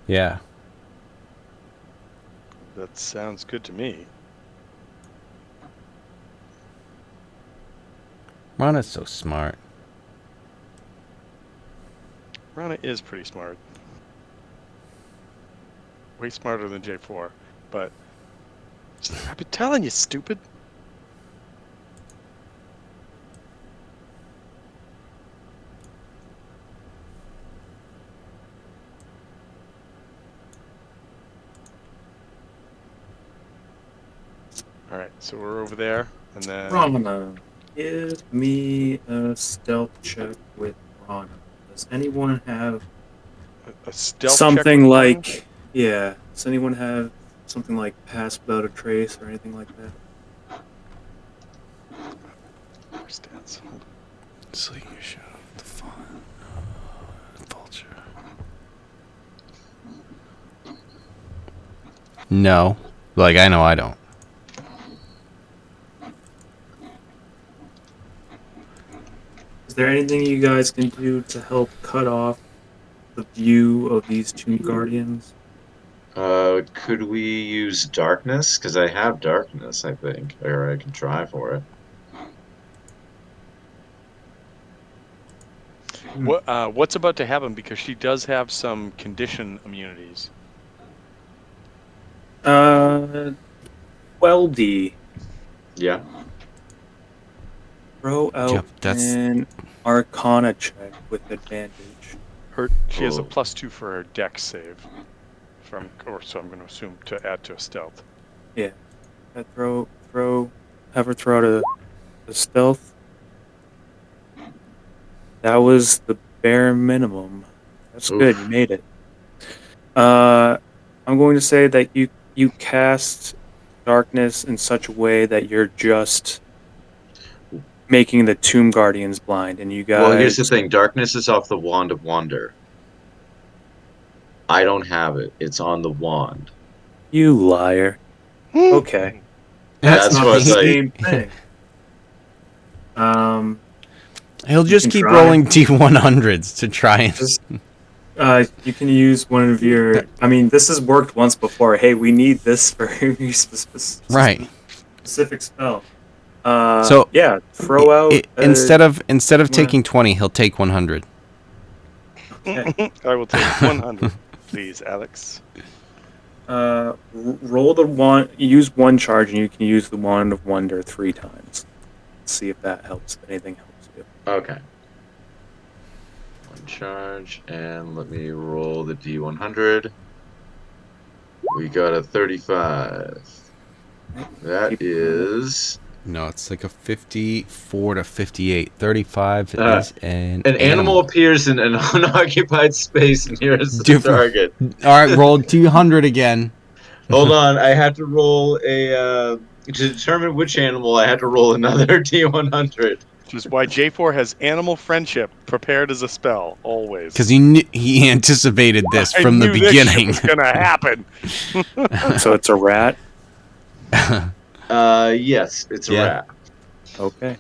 Yeah. That sounds good to me. Rana's so smart. Rana is pretty smart. Way smarter than J4, but I've been telling you, stupid. All right, so we're over there, and then Rana, give me a stealth check with Rana. Does anyone have a stealth check something with Rana? like, yeah, does anyone have something like pass without a trace or anything like that? Stats. Hold on. Sleep your shut up the fun. Vulture. No. Like, I know I don't. Is there anything you guys can do to help cut off the view of these two guardians? Could we use darkness? Because I have darkness, I think, or I can try for it. What's about to happen? Because she does have some condition immunities. Weldy, Yeah. throw out Yep, that's- an Arcana check with advantage. She has a Oh. +2 for her dex save. So I'm going to assume to add to a stealth. Yeah. Have her throw out a stealth. That was the bare minimum. That's Oof. good. You made it. I'm going to say that you cast darkness in such a way that you're just making the Tomb Guardians blind, and you guys. Well, here's the thing. Darkness is off the Wand of Wonder. I don't have it. It's on the wand. You liar. Okay. That's not what the it's like. same thing. He'll just can keep try. rolling D100s to try and... Just you can use one of your. I mean, this has worked once before. Hey, we need this for your Right. specific spell. So, yeah, throw out instead of one. taking 20, he'll take 100. Okay. I will take 100, please, Alex. Roll the wand. Use one charge, and you can use the Wand of Wonder 3 times. See if that helps. If anything helps you. Okay. One charge, and let me roll the D100. We got a 35. That is... No, it's like a 54 to 58. 35 Uh, is an animal appears in an unoccupied space nearest the Different- target. All right, roll 200 again. Hold on, I have to roll a To determine which animal, I had to roll another D100. Which is why J4 has animal friendship prepared as a spell always. Because he anticipated this I from the knew this shit beginning. was gonna happen. So it's a rat. Yes, it's a Yeah. rat. Okay.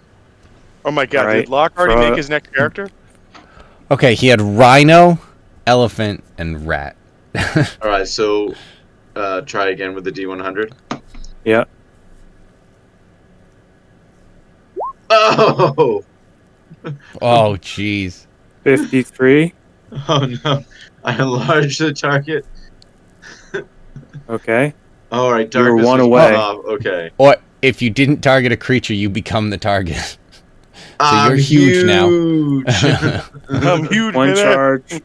Oh my god, Alright, did Locke already for- make his next character? Okay, he had rhino, elephant, and rat. All right, so try again with the D100. Yeah. Oh! Oh, jeez. 53. Oh no! I enlarged the target. Okay. All right, You were darkness one was away. off. Okay. Or if you didn't target a creature, you become the target. So I'm you're huge now. I'm huge, One man. charge.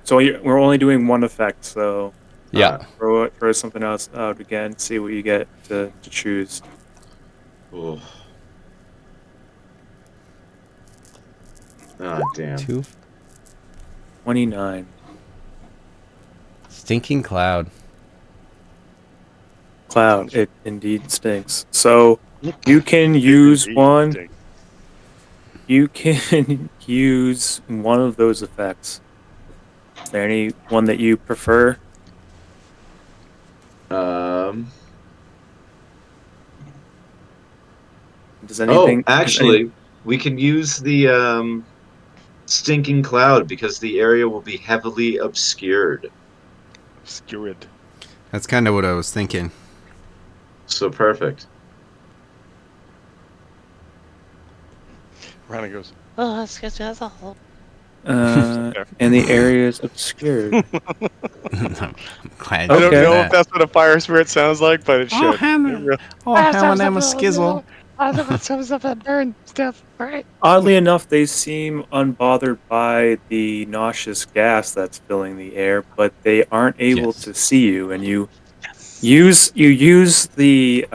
So we're only doing one effect. So Yeah. throw something else out again. See what you get to choose. Oh. Ah, damn. 2. 29. Stinking cloud. Cloud. It indeed stinks. So you can use one. Indeed. You can use one of those effects. Is there any one that you prefer? Does anything? Actually, we can use the stinking cloud because the area will be heavily obscured. Obscured. That's kind of what I was thinking. So perfect. Rana goes, Oh, excuse me, that's a whole. And the area is obscured. I'm glad I you don't did know that. if that's what a fire spirit sounds like, but it Oh, should. Hannah. Oh, Hannah, I'm a skizzle. Oddly enough, they seem unbothered by the nauseous gas that's filling the air, but they aren't able Yes. to see you, and you use the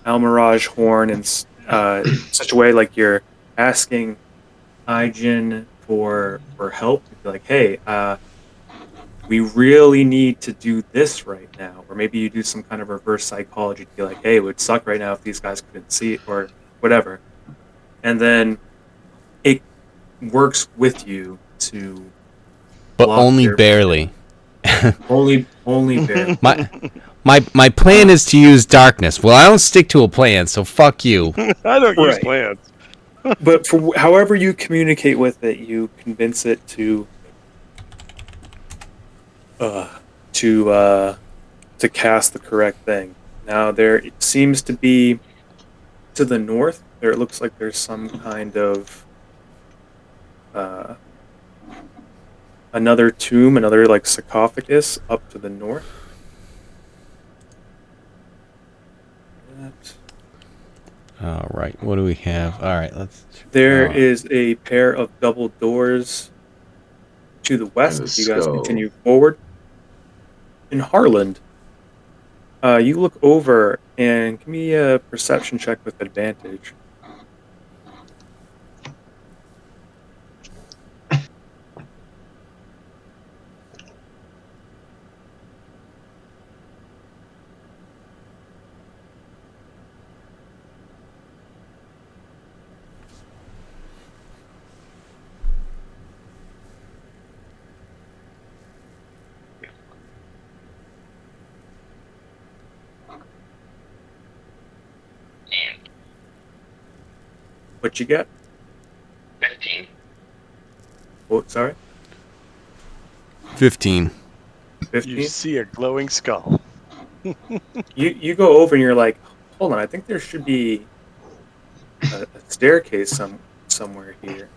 Almirage horn in such a way like you're asking Aijin for help. You'd be like, hey, we really need to do this right now. Or maybe you do some kind of reverse psychology to be like, hey, it would suck right now if these guys couldn't see it or whatever. And then it works with you to But block only their- barely. only barely. My plan is to use darkness. Well, I don't stick to a plan, so fuck you. I don't use Right. plans. But for however you communicate with it, you convince it to cast the correct thing. Now there seems to be to the north. There it looks like there's some kind of another tomb, another like sarcophagus up to the north. All right, what do we have? All right, let's. There is a pair of double doors to the west. And a If you guys skull. continue forward. In Harland, you look over and give me a perception check with advantage. What you get? 15. Oh, sorry, 15. 15. You see a glowing skull. You go over and you're like, hold on, I think there should be a staircase somewhere here.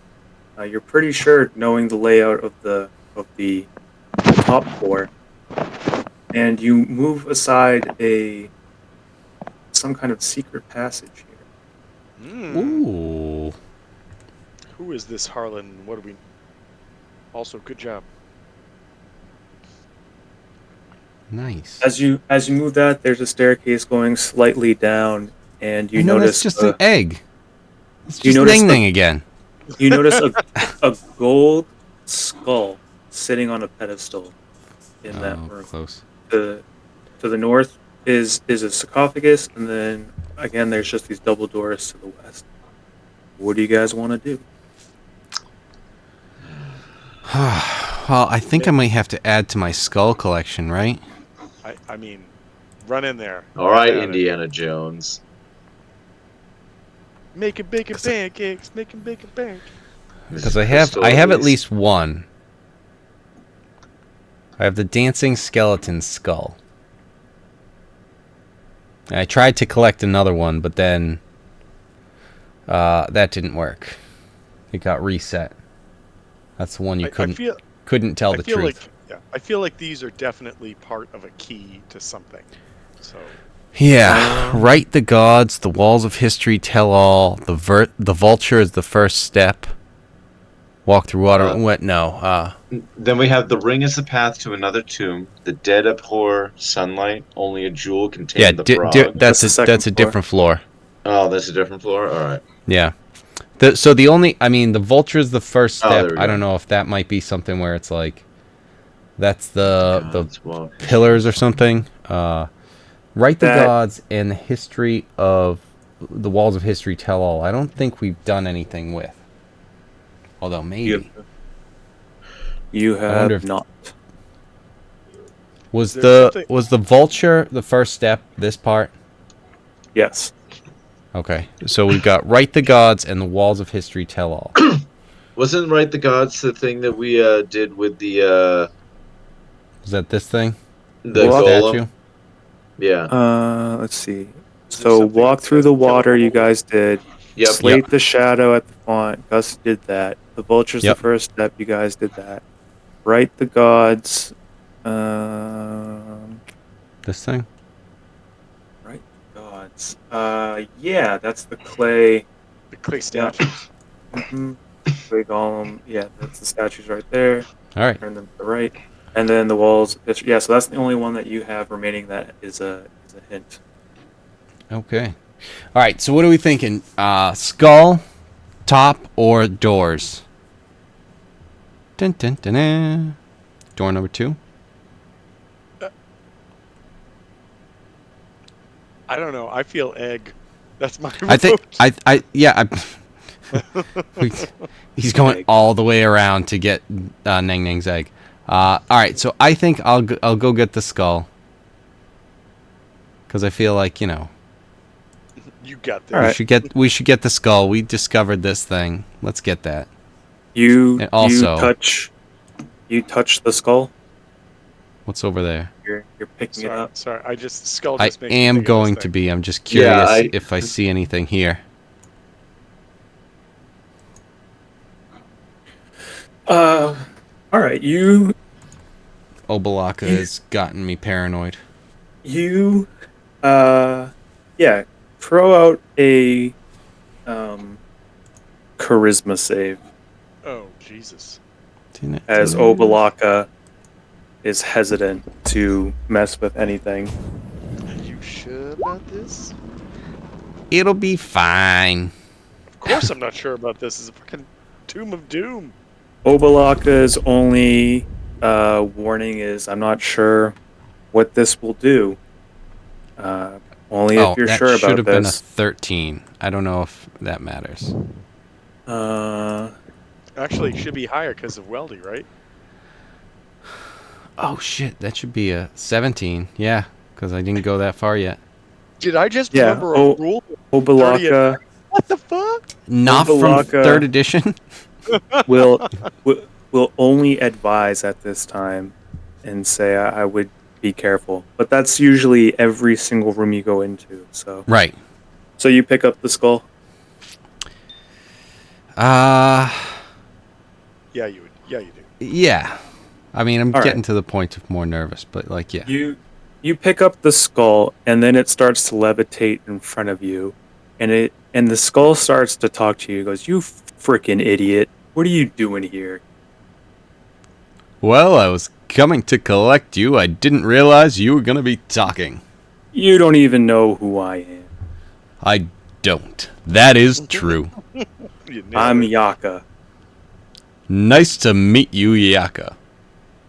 You're pretty sure, knowing the layout of the top floor, and you move aside some kind of secret passage here. Ooh. Who is this Harlan? What do we? Also, good job. Nice. As you move that, there's a staircase going slightly down, and you No, notice that's just an egg. It's you just notice Ning the- Ning again. you notice a gold skull sitting on a pedestal in that Oh, room. close. To the north, is a sarcophagus, and then again, there's just these double doors to the west. What do you guys want to do? Well, I think I might have to add to my skull collection, right? I mean, run in there. All right, Have at it. Indiana Jones. Making bacon pancakes. Making bacon pancakes. Because I have at least one. I have the dancing skeleton skull. And I tried to collect another one, but then that didn't work. It got reset. That's the one you couldn't tell the truth. I feel like these are definitely part of a key to something. So. Yeah, right. The gods, the walls of history tell all. The vulture is the first step. Walk through water. Then we have the ring is the path to another tomb. The dead abhor sunlight. Only a jewel contains the frog. That's a different floor. Oh, that's a different floor. All right. Yeah. The vulture is the first step. I don't go. know if that might be something where it's like, that's the pillars or something. Write the gods and the history of the walls of history tell all. I don't think we've done anything with. Although maybe. You have not. Was the vulture the first step, this part? Yes. Okay. So we've got write the gods and the walls of history tell all. Wasn't Write the Gods the thing that we did with the Is that this thing? The golem? Statue? Yeah. Let's see. So walk through the water you guys did. Yep. Slate the shadow at the font. Gus did that. The vulture's the first step. You guys did that. Write the gods. This thing? Write the gods. Yeah, that's the clay. The clay statue. Clay golem. Yeah, that's the statues right there. All right. Turn them to the right. And then the walls. Yeah, so that's the only one that you have remaining that is a hint. Okay. All right. So what are we thinking? Skull, top, or doors? Dun, dun, dun, dun. Door number 2. I don't know. I feel egg. That's my vote. I think he's going all the way around to get Nang Nang's egg. All right, so I think I'll go get the skull because I feel like you got this. We should get the skull. We discovered this thing. Let's get that. You also you touch the skull. What's over there? You're picking it up. Sorry, the skull. I am going to be. I'm just curious if I see anything here. All right, Obalaka has gotten me paranoid. You, throw out a charisma save. Oh, Jesus. As Obalaka is hesitant to mess with anything. Are you sure about this? It'll be fine. Of course I'm not sure about this. It's a fucking Tomb of Doom. Obalaka's only warning is, I'm not sure what this will do. Only if you're sure about this. That should have been a 13. I don't know if that matters. Actually, it should be higher because of Weldy, right? Oh, shit. That should be a 17. Yeah, because I didn't go that far yet. Did I just remember a rule? Obalaka. What the fuck? Not from 3rd edition? will only advise at this time and say I would be careful. But that's usually every single room you go into. So right. So you pick up the skull? Yeah, you would. Yeah, you do. Yeah. I mean, I'm getting to the point of more nervous, but yeah. You pick up the skull, and then it starts to levitate in front of you, and the skull starts to talk to you. It goes, "You freaking idiot! What are you doing here?" Well, I was coming to collect you. I didn't realize you were gonna be talking. You don't even know who I am. I don't. That is true. I'm Yaka. Nice to meet you, Yaka.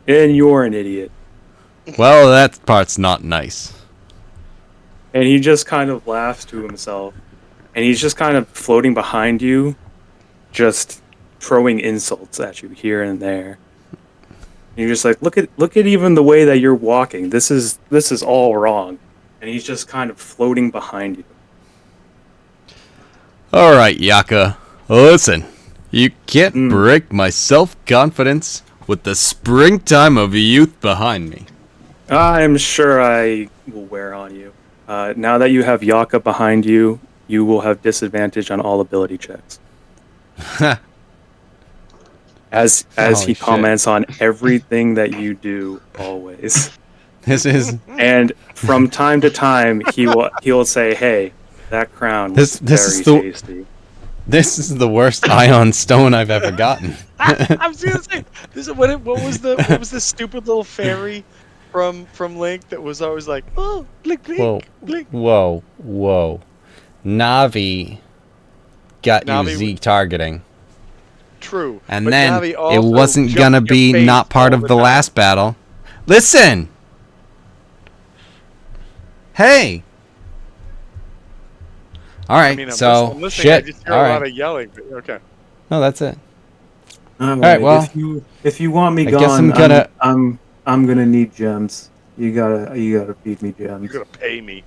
And you're an idiot. Well, that part's not nice. And he just kind of laughs to himself. And he's just kind of floating behind you, just throwing insults at you here and there. And you're just like, look at even the way that you're walking. This is all wrong. And he's just kind of floating behind you. All right, Yaka. Listen, you can't break my self-confidence with the springtime of youth behind me. I'm sure I will wear on you. Now that you have Yaka behind you, you will have disadvantage on all ability checks. As Holy he shit. comments on everything that you do always. This is And from time to time he will say, "Hey, that crown was This very tasty." this is the worst ion stone I've ever gotten. I was gonna say, what was the stupid little fairy from Link that was always like, oh, blink, blink, Whoa, blink. whoa. Navi got Navi you Z targeting. True. And but then Navi it also wasn't jumped gonna your be face not part all of the time. last battle. Listen! Hey! Alright, I mean, so, I'm listening. shit. I just hear a lot Alright. of yelling. But okay. No, that's it. Alright, well, if you want me I gone, guess I'm gonna- I'm gonna need gems. You gotta feed me gems. You're gonna pay me.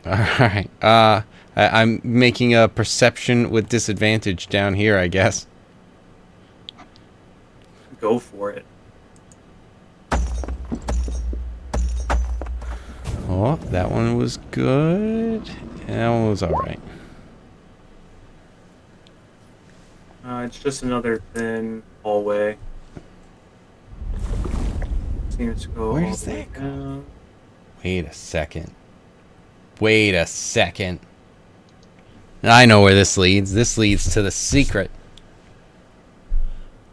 Alright, I'm making a perception with disadvantage down here, I guess. Go for it. Oh, that one was good. That one was alright. It's just another thin hallway. Seems to go Where all does the way that go? down. Wait a second. I know where this leads. This leads to the secret.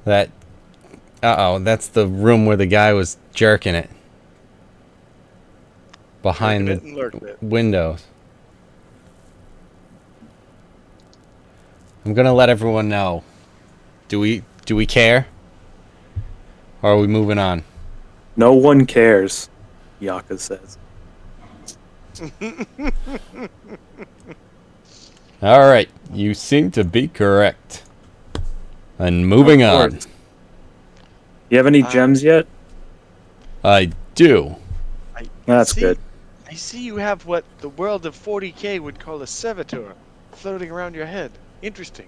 That... Uh-oh, that's the room where the guy was jerking it. Behind Jerking it and the lurking it. windows. I'm gonna let everyone know. Do we care? Or are we moving on? No one cares, Yaka says. Alright, you seem to be correct. And moving Of on. course. You have any gems yet? I do. That's see, good. I see you have what the world of 40K would call a servitor floating around your head. Interesting.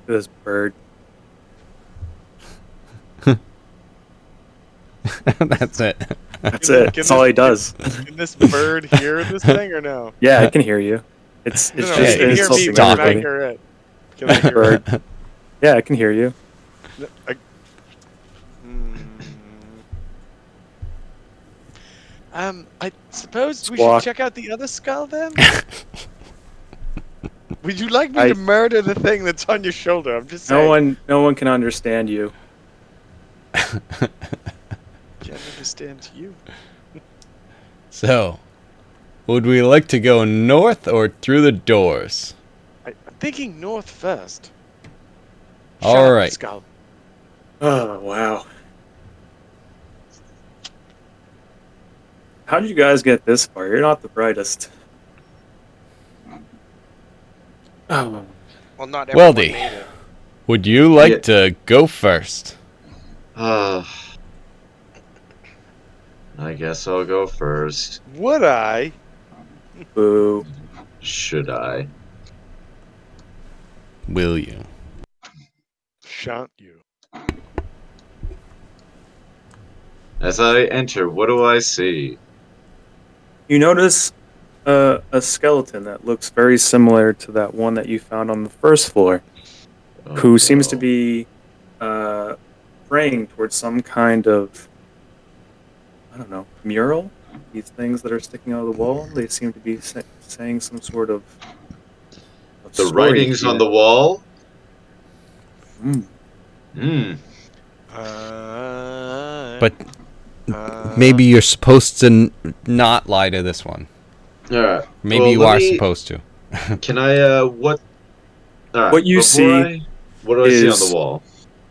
This bird. That's it. That's it. That's all he does. Can this bird hear this thing or no? Yeah, I can hear you. It's No, just you can hear me, insulting but can I everybody. hear it? Can I hear it? Bird. Yeah, I can hear you. I suppose we Squawk. should check out the other skull then? Would you like me to murder the thing that's on your shoulder? I'm just saying. No one can understand you. Can't understand you. So, would we like to go north or through the doors? I'm thinking north first. All Shut up, right. Skull. Oh, wow. How did you guys get this far? You're not the brightest. Oh. Well, not everyone Weldy, made it. would you like to go first? I guess I'll go first. Would I? Boo. Should I? Will you? Shan't you? As I enter, what do I see? You notice a skeleton that looks very similar to that one that you found on the first floor, who seems to be praying towards some kind of, I don't know, mural? These things that are sticking out of the wall, they seem to be saying some sort of The story writings here. on the wall? Mm. Hmm. But maybe you're supposed to not lie to this one. Alright. Maybe Well, you let are me- supposed to. Can I, what? Alright, What you before see what do I see on is the wall?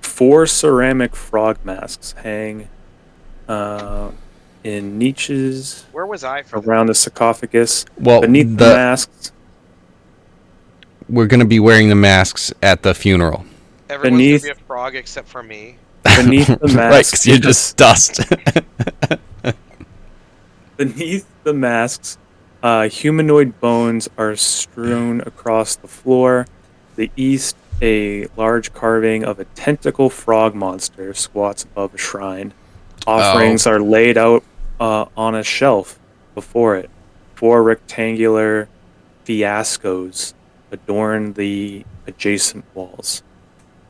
4 ceramic frog masks hang in niches Where was I for around the sarcophagus. Well, Beneath the masks, we're gonna be wearing the masks at the funeral. Everyone's gonna beneath be a frog except for me. beneath the Right, masks, because you're just dust. beneath the masks, humanoid bones are strewn across the floor. The east, a large carving of a tentacle frog monster squats above a shrine. Offerings are laid out on a shelf before it. 4 rectangular fiascos adorn the adjacent walls.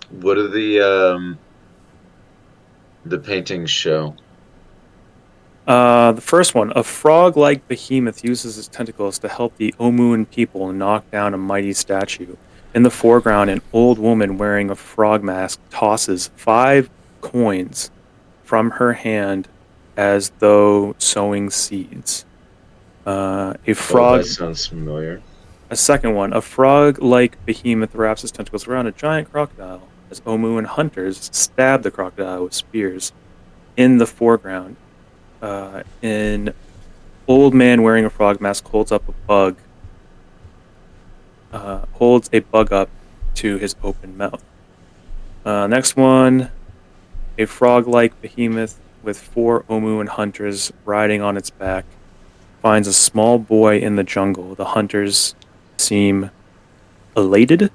What do the paintings show? The first one, a frog-like behemoth uses its tentacles to help the Omuan people knock down a mighty statue. In the foreground, an old woman wearing a frog mask tosses 5 coins from her hand as though sowing seeds. A Oh, frog. that sounds familiar. A second one, a frog-like behemoth wraps its tentacles around a giant crocodile as Omuan hunters stab the crocodile with spears. In the foreground, an old man wearing a frog mask holds a bug up to his open mouth. Next one, a frog-like behemoth with 4 Omuan hunters riding on its back finds a small boy in the jungle. The hunters seem elated.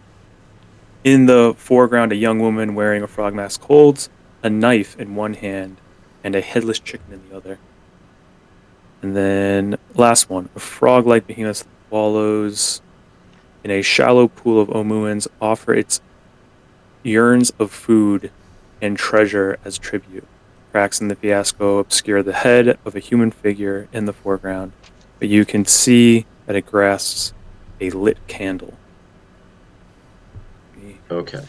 In the foreground, a young woman wearing a frog mask holds a knife in one hand and a headless chicken in the other. And then, last one, a frog-like behemoth wallows in a shallow pool of Omuans, offer its yearns of food and treasure as tribute. Cracks in the fiasco obscure the head of a human figure in the foreground, but you can see that it grasps a lit candle. Okay.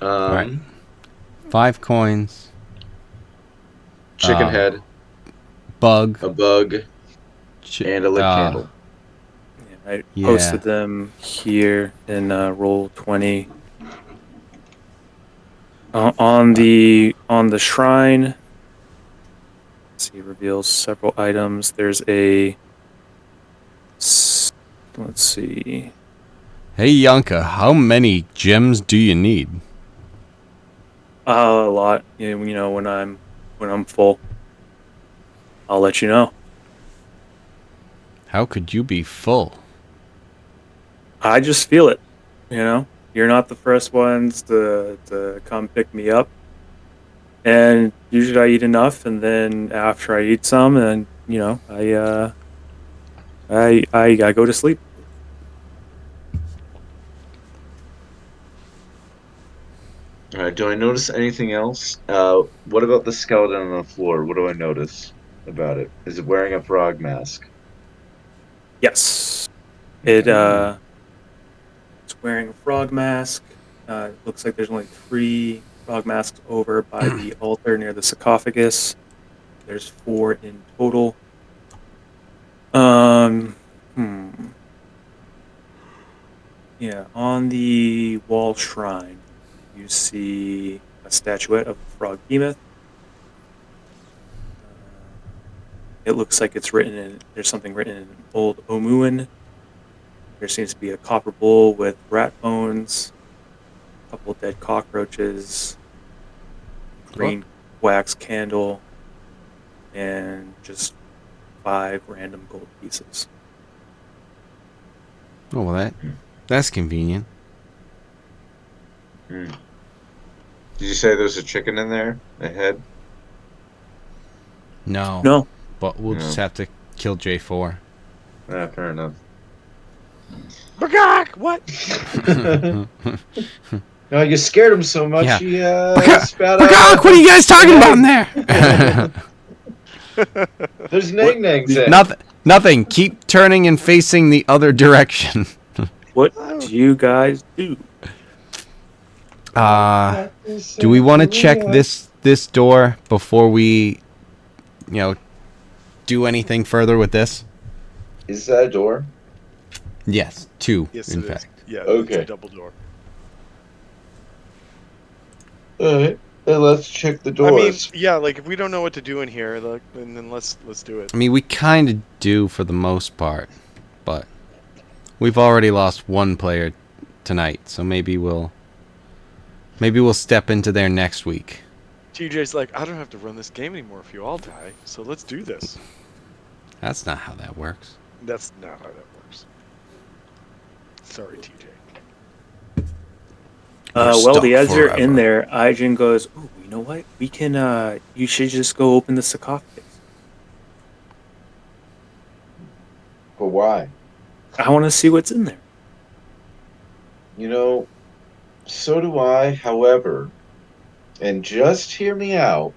Right. 5 coins. Chicken head, Bug. a bug, and a lit candle. Yeah, I posted them here in Roll20. On the shrine, let's see, reveals several items. There's a let's see. Hey Yanka, how many gems do you need? A lot. You know, when I'm full, I'll let you know. How could you be full? I just feel it. You know, you're not the first ones to come pick me up. And usually I eat enough, and then after I eat some, and you know, I go to sleep. All right. Do I notice anything else? What about the skeleton on the floor? What do I notice about it? Is it wearing a frog mask? Yes, it's wearing a frog mask. It looks like there's only 3 frog masks over by the altar near the sarcophagus. There's 4 in total. Yeah, on the wall shrine, you see a statuette of a frog behemoth. It looks like it's written in. There's something written in old Omuan. There seems to be a copper bowl with rat bones, a couple dead cockroaches, green wax candle, and just 5 random gold pieces. Oh, well, that's convenient. Did you say there's a chicken in there? A head? No. But we'll just have to kill J4. Yeah, fair enough. Bagak! What? No, you scared him so much, he spat out. What are you guys talking about in there? There's nang-nangs there. Nothing. Keep turning and facing the other direction. What do you guys do? Do we want to check this door before we, do anything further with this? Is that a door? Yes, 2, Yes, in it fact. is. Yeah, Okay. it's a double door. Alright. Hey, let's check the I mean, doors. yeah, like if we don't know what to do in here, like, then let's do it. I mean, we kind of do for the most part, but we've already lost one player tonight, so maybe we'll step into there next week. TJ's like, I don't have to run this game anymore if you all die, so let's do this. That's not how that works. That's not how that works. Sorry, TJ. Weldy, stuck as you're in forever. there, Aijin goes, "Ooh, you know what? We can. You should just go open the sarcophagus. But why? I want to see what's in there." You know, so do I. However, and just hear me out,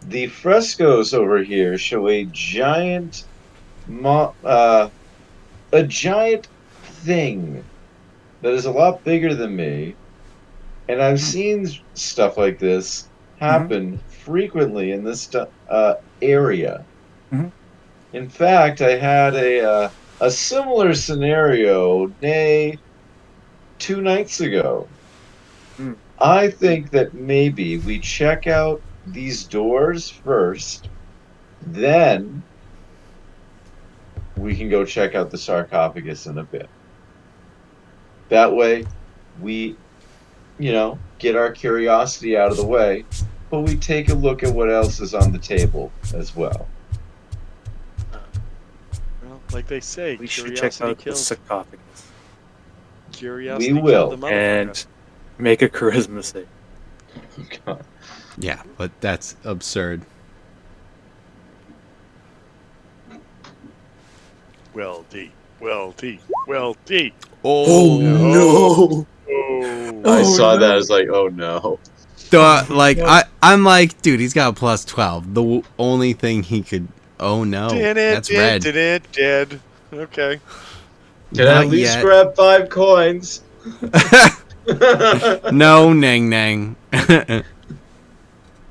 the frescoes over here show a giant, a giant thing that is a lot bigger than me, and I've seen stuff like this happen frequently in this area. Mhm. In fact, I had a similar scenario, nay, 2 nights ago. Mm. I think that maybe we check out these doors first, then we can go check out the sarcophagus in a bit. That way, we, get our curiosity out of the way, but we take a look at what else is on the table as well. Well, like they say, We should check curiosity out the kills. sarcophagus Curiosity We killed the will. motherfucker. and make a charisma save. God. Yeah, but that's absurd. Well, D. Well, D. Well, D. Oh, no! Oh. I saw that. I no. was like, oh no. I'm like, dude, he's got a plus 12. The only thing he could. Oh no, that's red. Dead. Okay. Can I Not at least yet. grab 5 coins? No, Nang Nang.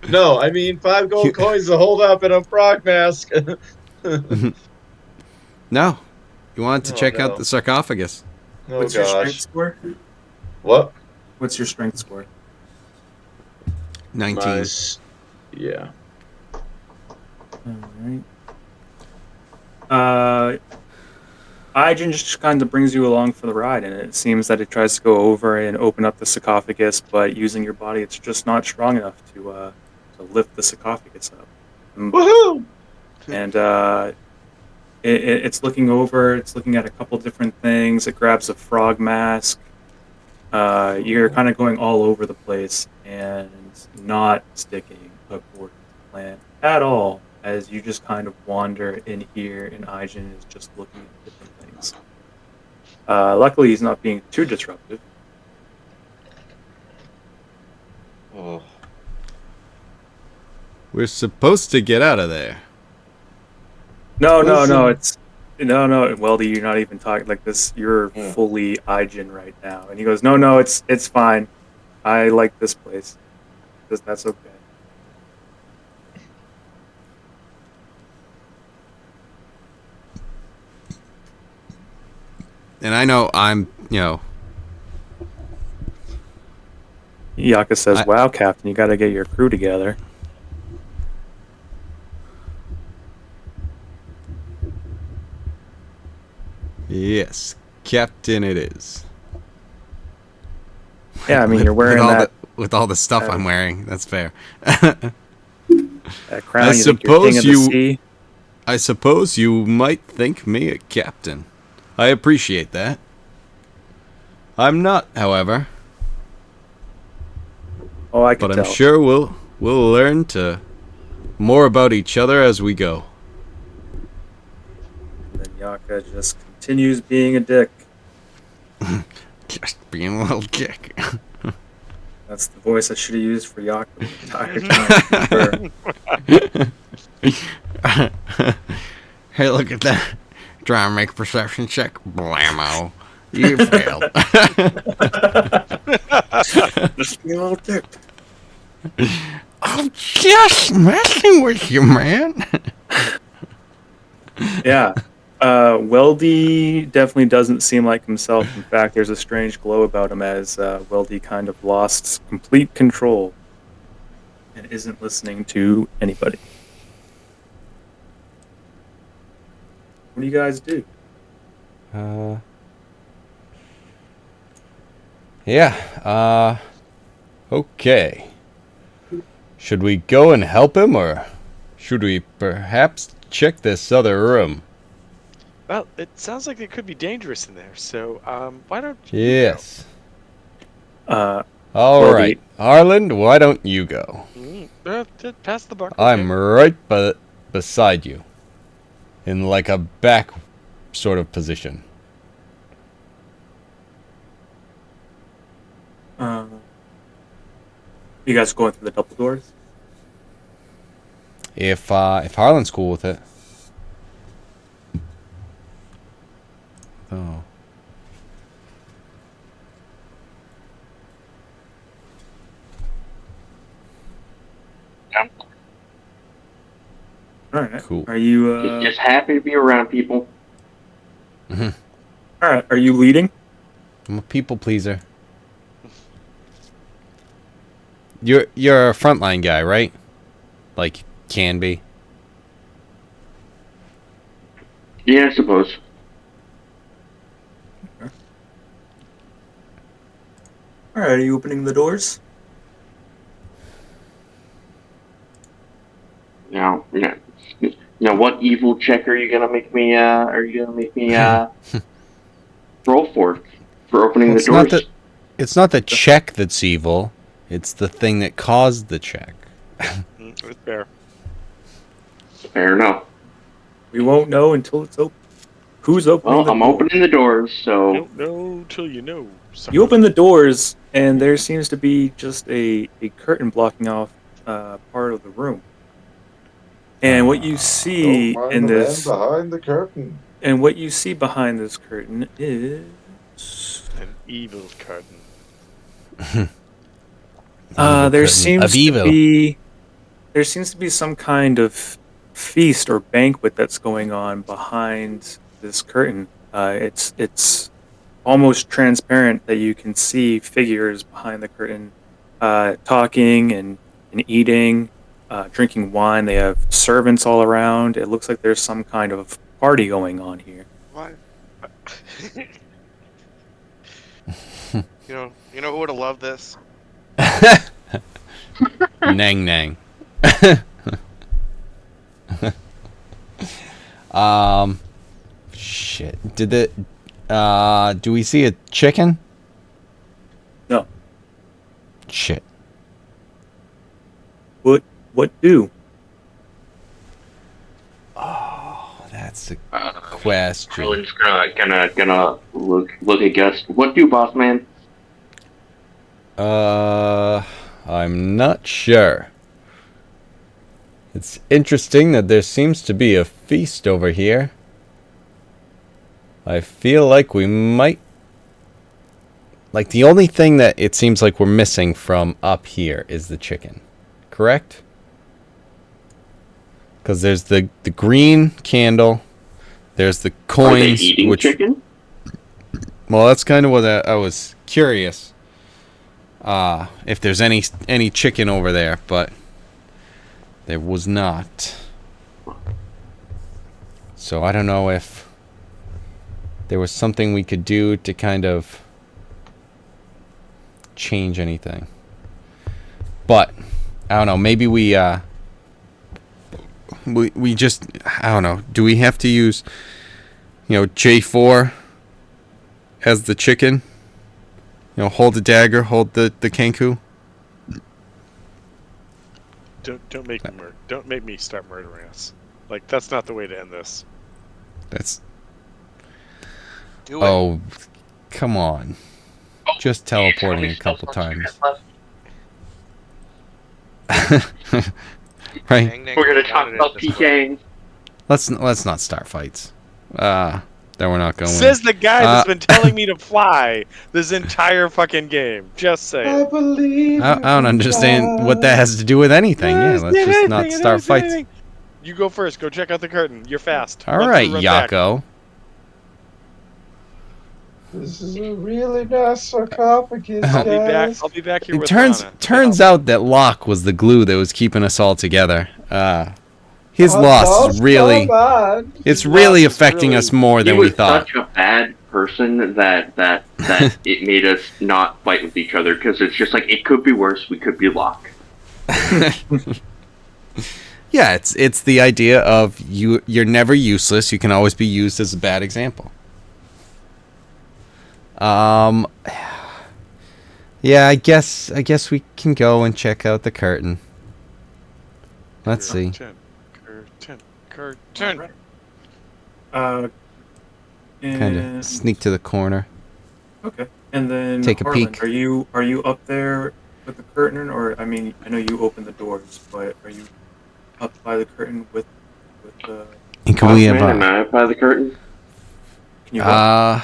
No, I mean 5 gold coins to hold up in a frog mask. No, you wanted to Oh, check out no. the sarcophagus. Oh What's your strength gosh. score? What? What's your strength score? 19. Nice. Yeah. Alright. Aijin just kind of brings you along for the ride, and it seems that it tries to go over and open up the sarcophagus, but using your body, it's just not strong enough to lift the sarcophagus up. Woohoo! And it's looking over. It's looking at a couple different things. It grabs a frog mask. You're kind of going all over the place and not sticking a coordinate plan at all, as you just kind of wander in here, and Aijin is just looking at different things. Luckily, he's not being too disruptive. Oh. We're supposed to get out of there. No, Listen. it's no. Weldy, you're not even talking like this. You're Yeah. fully Aijin right now, and he goes, "No, it's fine. I like this place. That's okay." And I know I'm, Yaka says, I- "Wow, Captain, you got to get your crew together." yes, Captain it is. Yeah, I mean, you're wearing with all the stuff I'm wearing. That's fair. that crown. I You think you're king suppose of the sea? I suppose you might think me a captain. I appreciate that. I'm not, however. Oh, I can But tell. I'm sure we'll learn to more about each other as we go. And then Yaka just continues being a dick. Just being a little dick. That's the voice I should have used for Yaka the entire time. Sure. Hey, look at that. Try and make a perception check. Blammo. You failed. Just being a little dick. I'm just messing with you, man. Yeah. Weldy definitely doesn't seem like himself. In fact, there's a strange glow about him as Weldy kind of lost complete control and isn't listening to anybody. What do you guys do? Yeah. Okay. Should we go and help him, or should we perhaps check this other room? Well, it sounds like it could be dangerous in there, so why don't you Yes. Uh, All Well, right, Harland, why don't you go? pass the buck. I'm right beside you, in like a back sort of position. You guys going through the double doors? If Harland's cool with it. Oh. All right. Cool. Are you? Just happy to be around people. All right. Are you leading? I'm a people pleaser. You're a frontline guy, right? Like, can be. Yeah, I suppose. All right. Are you opening the doors? Now, what evil check are you gonna make me? Roll for opening the doors? It's not the check that's evil. It's the thing that caused the check. It's fair. Fair enough. We won't know until it's open. Who's opening? Well, I'm opening the doors, You so don't know till you know. You open the doors, and there seems to be just a curtain blocking off part of the room. And what you see Don't mind in the this, man behind the curtain. and what you see behind this curtain is, An evil curtain. Evil there curtain seems of evil. there seems to be some kind of feast or banquet that's going on behind this curtain. It's almost transparent that you can see figures behind the curtain, talking and eating, drinking wine. They have servants all around. It looks like there's some kind of party going on here. Why? You know who would have loved this? Nang nang. Shit. Do we see a chicken? No. Shit. What do? Oh, that's a question. Harlan's gonna look at Gus. What do, boss man? I'm not sure. It's interesting that there seems to be a feast over here. I feel like we might... Like, the only thing that it seems like we're missing from up here is the chicken. Correct? Because there's the green candle. There's the coins. Are they eating chicken? Well, that's kind of what I was curious. If there's any chicken over there, but there was not. So I don't know if there was something we could do to kind of change anything. But I don't know, maybe we just, I don't know, do we have to use, J4 as the chicken? Hold the dagger, hold the kanku. Don't make me don't make me start murdering us. Like, that's not the way to end this. That's... Do it. Oh, come on. Just teleporting a couple times. Right? Dang, dang, We're gonna dang, talk dang, about dang, PKing. Let's not start fights. Then we're not going. Says the guy that's been telling me to fly this entire fucking game. Just saying. believe I don't understand what that has to do with anything. Yeah, let's just not start fights. You go first. Go check out the curtain. You're fast. All Run right, through, run back. Yako. This is a really nice sarcophagus, I'll be back. guys. I'll be back here It with turns Rana. turns out that Locke was the glue that was keeping us all together. His I've loss lost is really my mind. it's His really loss is affecting really- us more He than was we thought. such a bad person that it made us not fight with each other because it's just like it could be worse. We could be Locke. Yeah, it's the idea of you're never useless. You can always be used as a bad example. Yeah, I guess we can go and check out the curtain. Let's see. Curtain. And Kind of sneak to the corner. Okay, and then Take a Harlan, peek. Are you up there with the curtain, or I mean, I know you open the doors, but are you up by the curtain with the? And can we Boss man, am have I up by the curtain? Can you walk?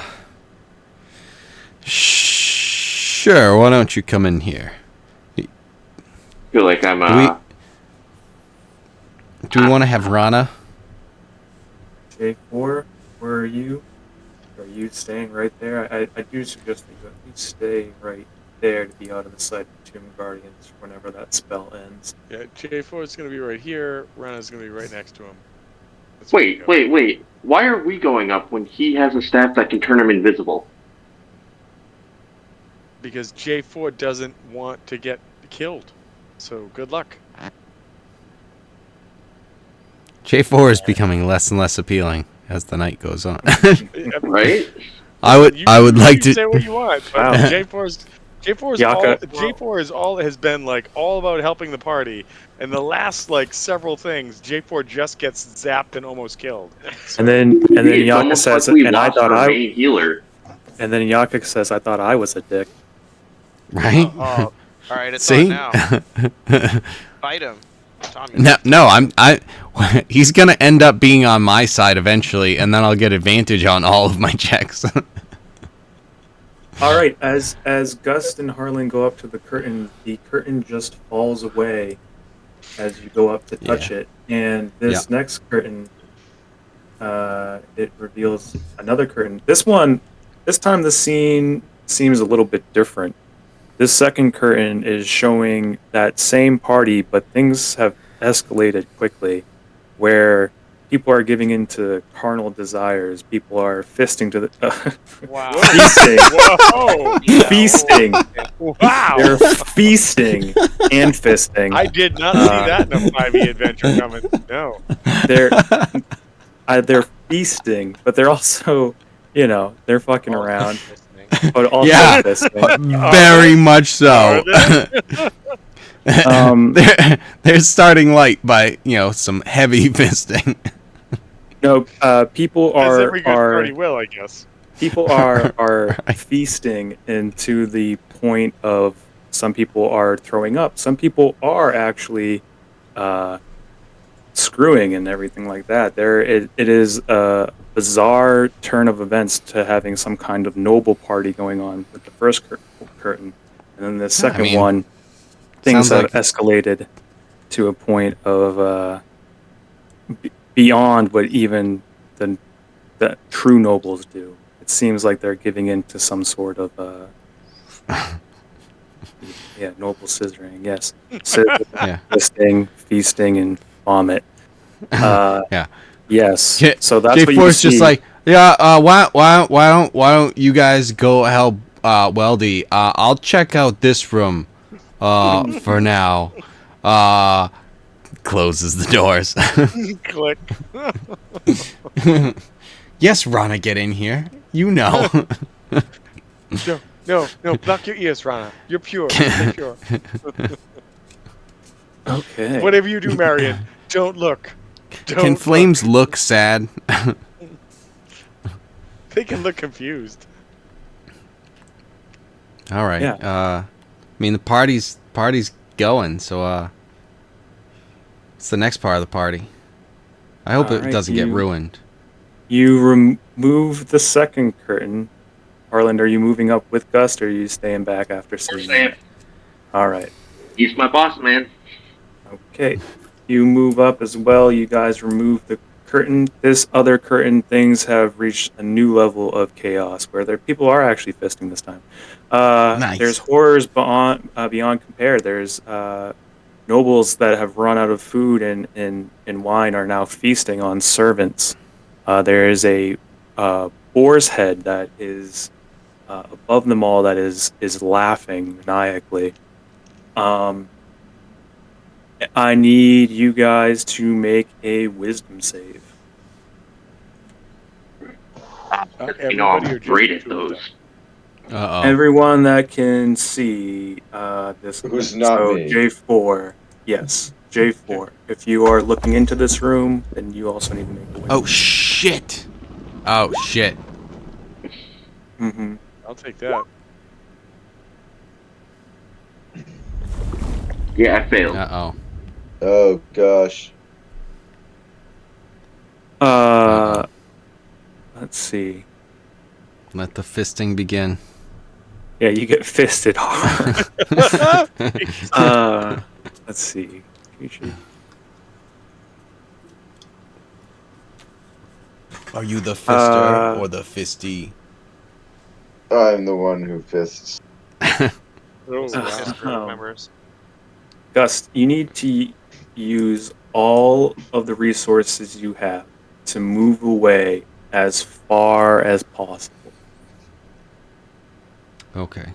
Sure, why don't you come in here? Feel like I'm Do we want to have Rana? J4, where are you? Are you staying right there? I do suggest that you at least stay right there to be out of the sight of Tomb Guardians whenever that spell ends. Yeah, J4 is going to be right here. Rana's going to be right next to him. That's where we Wait, go. wait. Why are we going up when he has a staff that can turn him invisible? Because J4 doesn't want to get killed. So good luck. J4 is becoming less and less appealing as the night goes on. Right? I would like you to. say what you want. But Wow. J4 is all has been like all about helping the party, and the last like several things, J4 just gets zapped and almost killed. So, And then It's Yaka almost says, like we and I lost thought our I, main healer. and then Yaka says, I thought I was a dick. Right? Oh, all right, it's See? on now. Fight him. Tommy. No, he's gonna end up being on my side eventually, and then I'll get advantage on all of my checks. All right, as Gust and Harlan go up to the curtain just falls away as you go up to touch it, and this next curtain, it reveals another curtain. This time the scene seems a little bit different. This second curtain is showing that same party, but things have escalated quickly, where people are giving into carnal desires. People are fisting to the wow. feasting. Whoa. Feasting. Wow. They're feasting and fisting. I did not see that in a 5e adventure coming. No. They're feasting, but they're also, they're fucking around, but also Yeah. fisting. Very much so. They're starting light by some heavy fisting. No, people As are every good party will, I guess. people are feasting, and to the point of some people are throwing up. Some people are actually screwing and everything like that. It is a bizarre turn of events to having some kind of noble party going on with the first curtain, and then the second one, things have escalated to a point of beyond what even the true nobles do. It seems like they're giving in to some sort of noble scissoring. Yes, feasting, and vomit. Yeah. Yes. So that's what you J4's see. just like, why don't you guys go help Weldy? I'll check out this room for now. Closes the doors. Click. Yes, Rana, get in here. You know. No, block your ears, Rana. You're pure. You're pure. Okay. Whatever you do, Marion, don't look. Can flames look sad? They can look confused. All right. Yeah. I mean, the party's going, so it's the next part of the party. I hope it Alright, doesn't get ruined. You remove the second curtain. Harland, are you moving up with Gust, or are you staying back after seeing it? All right. He's my boss man. Okay. You move up as well. You guys remove the curtain, this other curtain, things have reached a new level of chaos where people are actually fisting this time. Nice. There's horrors beyond compare. There's nobles that have run out of food and wine are now feasting on servants. There is a boar's head that is above them all that is laughing maniacally. I need you guys to make a wisdom save. You know, I'm Everybody or just great the at two of them? those. Uh oh. Everyone that can see this. Who's not so me? J4, yes, J4. If you are looking into this room, then you also need to make a wisdom. Oh shit. Oh shit. Mm-hmm. I'll take that. Yeah, I failed. Uh oh. Oh gosh. Let's see. Let the fisting begin. Yeah, you get fisted hard. Let's see. Are you the fister Uh, or the fisty? I'm the one who fists. Oh, So wow. his group members. Gus, you need to use all of the resources you have to move away as far as possible. Okay.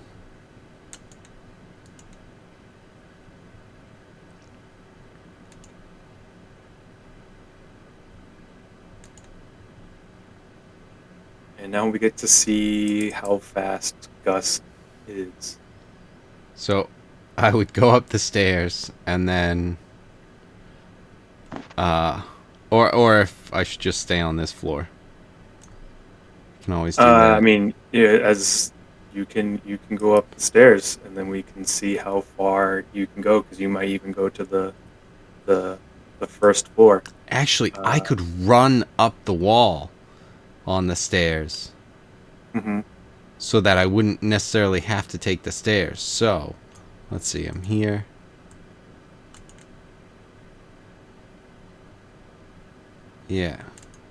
And now we get to see how fast Gus is. So I would go up the stairs and then or if I should just stay on this floor. Can always do that. I mean, yeah, as you can go up the stairs, and then we can see how far you can go, because you might even go to the first floor. Actually, I could run up the wall on the stairs Mm-hmm. so that I wouldn't necessarily have to take the stairs. So, let's see, I'm here. Yeah.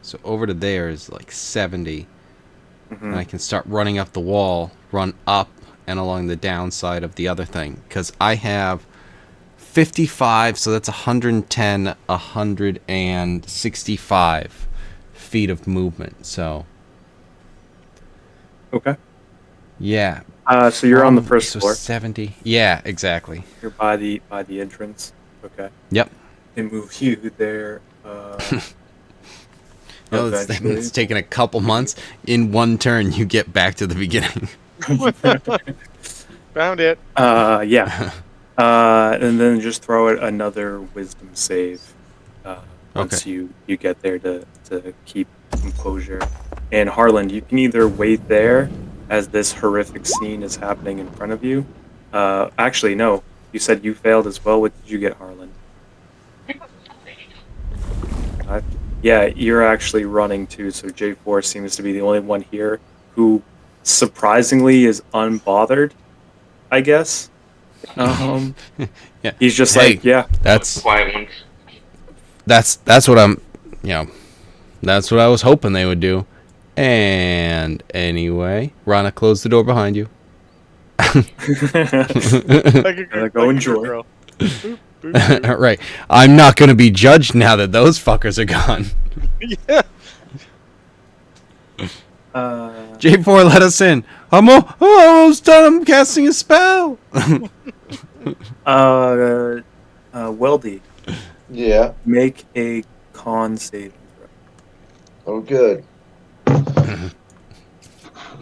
So over to there is like 70. Mm-hmm. And I can start running up the wall, run up and along the downside of the other thing. Because I have 55, so that's 110, 165 feet of movement. So, Okay. yeah. So you're on the first So floor. 70. Yeah, exactly. You're by the entrance. Okay. Yep. They move you there. It's taken a couple months. In one turn, you get back to the beginning. Found it. Yeah. And then just throw it another wisdom save. Once you get there to keep composure. And Harland, you can either wait there as this horrific scene is happening in front of you. Actually, no. You said you failed as well. What did you get, Harland? Yeah, you're actually running too, so J4 seems to be the only one here who surprisingly is unbothered, I guess. Yeah. He's just Hey, like, yeah. That's Quiet ones. that's what I'm, that's what I was hoping they would do. And anyway, Rana, close the door behind you. Go enjoy. Girl. Boop, boop, boop. Right. I'm not going to be judged now that those fuckers are gone. Yeah. J4, let us in. I'm almost done. I'm casting a spell. Weldy, Yeah. make a con saving throw. Oh, good.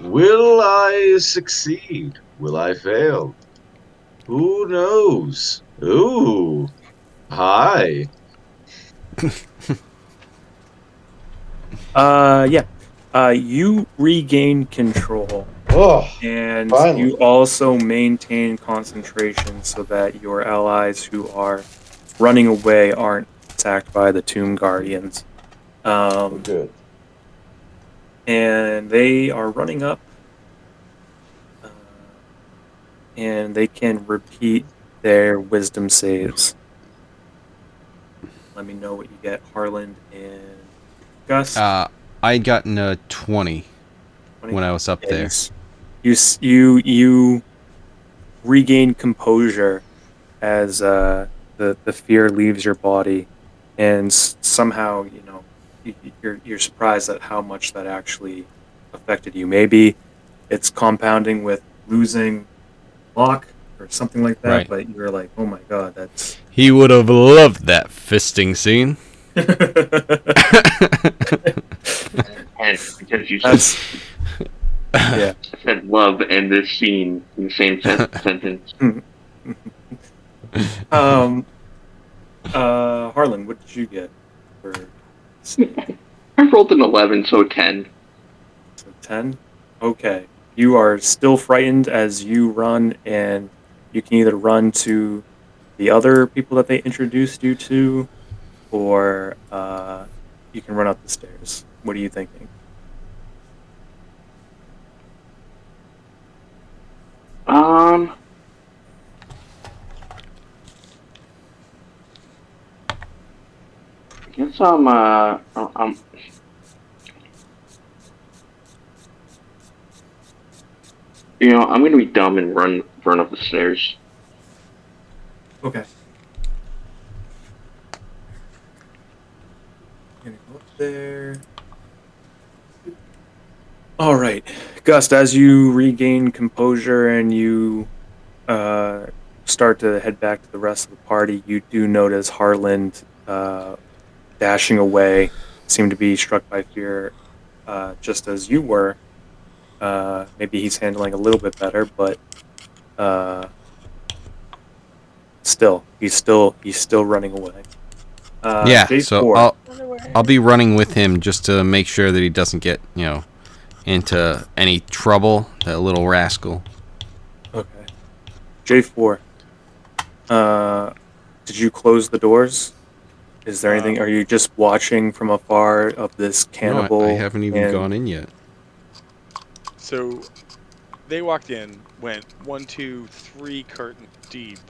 Will I succeed? Will I fail? Who knows? Ooh. Hi. Yeah. You regain control, Oh, and finally. you also maintain concentration so that your allies who are running away aren't attacked by the Tomb Guardians. Good. And they are running up, and they can repeat their wisdom saves. Let me know what you get, Harland and Gus? I gotten a 20 when I was up Yeah, there. you regain composure as the fear leaves your body, and somehow you're surprised at how much that actually affected you. Maybe it's compounding with losing lock or something like that, Right. but you're like, oh my god, that's He would have loved that fisting scene. And because you that's yeah. said love and this scene in the same sentence. um Harlan, what did you get for I rolled an 11, so 10. so 10? Okay. You are still frightened as you run, and you can either run to the other people that they introduced you to, or you can run up the stairs. What are you thinking? Um, I guess I'm gonna be dumb and run up the stairs. Okay. I'm gonna go up there. All right, Gust. As you regain composure and you uh, start to head back to the rest of the party, you do notice Harland dashing away. Seemed to be struck by fear, just as you were. Maybe he's handling a little bit better, but uh, he's still running away. Yeah, J so four. I'll be running with him just to make sure that he doesn't get, into any trouble, that little rascal. Okay. J4. Uh, did you close the doors? Is there anything? Are you just watching from afar of this No, I cannibal? haven't even gone in yet. So they walked in, went 1, 2, 3 curtains deep. Two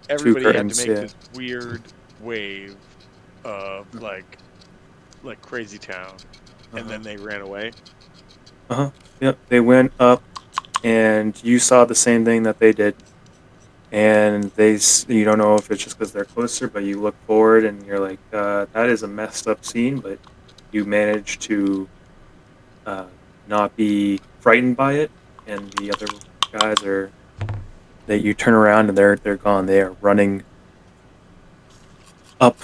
Everybody had to curtains, make yeah. this weird wave of like Crazy Town, and then they ran away. Yep. They went up, and you saw the same thing that they did. And you don't know if it's just because they're closer, but you look forward and you're like, that is a messed up scene, but you manage to uh, not be frightened by it. And the other guys are that you turn around and they're gone. They are running up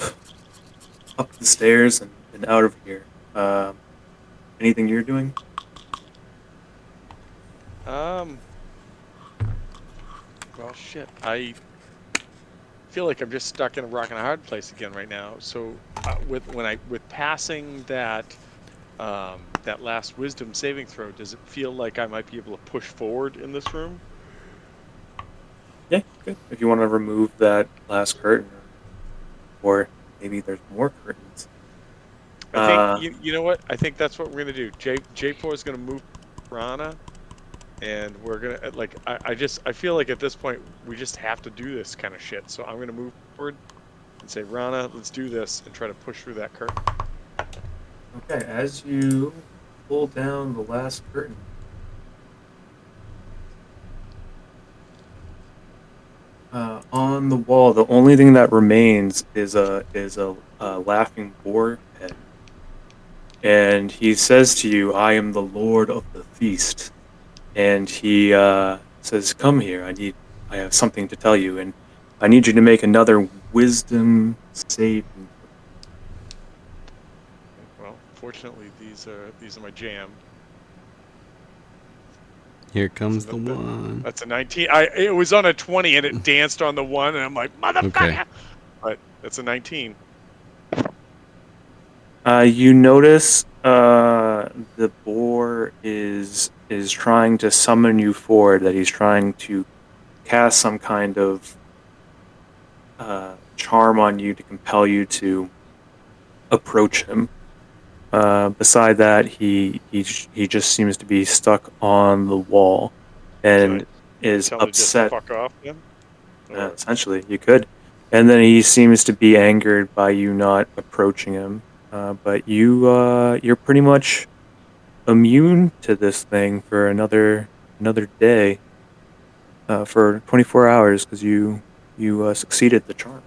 the stairs and out of here. Anything you're doing? Well, shit. I feel like I'm just stuck in a rock and a hard place again right now. So, with passing that last wisdom saving throw, does it feel like I might be able to push forward in this room? Yeah, good. If you want to remove that last curtain, or maybe there's more curtains. I think you know what? I think that's what we're gonna do. J4 is gonna move Rana, and we're gonna I feel like at this point we just have to do this kind of shit. So I'm gonna move forward and say, Rana, let's do this, and try to push through that curtain. Okay, as you pull down the last curtain, on the wall, the only thing that remains is a laughing boar head, and he says to you, "I am the lord of the feast," and he says, "Come here. I have something to tell you, and I need you to make another wisdom saving." Well, fortunately, these are my jam. Here comes the one. That's a 19. It was on a 20 and it danced on the 1, and I'm like, motherfucker. Okay. But that's a 19. You notice the boar is trying to summon you forward. That he's trying to cast some kind of charm on you to compel you to approach him. Beside that, he just seems to be stuck on the wall and is Tell him to just upset. fuck off then? Or, Essentially, you could. And then he seems to be angered by you not approaching him. but you're pretty much immune to this thing for another day, for 24 hours because you succeeded the charm.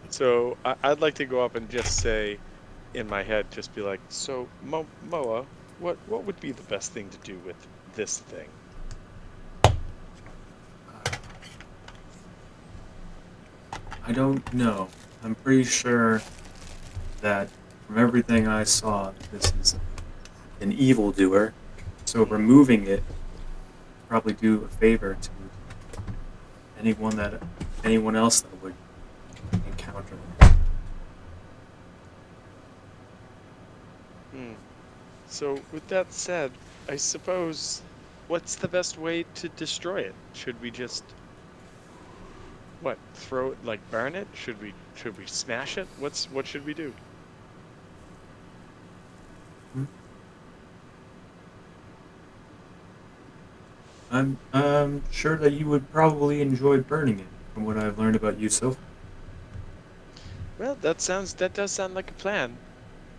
So I'd like to go up and just say, in my head, just be like, so Moa, what would be the best thing to do with this thing? I don't know. I'm pretty sure that from everything I saw, this is an evildoer. So removing it probably do a favor to anyone else that would encounter it. Hmm. So with that said, I suppose, what's the best way to destroy it? Should we just throw it, like burn it? Should we smash it? What should we do? I'm sure that you would probably enjoy burning it, from what I've learned about you so far. Well, that does sound like a plan.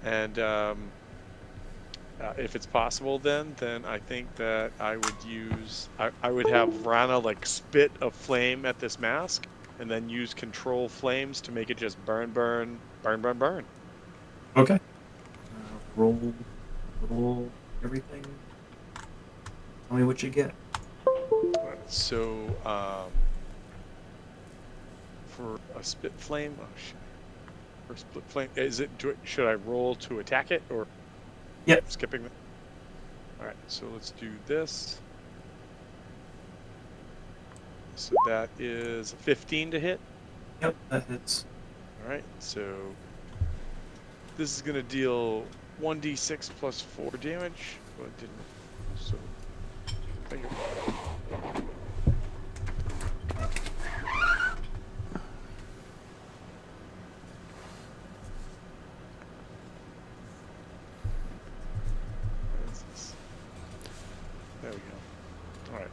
And if it's possible, then I think that I would have Rana like spit a flame at this mask, and then use control flames to make it just burn, burn, burn, burn, burn. Okay. Roll everything. Tell me what you get. So for a spit flame, oh shit. For split flame, should I roll to attack it, or Yep. skipping that? All right, so let's do this. So that is 15 to hit. Yep, that hits. All right, so this is going to deal 1d6 plus 4 damage. Well, it didn't. So, thank you. There we go. All right.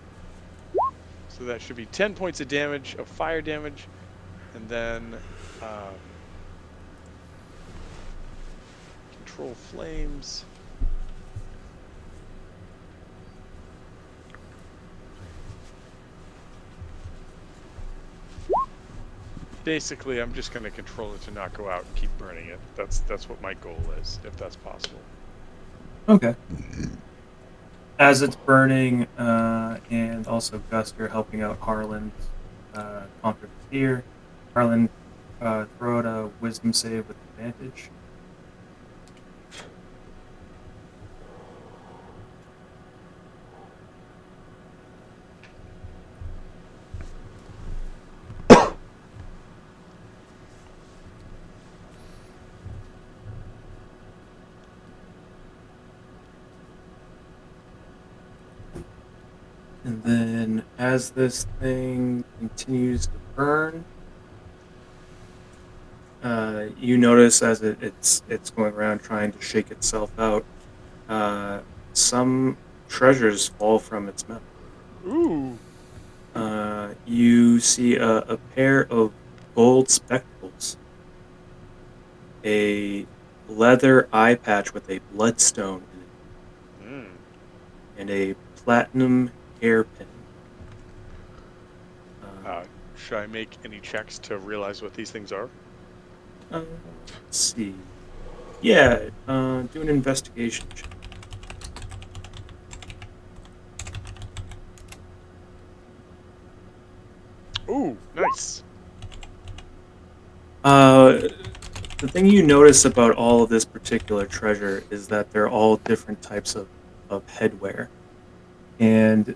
So that should be 10 points of damage, of fire damage, and then control flames. Basically, I'm just going to control it to not go out and keep burning it. That's what my goal is, if that's possible. Okay. As it's burning, and also Gus, you're helping out Harlan conquer the fear. Harlan, throw out a wisdom save with advantage. And then, as this thing continues to burn, you notice as it's going around trying to shake itself out, some treasures fall from its mouth. Ooh. You see a pair of gold spectacles, a leather eye patch with a bloodstone in it, and a platinum hairpin. Should I make any checks to realize what these things are? Let's see. Yeah, do an investigation check. Ooh, nice. The thing you notice about all of this particular treasure is that they're all different types of headwear. And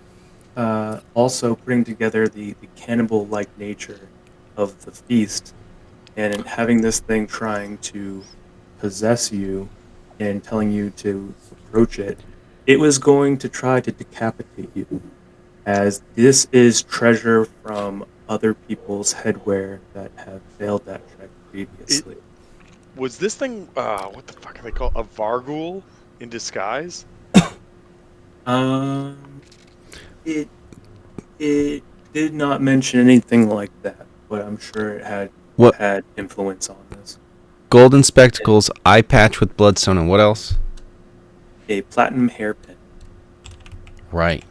also putting together the cannibal-like nature of the feast, and having this thing trying to possess you and telling you to approach it, it was going to try to decapitate you, as this is treasure from other people's headwear that have failed that check previously. Was this thing, what the fuck are they called? A Vargul in disguise? It did not mention anything like that, but I'm sure it had What? had influence on this. Golden spectacles, eye patch with bloodstone, and what else? A platinum hairpin. Right.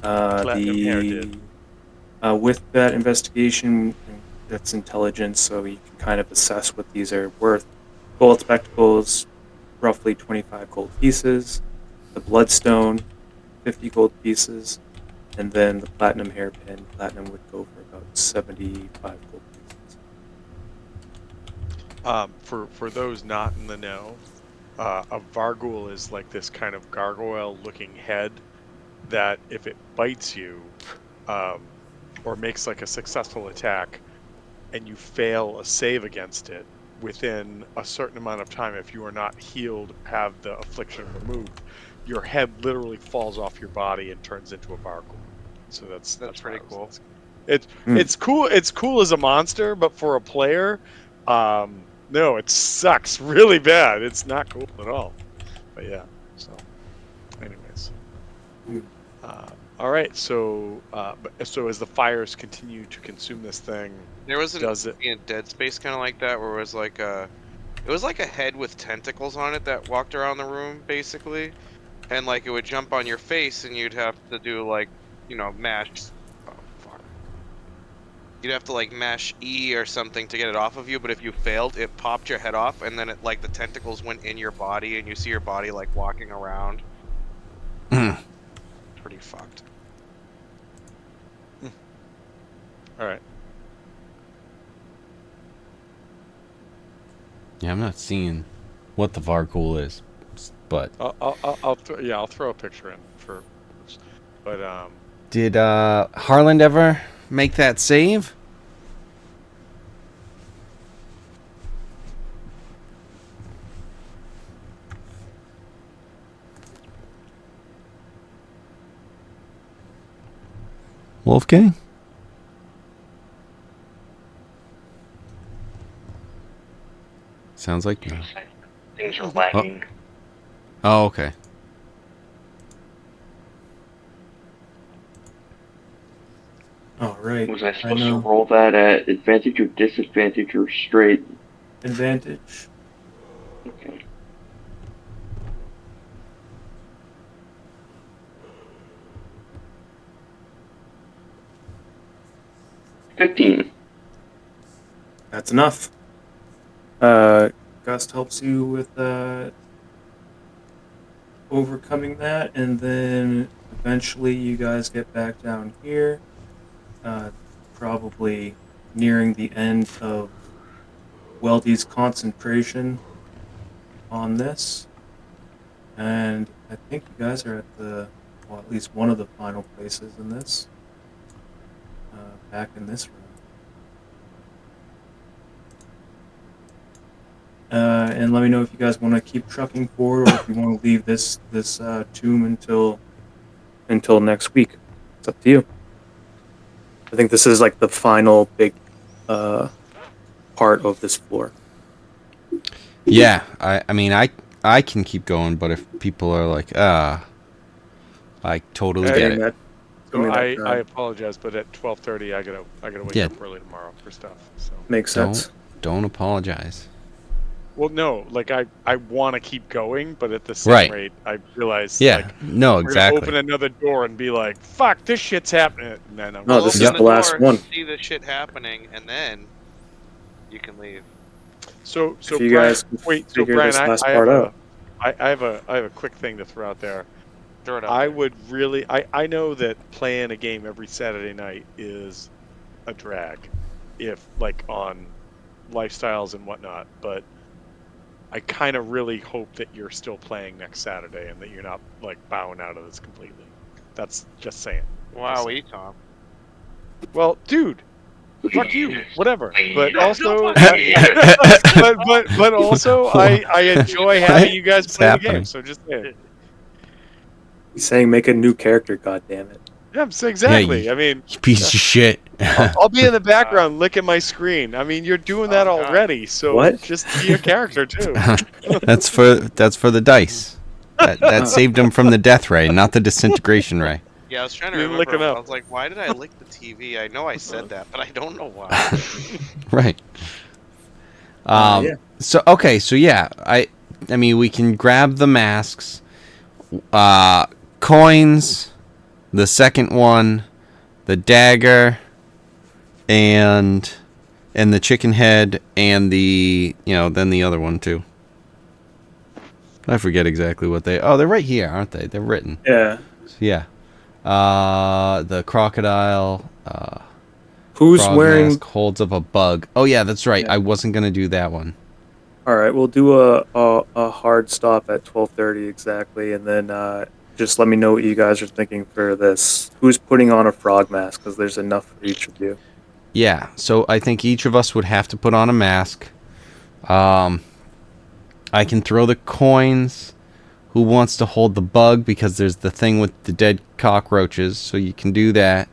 Platinum hair did. With that investigation, that's intelligence, so you can kind of assess what these are worth. Gold spectacles, roughly 25 gold pieces. The bloodstone, 50 gold pieces. And then the platinum hairpin, platinum would go for about 75 gold pieces. For those not in the know, a Vargul is like this kind of gargoyle-looking head that if it bites you, or makes like a successful attack, and you fail a save against it within a certain amount of time, if you are not healed, have the affliction removed, your head literally falls off your body and turns into a Vargul. So that's pretty cool. It's cool. It's cool as a monster, but for a player, no, it sucks really bad. It's not cool at all. But yeah. So, anyways. All right. So, so as the fires continue to consume this thing, there was in Dead Space kind of like that, where it was like a head with tentacles on it that walked around the room, basically, and like it would jump on your face, and you'd have to do like, mash. Oh fuck. You'd have to like mash E or something to get it off of you, but if you failed, it popped your head off, and then it like the tentacles went in your body, and you see your body like walking around. Pretty fucked. All right. Yeah, I'm not seeing what the Vargul is, but I'll throw a picture in for. But did Harland ever make that save? Wolfgang? Sounds like no. Things are lagging. Oh, okay. All right. Was I supposed to roll that at advantage or disadvantage or straight? Advantage. Okay. $15. That's enough. Gust helps you with overcoming that, and then eventually you guys get back down here. Probably nearing the end of Weldy's concentration on this. And I think you guys are at at least one of the final places in this. Back in this room. And let me know if you guys want to keep trucking forward, or if you want to leave this tomb until next week. It's up to you. I think this is like the final big part of this floor. Yeah, I mean I can keep going, but if people are like, I totally get it. So I apologize, but at 12:30 I gotta wake up early tomorrow for stuff. So makes sense. Don't apologize. Well, no, like I want to keep going, but at the same rate, I realize no, exactly. Open another door and be like, "Fuck, this shit's happening." And then I'm this is the last one. See the shit happening, and then you can leave. So if you Brian, guys wait. So Brian, I have a quick thing to throw out there. Throw it out I there. would really. I know that playing a game every Saturday night is a drag, if like on lifestyles and whatnot, but I kind of really hope that you're still playing next Saturday and that you're not like bowing out of this completely. That's just saying. Wow, Tom. Well, dude, fuck you, whatever. But also, but also, I enjoy having you guys play the game. So just saying. He's saying make a new character. God damn it. Yeah, exactly. I mean, you piece of shit. I'll be in the background licking my screen. I mean, you're doing that already, so just be a character too. That's for the dice. That saved him from the death ray, not the disintegration ray. Yeah, I was trying to You lick remember. it I up. was like, why did I lick the TV? I know I said that, but I don't know why. Right. Yeah. So okay, so yeah, I mean we can grab the masks, coins, the second one, the dagger, and the chicken head, and then the other one too. I forget exactly what they. Oh, they're right here, aren't they? They're written. Yeah. So, yeah. The crocodile. Who's Frog wearing? mask holds up a bug. Oh yeah, that's right. Yeah. I wasn't gonna do that one. All right, we'll do a hard stop at 12:30 exactly, and then just let me know what you guys are thinking for this. Who's putting on a frog mask? Because there's enough for each of you. Yeah, so I think each of us would have to put on a mask. I can throw the coins. Who wants to hold the bug? Because there's the thing with the dead cockroaches, so you can do that.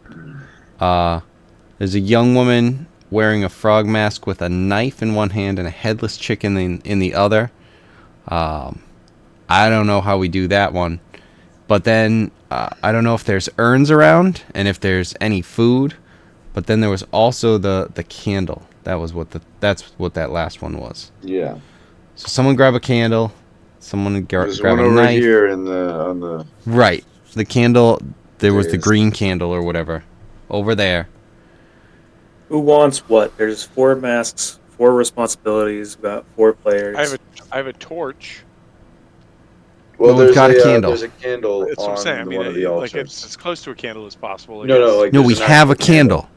There's a young woman wearing a frog mask with a knife in one hand and a headless chicken in the other. I don't know how we do that one. But then, I don't know if there's urns around and if there's any food. But then there was also the candle. That's what that last one was. Yeah. So someone grab a candle. Someone There's grab one a over knife. here on the. Right. The candle. There was the Dais. green candle or whatever. Over there. Who wants what? There's 4 masks, 4 responsibilities. We've got 4 players. I have a torch. Well, we've got a candle. There's a candle That's what I'm on saying. I mean, one of the like altars. it's as close to a candle as possible. I No, guess. like No, there's we an have a actual candle.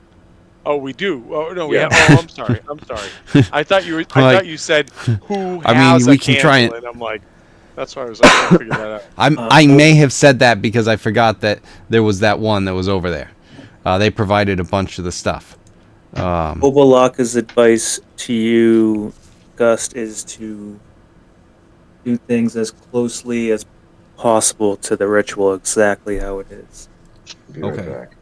Oh, we do. Oh no, we Yeah. have. Oh, I'm sorry. I'm sorry. I thought you. I thought you said who I mean, has we a can candle, try and- and I'm like, that's why I was like trying to figure that out. I may have said that because I forgot that there was that one that was over there. They provided a bunch of the stuff. Obalaka's advice to you, Gust, is to do things as closely as possible to the ritual, exactly how it is. Be right Okay. back.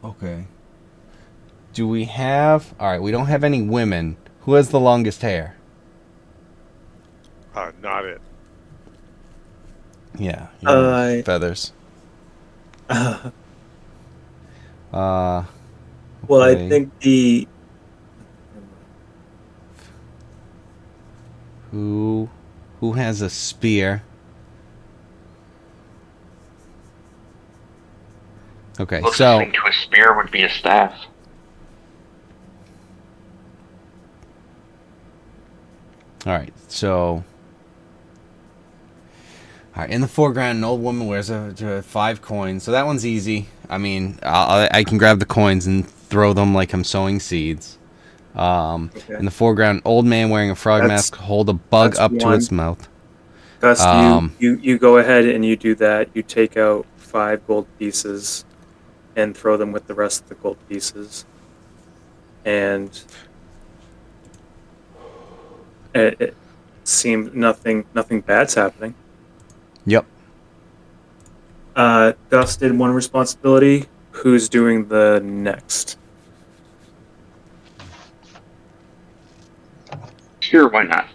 Okay. Do we have... Alright, we don't have any women. Who has the longest hair? Not it. Yeah. Feathers. Well, I Okay. think the Who has a spear? Okay, Closest so... thing to a spear would be a staff. Alright, so... Alright, in the foreground, an old woman wears 5 coins. So that one's easy. I mean, I can grab the coins and throw them like I'm sowing seeds. Okay. In the foreground, old man wearing a frog That's- mask hold a bug that's up to one. its mouth. Gust, Um, you go ahead and you do that. You take out 5 gold pieces and throw them with the rest of the gold pieces. And it seemed nothing bad's happening. Yep. Gus did one responsibility. Who's doing the next? Sure, why not?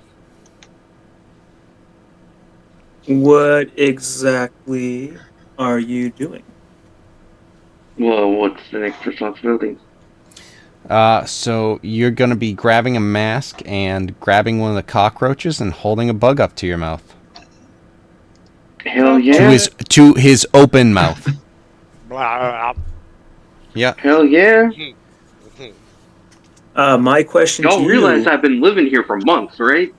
What exactly are you doing? Well, what's the next responsibility? So you're gonna be grabbing a mask and grabbing one of the cockroaches and holding a bug up to your mouth. Hell yeah! To his open mouth. Yeah. Hell yeah! My question Y'all to you. realize I've been living here for months, right?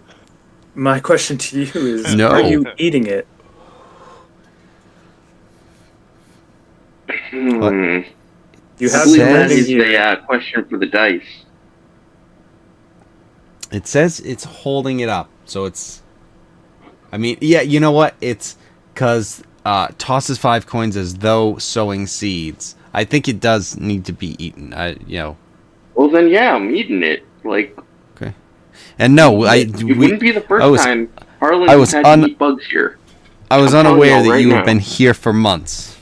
My question to you is: No. Are you eating it? Hmm. You I have believe the that ending is here. the question for the dice. It says it's holding it up, so it's... I mean, yeah, you know what? It's because tosses 5 coins as though sowing seeds. I think it does need to be eaten. Well, then yeah, I'm eating it. Like, And no, it wouldn't be the first time Harlan I has was had to eat bugs here. I was I'm telling unaware y'all that right you have now. been here for months.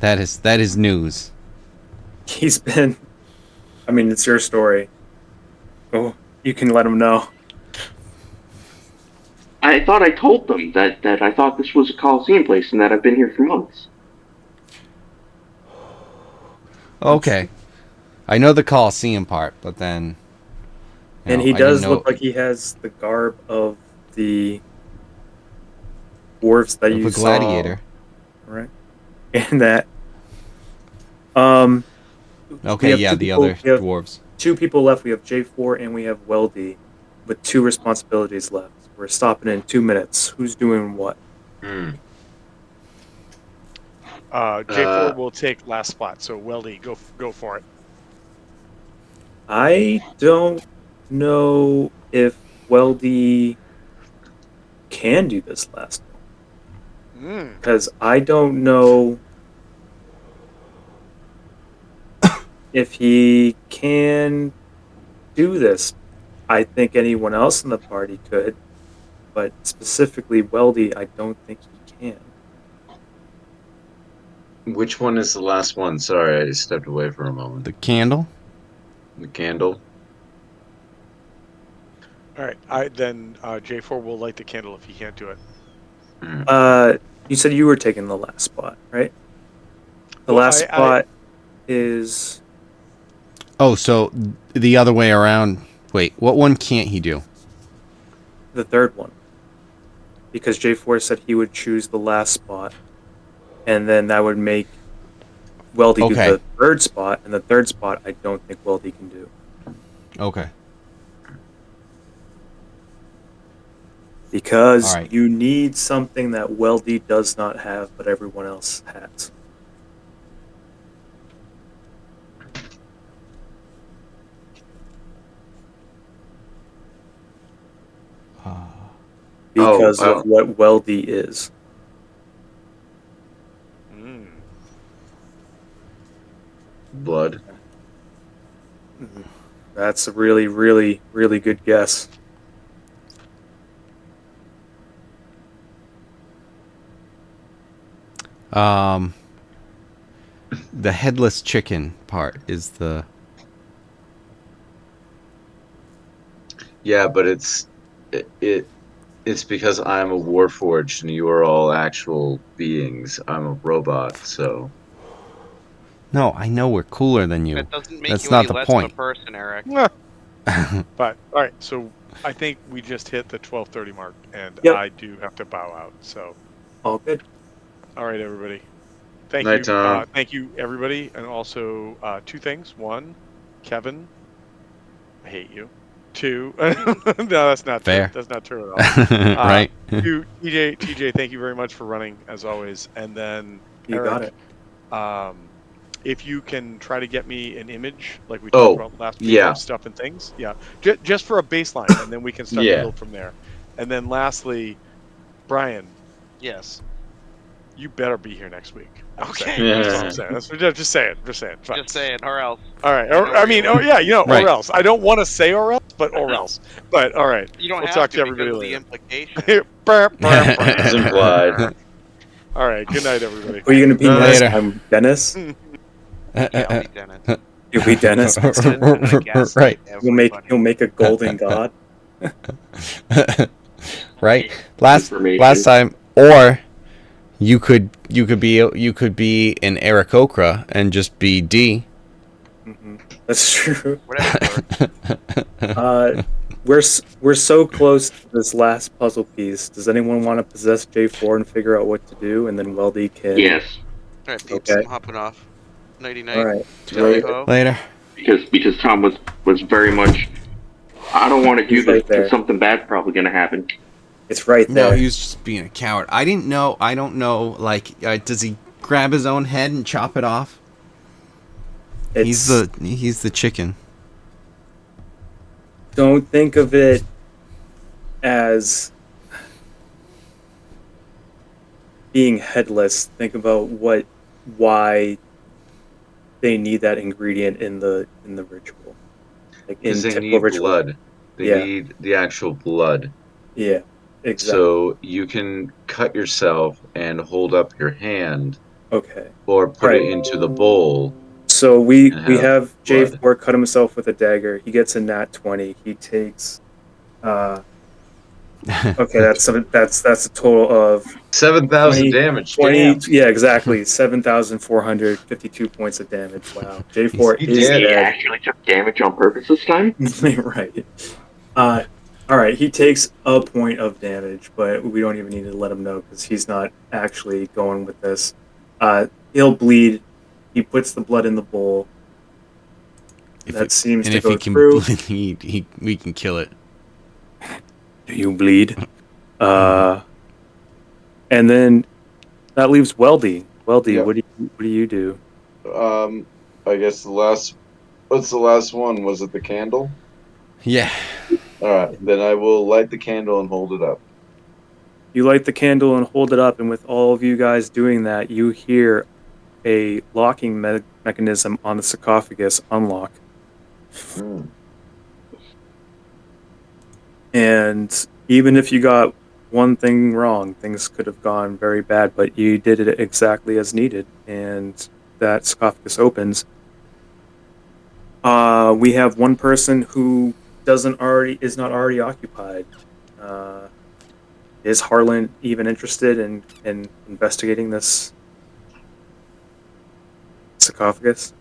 That is news. He's been I mean, it's your story. Oh, you can let them know. I thought I told them that I thought this was a Coliseum place and that I've been here for months. Okay. I know the Coliseum part, but then. And he does look like he has the garb of the dwarves that you a gladiator. Saw, right? And that. Okay, the other dwarves. 2 people left. We have J4 and we have Weldy, with 2 responsibilities left. We're stopping in 2 minutes. Who's doing what? J4 will take last spot. So Weldy, go for it. I don't know if Weldy can do this last one. Because I don't know if he can do this. I think anyone else in the party could, but specifically Weldy, I don't think he can. Which one is the last one? Sorry, I just stepped away for a moment. The candle? The candle? All right. Then J4 will light the candle if he can't do it. You said you were taking the last spot, right? The last spot is... Oh, so the other way around. Wait, what one can't he do? The third one. Because J4 said he would choose the last spot. And then that would make Weldy do the third spot. And the third spot, I don't think Weldy can do. Okay. Because you need something that Weldy does not have, but everyone else has. Because of what Weldy is. Blood. That's a really, really, really good guess. The headless chicken part is the... Yeah, but it's because I'm a Warforged and you are all actual beings. I'm a robot, so... No, I know we're cooler than you. That doesn't make That's you not any the less point. of a person, Eric. But all right, so I think we just hit the 12:30 mark, and I do have to bow out. So all good. All right, everybody. Thank Night, you. Tom. Thank you, everybody, and also 2 things. 1, Kevin, I hate you. 2, no, that's not fair. True. That's not true at all. Right. 2, TJ, thank you very much for running as always. And then you Eric, got it. If you can try to get me an image like we talked about last week of stuff and things, just for a baseline, and then we can start to build from there. And then lastly, Brian. Yes. You better be here next week. Okay. That's all I'm saying. Just say it. Fine. Just say it, or else. All right. Or else. I don't want to say or else, but or else. But all right. You don't we'll have talk to to everybody because later. of the implication. It's implied. All right. Good night, everybody. Who are you going to be next time, Dennis? I'll be Dennis. You'll be Dennis. Right. You'll make a golden god. Right. Last time, or you could be an Eric Okra and just be D. That's true. We're so close to this last puzzle piece. Does anyone want to possess J4 and figure out what to do, and then Weldy can? Yes. All right, peeps. I'm hopping off. Nighty night. All right. Later. Because Tom was very much. I don't want to do this because something bad's probably going to happen. It's right there. No, he was just being a coward. I don't know. Like, does he grab his own head and chop it off? He's the chicken. Don't think of it as being headless. Think about why they need that ingredient in the ritual. Like in they need blood. They need the actual blood. Yeah, exactly. So you can cut yourself and hold up your hand. Okay. Or put it into the bowl So we And we have have blood. J4 cut himself with a dagger. He gets a nat 20. He takes uh okay, that's a total of 7,000 20 damage. 20. Damn. Yeah, exactly. 7,452 points of damage. Wow. J4 He is He did. dead. actually took damage on purpose this time. Right. Uh all right, he takes a point of damage, but we don't even need to let him know because he's not actually going with this. He'll bleed. He puts the blood in the bowl. That seems to If he go can through. bleed, we can kill it. Do you bleed? Uh, and then that leaves Weldy. Weldy, Yep. what do you do? I guess the last. What's the last one? Was it the candle? Yeah. All right. Then I will light the candle and hold it up. You light the candle and hold it up, and with all of you guys doing that, you hear a locking mechanism on the sarcophagus unlock. Hmm. And even if you got one thing wrong, things could have gone very bad, but you did it exactly as needed, and that sarcophagus opens. We have one person who doesn't already is not already occupied. Uh, is Harlan even interested in investigating this sarcophagus?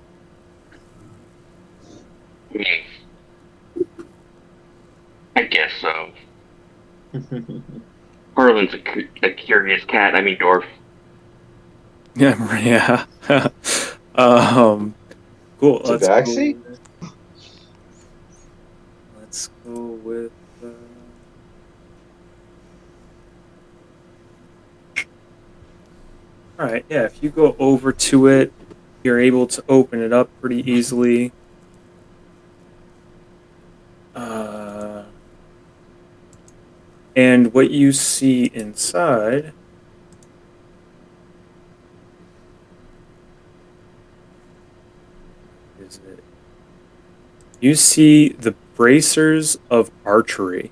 I guess so. Harlan's a curious cat. I mean, dwarf. Yeah, yeah. Cool. Tabaxi? Let's go with. All right. Yeah. If you go over to it, you're able to open it up pretty easily. Uh, and what you see inside is it? You see the bracers of archery,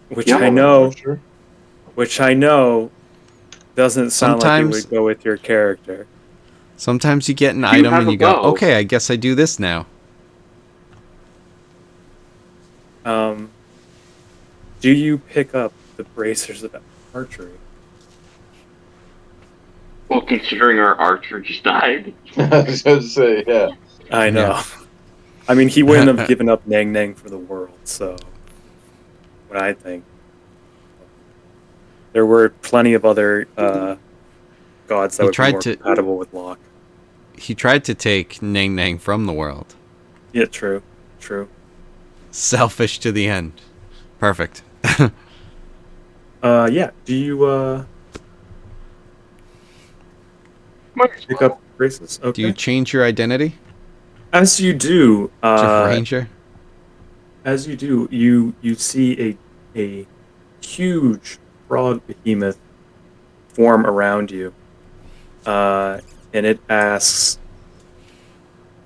which Yep. I know, which I know doesn't sound like it Sometimes would go with your character. sometimes you get an You item have and a you go, bow. "Okay, I guess I do this now." Um, do you pick up the bracers of archery? Well, considering our archer just died. I was going to say, yeah. I know. Yeah. I mean, he wouldn't have given up Nang Nang for the world, so what I think. There were plenty of other gods that He would be tried more to compatible with Locke. he tried to take Nang Nang from the world. Yeah, true. True. Selfish to the end. Perfect. Yeah. Do you Might as pick well. up braces? Do you Okay. change your identity As you do, to Ranger? you see a huge frog behemoth form around you, and it asks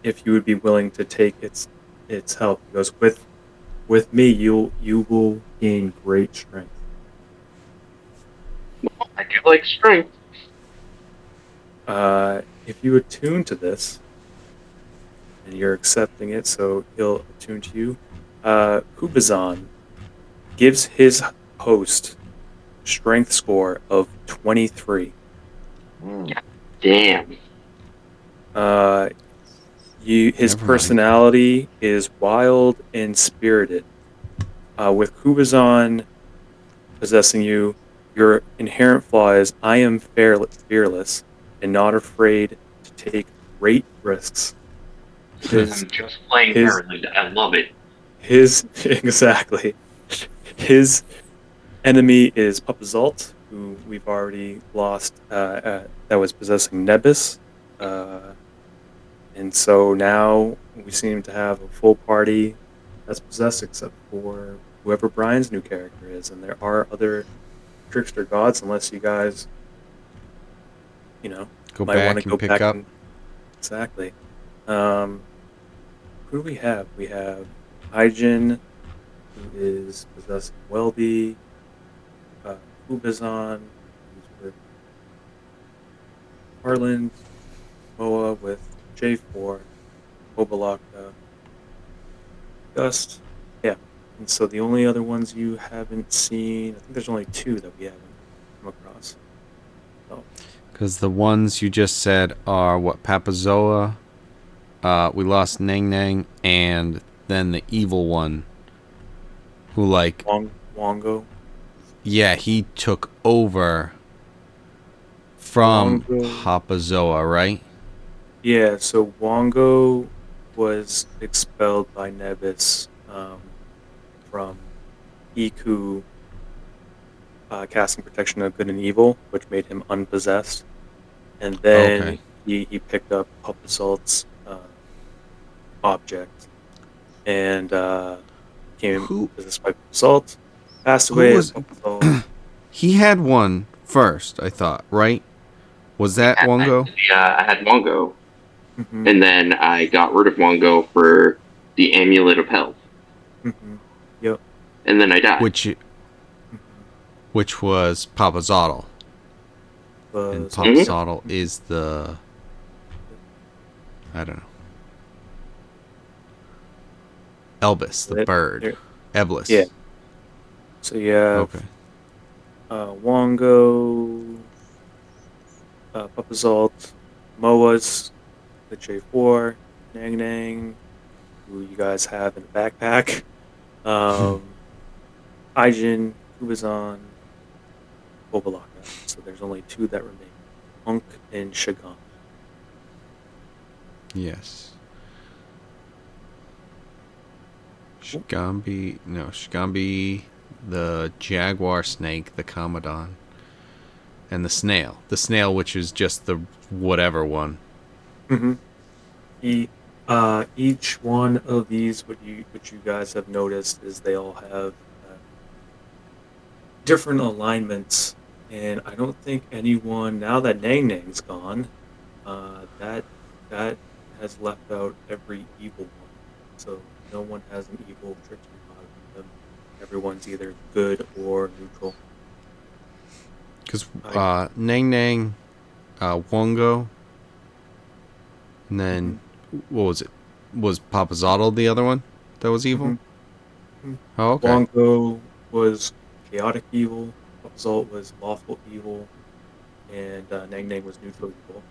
if you would be willing to take its help. It goes with me. You will gain great strength. I do like strength. If you attune to this and you're accepting it, so he'll attune to you. Kubazan gives his host strength score of 23. Hmm. Damn. His Never mind. personality is wild and spirited. With Kubazan possessing you, your inherent flaw is I am fearless and not afraid to take great risks. His I'm just playing his Maryland. I love it. his exactly. His enemy is Papazalt, who we've already lost. That was possessing Nebus, and so now we seem to have a full party that's possessed, except for whoever Brian's new character is. And there are other trickster gods, unless you guys, Go might want to back go and pick back up. and exactly. Um, who do we have? We have Hyjin, who is possessing Welby, Kubazan, who's with Harlan, Moa with J4, Obalaka, Gust. Yeah. And so the only other ones you haven't seen, I think there's only 2 that we haven't come across. So, Because the ones you just said are what, Papazoa, we lost Nang Nang, and then the evil one who, like, Wongo. yeah, he took over from Wongo. Papazoa, right? Yeah, so Wongo was expelled by Nebis from Iku casting Protection of Good and Evil, which made him unpossessed. And then Okay. he picked up Pup Assault's object and came Who possessed by Pup Assault, passed who away was as Pup Assault. he had one first, I thought, right? Was that Wongo? I had Wongo, Mm-hmm. and then I got rid of Wongo for the Amulet of Health, Mm-hmm. Yep. and then I died. Which was Papazotl. And Was Papazotl is the, I don't know, Elbis, the bird. Eblis. Yeah. So you have Okay. Wongo, Pup Assault, Moa's the J4, Nang Nang, who you guys have in a backpack. Aijin, who was on Obalaka. So there's only 2 that remain. Unk and Shagan. Yes. Shigambi, the jaguar snake, the Commodon, and the snail. The snail, which is just the whatever one. Mm-hmm. Each one of these, what you guys have noticed, is they all have different alignments, and I don't think anyone, now that Nang Nang's gone, that has left out every evil one. So no one has an evil trickster god with them. Everyone's either good or neutral. Because Nang Nang, Wongo, and then what was it? Was Papazotl the other one that was evil? Mhm. Oh, okay. Wongo was chaotic evil, Assault was lawful evil, and Nang Nang was neutral evil.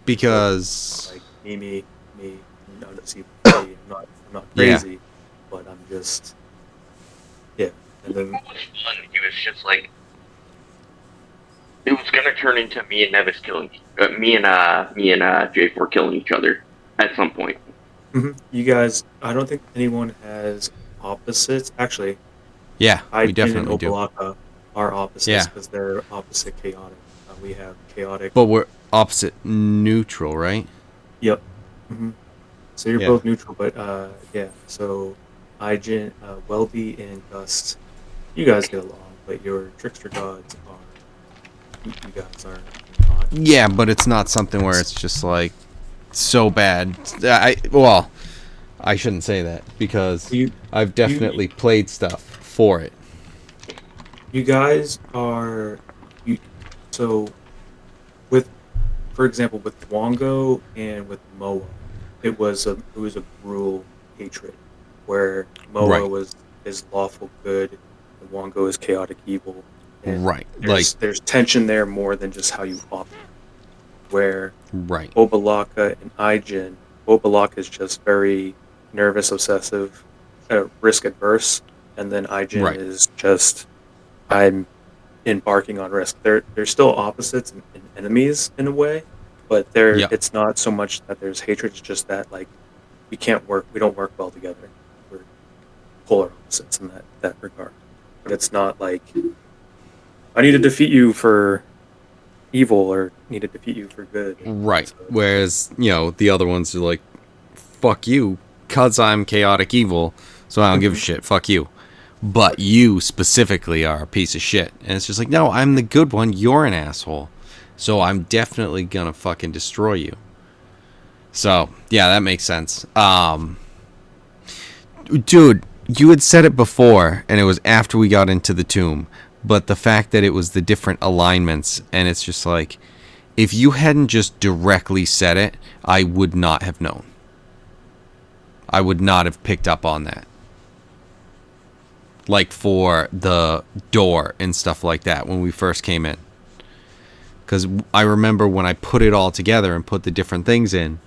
Because So, like me, not as evil. I'm not crazy, but I'm just And then It was fun. It was just like it was gonna turn into me and Nevis killing, me and J4 killing each other at some point. You guys, I don't think anyone has opposites. Actually, yeah, we and definitely do. Obalaka are opposites Yeah. because they're opposite chaotic. We have chaotic. But we're opposite neutral, right? Yep. So you're Yeah. both neutral, but yeah. So Ijin, Weldy, and Gust, you guys get along, but your trickster gods are you guys are not. Yeah, but it's not something where it's just like so bad. I shouldn't say that because I've definitely played stuff for it. You guys are so with, for example, with Wongo and with Moa, it was a brutal hatred where Moa is lawful good and Wongo is chaotic evil. And Right. There's tension there more than just how you operate. Where Right. Obalaka and Ijin, Obalaka is just very nervous, obsessive, risk adverse, and then Ijin is just I'm embarking on risk. They're still opposites and enemies in a way, but it's not so much that there's hatred. It's just that like we don't work well together. We're polar opposites in that regard. But it's not like I need to defeat you for evil or need to defeat you for good. Right. So, Whereas, the other ones are like, fuck you, cause I'm chaotic evil, so I don't give a shit, fuck you. But you specifically are a piece of shit. And it's just like, no, I'm the good one, you're an asshole. So I'm definitely gonna fucking destroy you. So, yeah, that makes sense. Dude, you had said it before, and it was after we got into the tomb. But the fact that it was the different alignments, and it's just like, if you hadn't just directly said it, I would not have known. I would not have picked up on that. Like for the door and stuff like that when we first came in. Because I remember when I put it all together and put the different things in,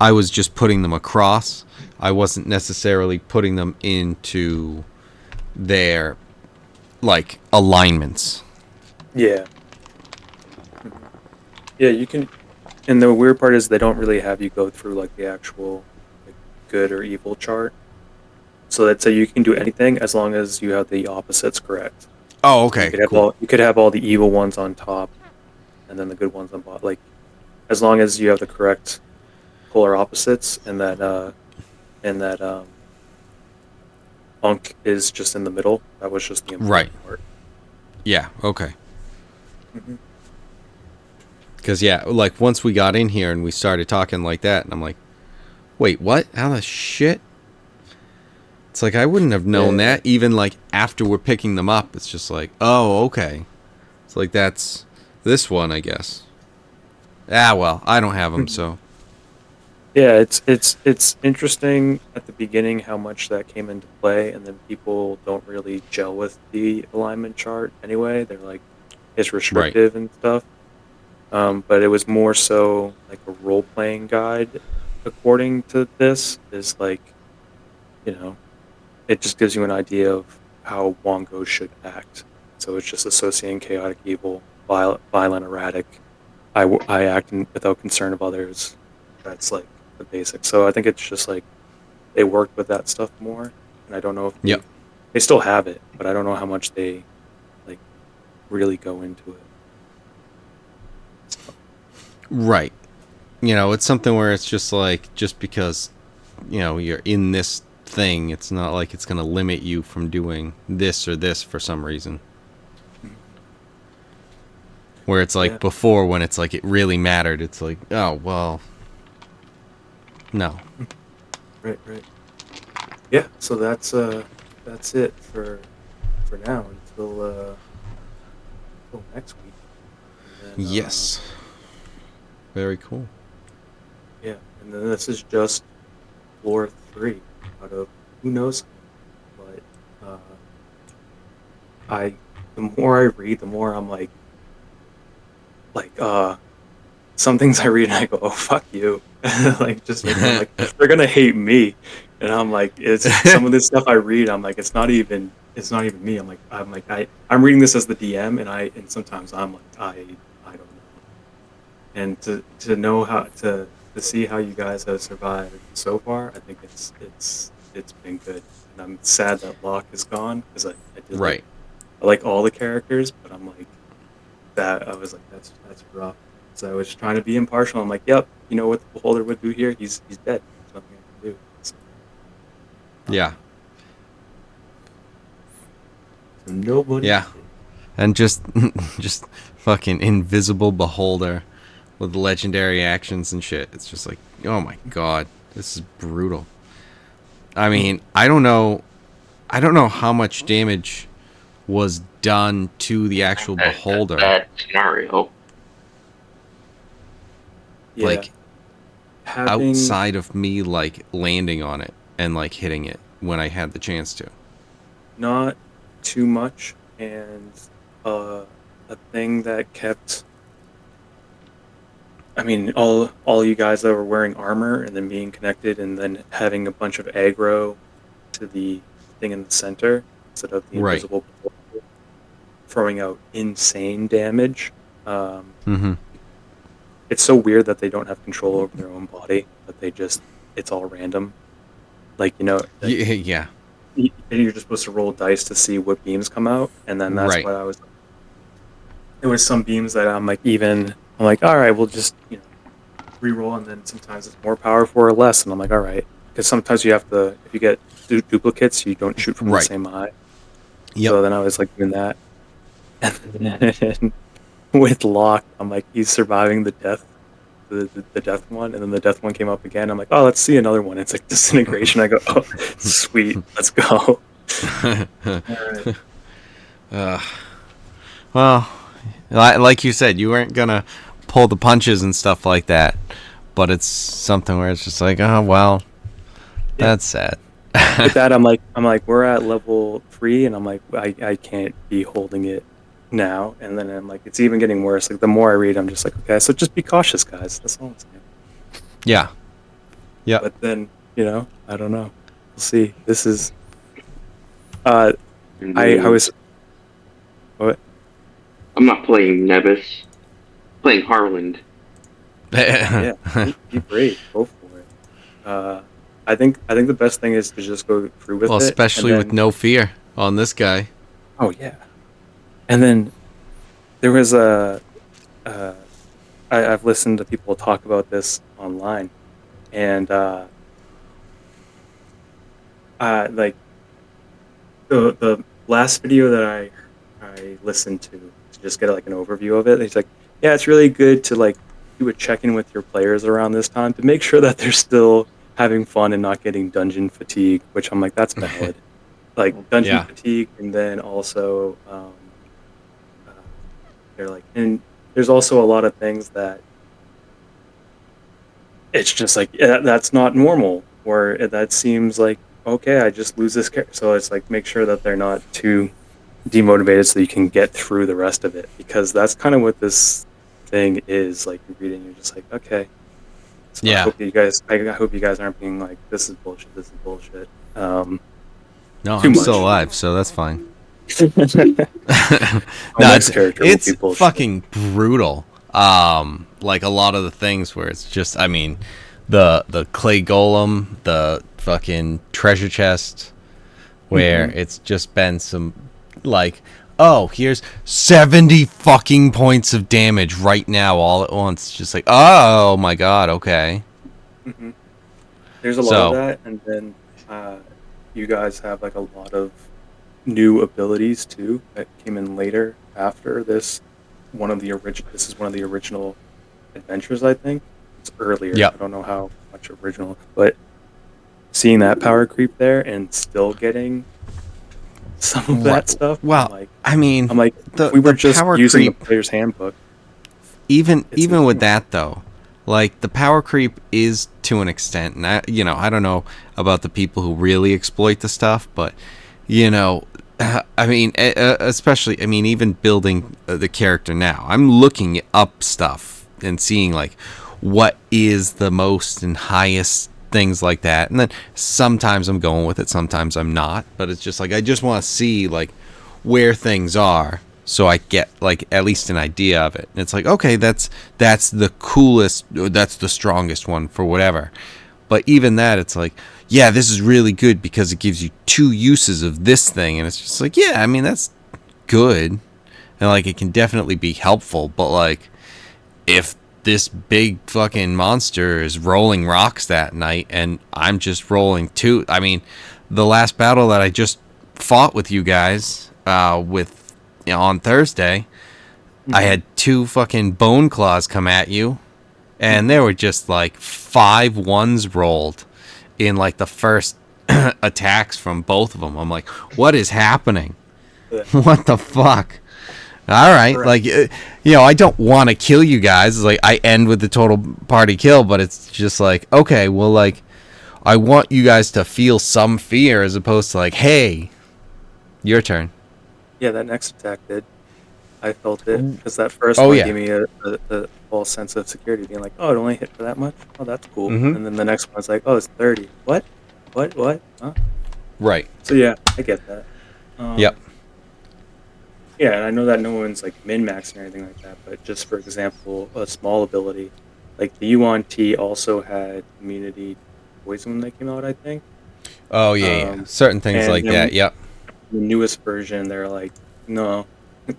I was just putting them across. I wasn't necessarily putting them into their, like, alignments. Yeah. Yeah, you can. And the weird part is they don't really have you go through like the actual like, good or evil chart. So that's so you can do anything as long as you have the opposites correct. Oh, You okay. could have Cool. you could have all the evil ones on top, and then the good ones on bottom. Like as long as you have the correct polar opposites, and that unk is just in the middle. That was just the important Right. part. Yeah, okay. Mhm. Because, yeah, like, once we got in here and we started talking like that, and I'm like, wait, what? How the shit? It's like, I wouldn't have known Yeah. that. Even, like, after we're picking them up, it's just like, oh, okay. It's like, that's this one, I guess. Ah, well, I don't have them, so. Yeah, it's interesting at the beginning how much that came into play, and then people don't really gel with the alignment chart anyway. They're like, it's restrictive and stuff. But it was more so like a role playing guide, according to this. Is like, you know, it just gives you an idea of how Wongo should act. So it's just associating chaotic evil, violent, erratic. I act without concern of others. That's like the basics. So I think it's just like they worked with that stuff more, and I don't know if Yep. they still have it, but I don't know how much they like really go into it. Right. You know, it's something where it's just like, just because, you know, you're in this thing, it's not like it's going to limit you from doing this or this for some reason. Where it's like Yeah. before, when it's like it really mattered, it's like, oh, well, no. Right. Yeah, so that's it for now until next week. And then, Yes. Very cool. yeah, and then this is just floor 3 out of who knows, but the more I read, the more I'm like some things I read and I go, oh fuck you, like just like, I'm like they're gonna hate me, and I'm like it's some of this stuff I read, I'm like it's not even me. I'm reading this as the DM, and sometimes I'm like I don't know, and to know how to see how you guys have survived so far, I think it's been good, and I'm sad that Locke is gone because I did Right. I like all the characters, but I'm like that I was like that's rough. So I was trying to be impartial. I'm like, yep, you know what the beholder would do here? He's dead. There's nothing I can do. So, Yeah. so nobody. Yeah. And just fucking invisible beholder with legendary actions and shit. It's just like, oh my god, this is brutal. I mean, I don't know how much damage was done to the actual beholder. Bad scenario. Yeah. Like, Having outside of me like landing on it and like hitting it when I had the chance to. not too much, and a thing that kept. I mean, all you guys that were wearing armor and then being connected, and then having a bunch of aggro to the thing in the center instead of the Right. invisible beholder, throwing out insane damage. Mm-hmm. It's so weird that they don't have control over their own body, but it's all random. Like, Yeah. you're just supposed to roll dice to see what beams come out, and then that's Right. what there was some beams that I'm like, all right, we'll just, re-roll, and then sometimes it's more powerful or less, and I'm like, all right. Because sometimes you have to, if you get duplicates, you don't shoot from Right. the same eye. Yep. So then I was like doing that. And then with Locke, I'm like, he's surviving the death, the death one, and then the death one came up again. I'm like, oh, let's see another one. It's like disintegration. I go, oh, sweet, let's go. All right. Well, like you said, you weren't gonna pull the punches and stuff like that. But it's something where it's just like, oh well, that's sad. With that, I'm like, we're at level 3, and I'm like, I can't be holding it now. And then I'm like, it's even getting worse. Like the more I read, I'm just like, okay, so just be cautious, guys. That's all I'm saying. Yeah. Yeah. But then, I don't know. We'll see. This is. I was. What? I'm not playing Nebus. I'm playing Harland. Yeah, be brave. Go for it. I think the best thing is to just go through with Well, it. especially with no fear on this guy. Oh yeah. And then there was I've listened to people talk about this online, and like the last video that I listened to just get like an overview of it. He's like, yeah, it's really good to like do a check-in with your players around this time to make sure that they're still having fun and not getting dungeon fatigue, which I'm like, that's valid. Like dungeon fatigue, and then also they're like, and there's also a lot of things that it's just like, that's not normal, or that seems like, okay, I just lose this character. So it's like, make sure that they're not too demotivated so you can get through the rest of it, because that's kind of what this thing is. Like, you're reading, you're just like, okay. So yeah. I hope you guys aren't being like, this is bullshit, this is bullshit. No, I'm still alive, so that's fine. No, it's fucking brutal. Like a lot of the things where it's just, I mean, the clay golem, the fucking treasure chest, where it's just been some like, oh, here's 70 fucking points of damage right now all at once. Just like, oh my god, okay. There's a lot of that, and then you guys have like a lot of new abilities too that came in later after this. This is one of the original adventures, I think. It's earlier. Yep. I don't know how much original, but seeing that power creep there and still getting some of that stuff. Well, I'm like, we were just using creep, the player's handbook. Even with that though, like the power creep is to an extent, and I don't know about the people who really exploit the stuff, but I mean, especially, I mean, even building the character now, I'm looking up stuff and seeing like what is the most and highest things like that, and then sometimes I'm going with it, sometimes I'm not, but it's just like I just want to see like where things are so I get like at least an idea of it. And it's like, okay, that's the coolest, that's the strongest one for whatever. But even that, it's like, yeah, this is really good because it gives you 2 uses of this thing, and it's just like, yeah, I mean, that's good, and like it can definitely be helpful, but like if this big fucking monster is rolling rocks that night and I'm just rolling 2, I mean, the last battle that I just fought with you guys on Thursday, I had 2 fucking bone claws come at you, and there were just like 5 1s rolled in like the first attacks from both of them. I'm like, what is happening? What the fuck? All right, correct. Like, I don't want to kill you guys. It's like I end with the total party kill, but it's just like, okay, well, like, I want you guys to feel some fear as opposed to like, hey, your turn. Yeah, that next attack did. I felt it because that first one gave me a false sense of security, being like, oh, it only hit for that much? Oh, that's cool. And then the next one's like, oh, it's 30. What? Huh? Right. So yeah, I get that. Yep. Yeah, and I know that no one's like min-maxing or anything like that, but just for example, a small ability, like the Yuan T also had immunity to poison when they came out, I think. Oh yeah. Certain things like that. Yep. The newest version, they're like, no,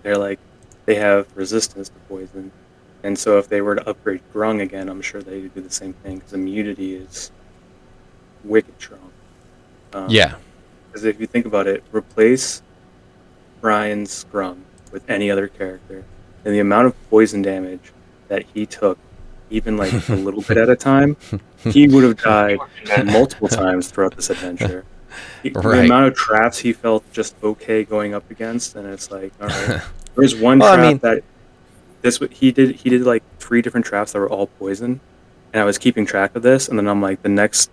they're like, they have resistance to poison, and so if they were to upgrade Grung again, I'm sure they would do the same thing because immunity is wicked strong. Yeah. Because if you think about it, replace Brian's Grung with any other character, and the amount of poison damage that he took, even like a little bit at a time, he would have died multiple times throughout this adventure. The amount of traps he felt just okay going up against, and it's like, all right. There's one trap that he did like 3 different traps that were all poison, and I was keeping track of this, and then I'm like, the next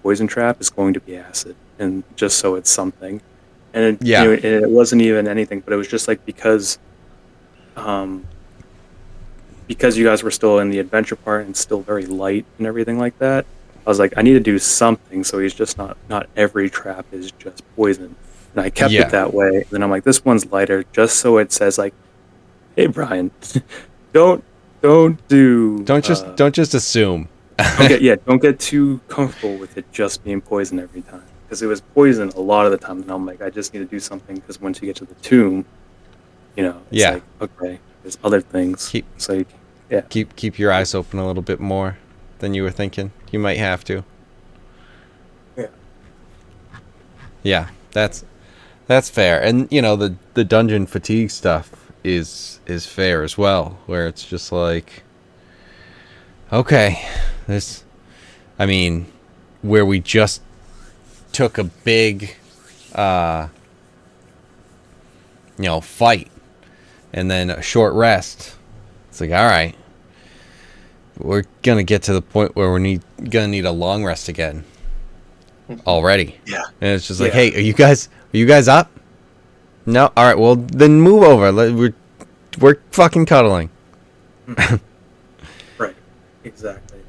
poison trap is going to be acid, and just so it's something. And Yeah. it wasn't even anything, but it was just like because you guys were still in the adventure part and still very light and everything like that. I was like, I need to do something so he's just not every trap is just poison. And I kept Yeah. it that way. And then I'm like, this one's lighter, just so it says like, hey Brian, don't do Don't just assume. don't get too comfortable with it just being poison every time. Because it was poison a lot of the time, and I'm like, I just need to do something because once you get to the tomb, it's Yeah. like, okay, there's other things. Keep- So yeah. Keep your eyes open a little bit more than you were thinking. You might have to. Yeah. Yeah, that's fair. And the dungeon fatigue stuff is fair as well, where it's just like, okay, where we just took a big fight and then a short rest. It's like, all right, we're gonna get to the point where we're gonna need a long rest again already. Yeah. And it's just like, Yeah. hey, are you guys up? No. All right. Well, then move over. We're fucking cuddling. Right. Exactly.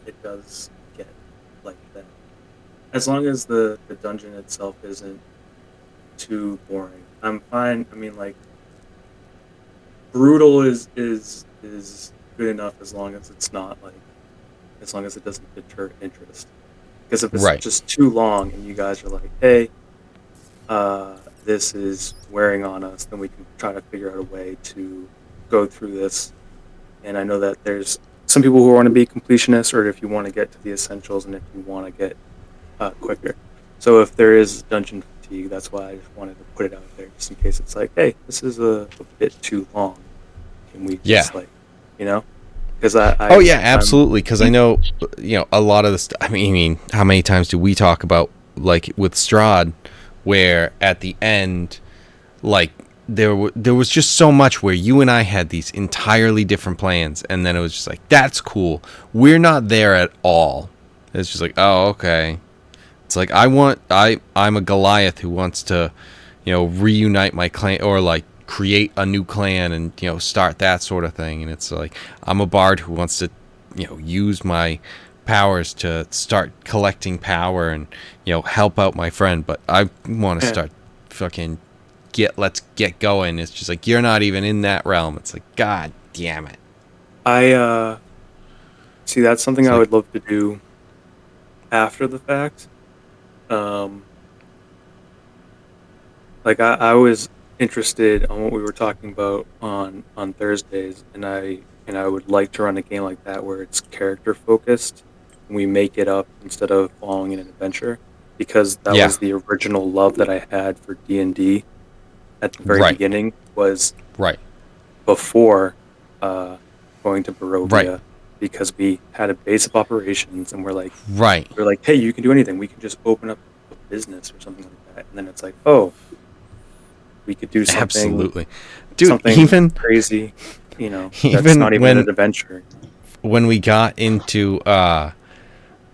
It does get like that. As long as the dungeon itself isn't too boring, I'm fine. I mean, like, brutal is good enough as long as it's not like, as long as it doesn't deter interest. Because if it's Right. just too long and you guys are like, hey, this is wearing on us, then we can try to figure out a way to go through this. And I know that there's some people who want to be completionists, or if you want to get to the essentials and if you want to get quicker. So if there is dungeon fatigue, that's why I just wanted to put it out there, just in case it's like, hey, this is a bit too long. Can we just because Oh yeah, absolutely. Because I know, a lot of the stuff. I mean, how many times do we talk about, like with Strahd, where at the end, like there was just so much where you and I had these entirely different plans, and then it was just like, that's cool. We're not there at all. It's just like, oh, okay. It's like I'm a Goliath who wants to, reunite my clan, or like create a new clan and start that sort of thing. And it's like, I'm a bard who wants to use my powers to start collecting power and help out my friend, but I want to start fucking let's get going. It's just like, you're not even in that realm. It's like, god damn it. I see, that's something I would love to do after the fact. Like I was interested on what we were talking about on Thursdays, and I would like to run a game like that where it's character focused. And we make it up instead of following an adventure, because that was the original love that I had for D&D at the very beginning, was before going to Barovia, because we had a base of operations and we're like, hey, you can do anything. We can just open up a business or something like that. And then it's like, oh, we could do something. Absolutely. Dude, something even crazy, that's even not even an adventure. When we got into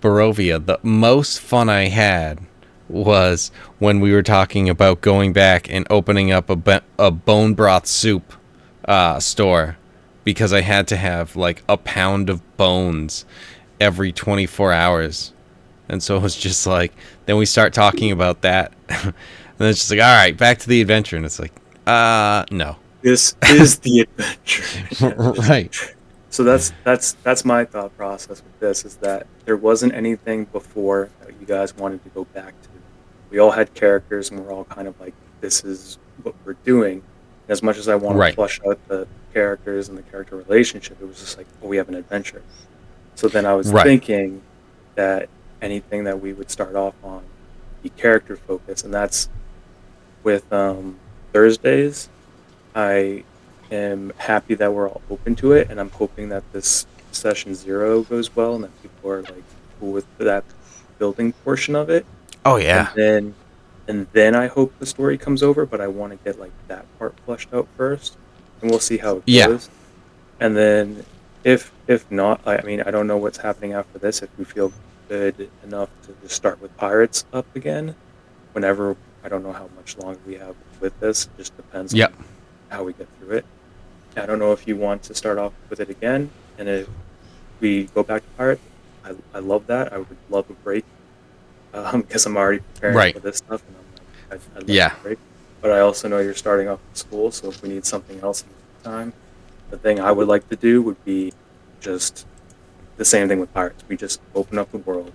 Barovia, the most fun I had was when we were talking about going back and opening up a bone broth soup store, because I had to have like a pound of bones every 24 hours. And so it was just like, then we start talking about that. And then it's just like, all right, back to the adventure. And it's like, no. This is the adventure. Right. So that's my thought process with this, is that there wasn't anything before that you guys wanted to go back to. We all had characters and we're all kind of like, this is what we're doing. As much as I want to flush out the characters and the character relationship, it was just like, oh, we have an adventure. So then I was thinking that anything that we would start off on be character focused, and that's with Thursdays. I am happy that we're all open to it, and I'm hoping that this session 0 goes well and that people are like cool with that building portion of it. Oh yeah. And then I hope the story comes over, but I want to get like that part flushed out first, and we'll see how it goes. And then if not, I mean, I don't know what's happening after this. If we feel good enough to just start with pirates up again, whenever, I don't know how much longer we have with this. It just depends Yep. on how we get through it. I don't know if you want to start off with it again, and if we go back to pirates, I love that. I would love a break because I'm already preparing Right. for this stuff, and I'm like, I'd love Yeah. a break. But I also know you're starting off with school, so if we need something else in the time, the thing I would like to do would be just the same thing with pirates. We just open up the world.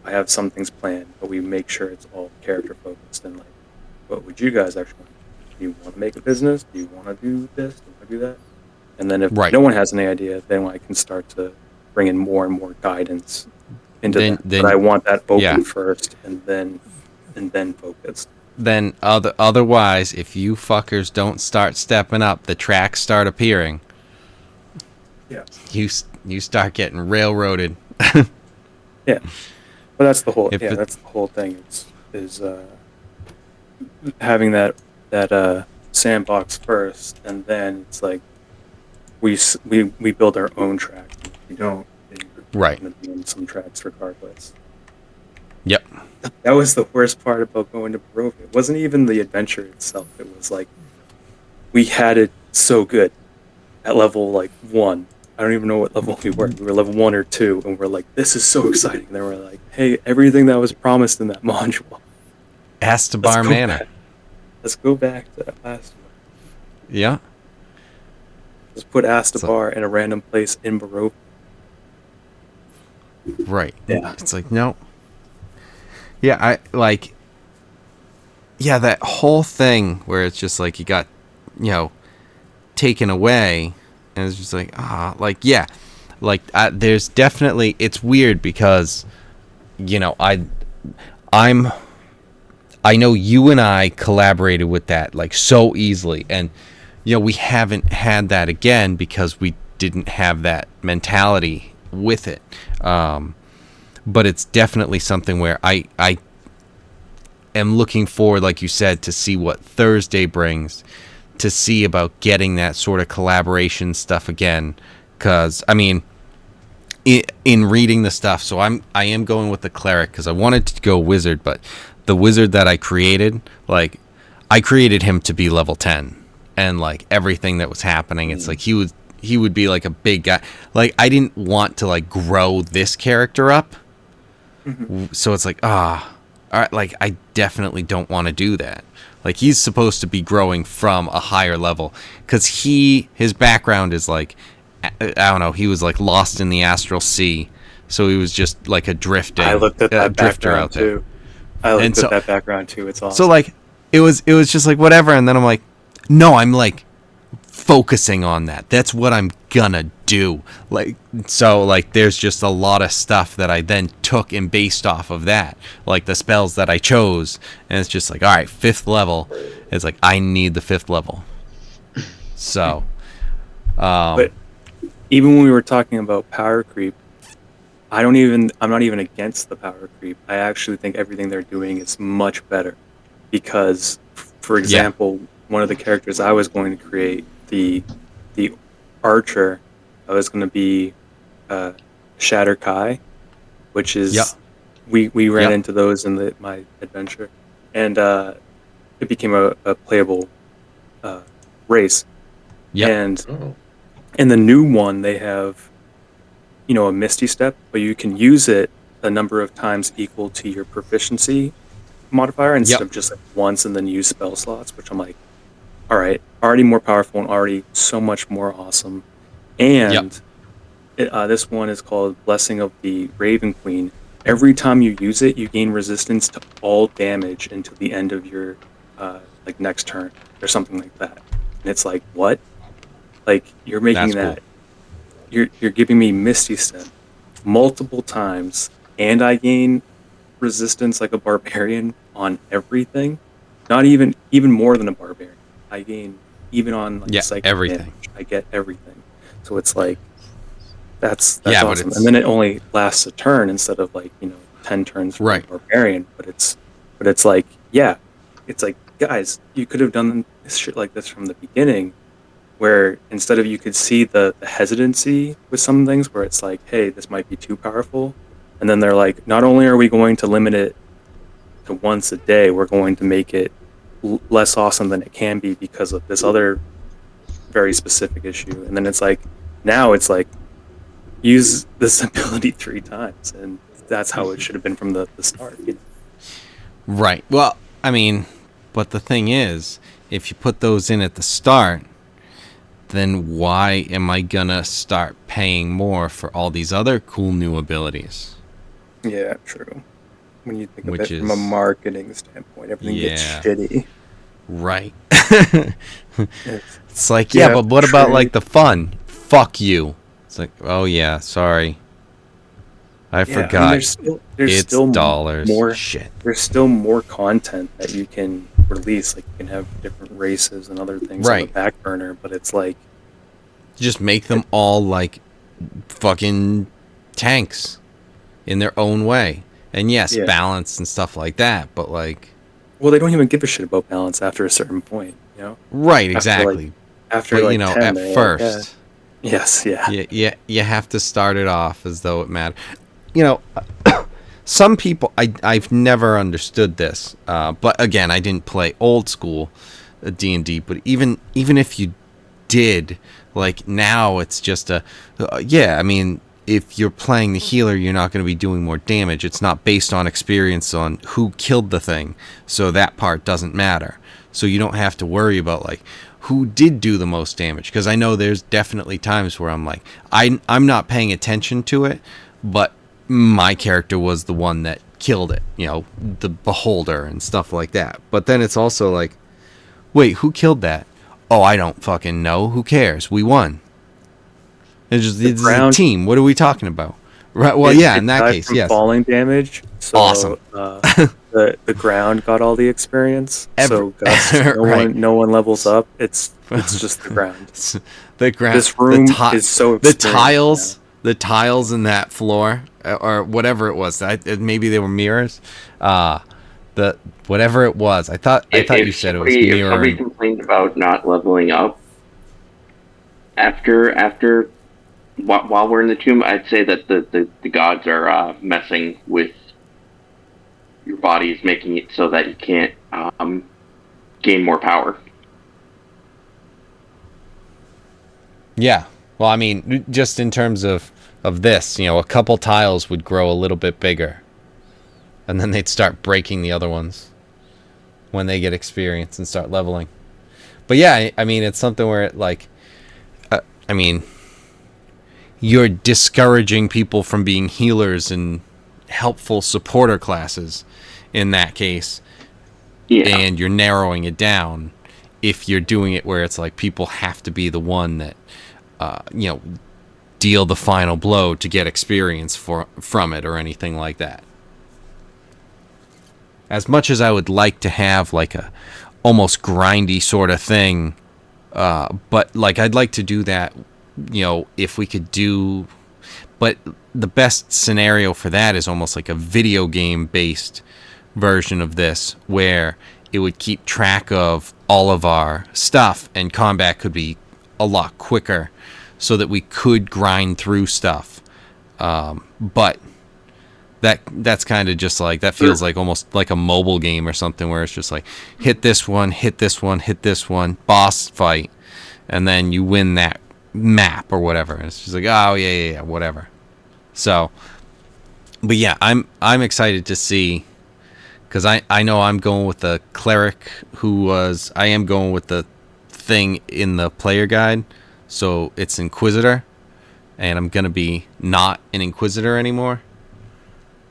I have some things planned, but we make sure it's all character focused and like, what would you guys actually want? Do you want to make a business? Do you want to do this? Do you want to do that? And then if Right. no one has any idea, then I can start to bring in more and more guidance into Then- that. then- But I want that open yeah. first and then focused. Then otherwise, if you fuckers don't start stepping up, the tracks start appearing. Yeah. You start getting railroaded. Yeah. But that's the whole If it- that's the whole thing is having that sandbox first, and then it's like we build our own track. If we don't, then you're Right. going to be in some tracks regardless. Yep. That was the worst part about going to Barovia. It wasn't even the adventure itself. It was like we had it so good at level like 1. I don't even know what level we were. We were level 1 or 2, and we're like, "This is so exciting." And then we're like, "Hey, everything that was promised in that module. Astabar go Manor. back. Let's go back to that last one. Yeah. Just put Astabar in a random place in Barovia." Right. Yeah. It's like, no. Yeah, I like. Yeah, that whole thing where it's just like you got, taken away, and it's just like like yeah, like there's definitely, it's weird because, I know you and I collaborated with that like so easily, and we haven't had that again because we didn't have that mentality with it. But it's definitely something where I am looking forward, like you said, to see what Thursday brings, to see about getting that sort of collaboration stuff again. Because I mean, in reading the stuff, so I am going with the cleric because I wanted to go wizard, but the wizard that I created, like I created him to be level 10, and like everything that was happening, it's like he would be like a big guy. Like I didn't want to like grow this character up. So it's like, all right, like I definitely don't want to do that. Like he's supposed to be growing from a higher level because his background is like, I don't know, he was like lost in the astral sea, so he was just like a drifting. I looked at that drifter background out there. too. I looked And at so- that background too. It's awesome. So like it was just like whatever, and then I'm like, no, I'm like focusing on that. That's what I'm gonna do. Like so like there's just a lot of stuff that I then took and based off of that. Like the spells that I chose, and it's just like, all right, 5th level. It's like I need the 5th level. So But even when we were talking about power creep, I'm not even against the power creep. I actually think everything they're doing is much better because, for example, one of the characters I was going to create, the archer, I was going to be Shatter Kai, which is we ran into those in my adventure, and it became a playable race. And Oh. in the new one, they have, a Misty Step, but you can use it a number of times equal to your proficiency modifier instead of just like once and then use spell slots, which I'm like, all right, already more powerful and already so much more awesome. And this one is called Blessing of the Raven Queen. Every time you use it, you gain resistance to all damage until the end of your like next turn or something like that. And it's like, what? Like you're making That's that. You're giving me Misty Step multiple times, and I gain resistance like a barbarian on everything. Not even more than a barbarian. I gain even on like psychic everything. damage. I get everything. So it's like that's Yeah, but awesome. it's- And then it only lasts a turn instead of like 10 turns for a barbarian. But it's like it's like, guys, you could have done shit like this from the beginning, where instead of you could see the hesitancy with some things where it's like, hey, this might be too powerful. And then they're like, not only are we going to limit it to once a day, we're going to make it less awesome than it can be because of this other very specific issue. And then it's like, now it's like, use this ability 3 times. And that's how it should have been from the start. You know? Right. Well, I mean, but the thing is, if you put those in at the start, then why am I gonna start paying more for all these other cool new abilities? Yeah, true. When you think Which of it from a is- marketing standpoint, everything gets Yeah. shitty. Right. It's, It's like, yeah, Yeah, but what about true. like the fun? Fuck you. It's like, oh yeah, sorry. I yeah, forgot. I mean, there's It's still dollars. more. Shit. There's still more content that you can release. Like you can have different races and other things on Right. the back burner, but it's like, Just make them all like fucking tanks in their own way. And yes, Yeah. balance and stuff like that, but like, well, they don't even give a shit about balance after a certain point. You know, right, After, like, exactly. after But like you know, 10, at they're like, first, yes, yeah. you have to start it off as though it mattered. You know, some people, I've never understood this, but again, I didn't play old school D&D, but even if you did, like now it's just I mean, if you're playing the healer, you're not going to be doing more damage. It's not based on experience on who killed the thing, so that part doesn't matter. So you don't have to worry about like who did do the most damage, because I know there's definitely times where I'm like, I'm not paying attention to it, but my character was the one that killed it, you know, the beholder and stuff like that. But then it's also like, wait, who killed that? Oh, I don't fucking know. Who cares? We won. It's a ground- team. What are we talking about? Right. Well, It- yeah. it In that died case, from yes. falling damage. So, Awesome. The ground got all the experience. So Gus, Right. no one levels up. It's just the ground. The ground. This room the is so the experienced tiles. The tiles in that floor, or whatever it was. Maybe they were mirrors. The whatever it was. I thought you said it was If somebody mirroring. complained about not leveling up after while we're in the tomb, I'd say that the gods are messing with your bodies, making it so that you can't gain more power. Yeah. Well, I mean, just in terms of this, you know, a couple tiles would grow a little bit bigger, and then they'd start breaking the other ones when they get experience and start leveling. But yeah, I mean, it's something where it like, I mean, you're discouraging people from being healers and helpful supporter classes in that case, Yeah. and you're narrowing it down if you're doing it where it's like people have to be the one that you know, deal the final blow to get experience from it or anything like that. As much as I would like to have like a almost grindy sort of thing, but like I'd like to do that, you know, if we could do, but the best scenario for that is almost like a video game based version of this where it would keep track of all of our stuff and combat could be a lot quicker so that we could grind through stuff. But that's kind of just like, that feels like almost like a mobile game or something where it's just like hit this one, hit this one, hit this one, boss fight, and then you win that map or whatever. And it's just like, oh yeah, whatever. So, but yeah, I'm excited to see, because I know I'm going with the cleric I am going with the thing in the player guide, so it's Inquisitor, and I'm gonna be not an Inquisitor anymore.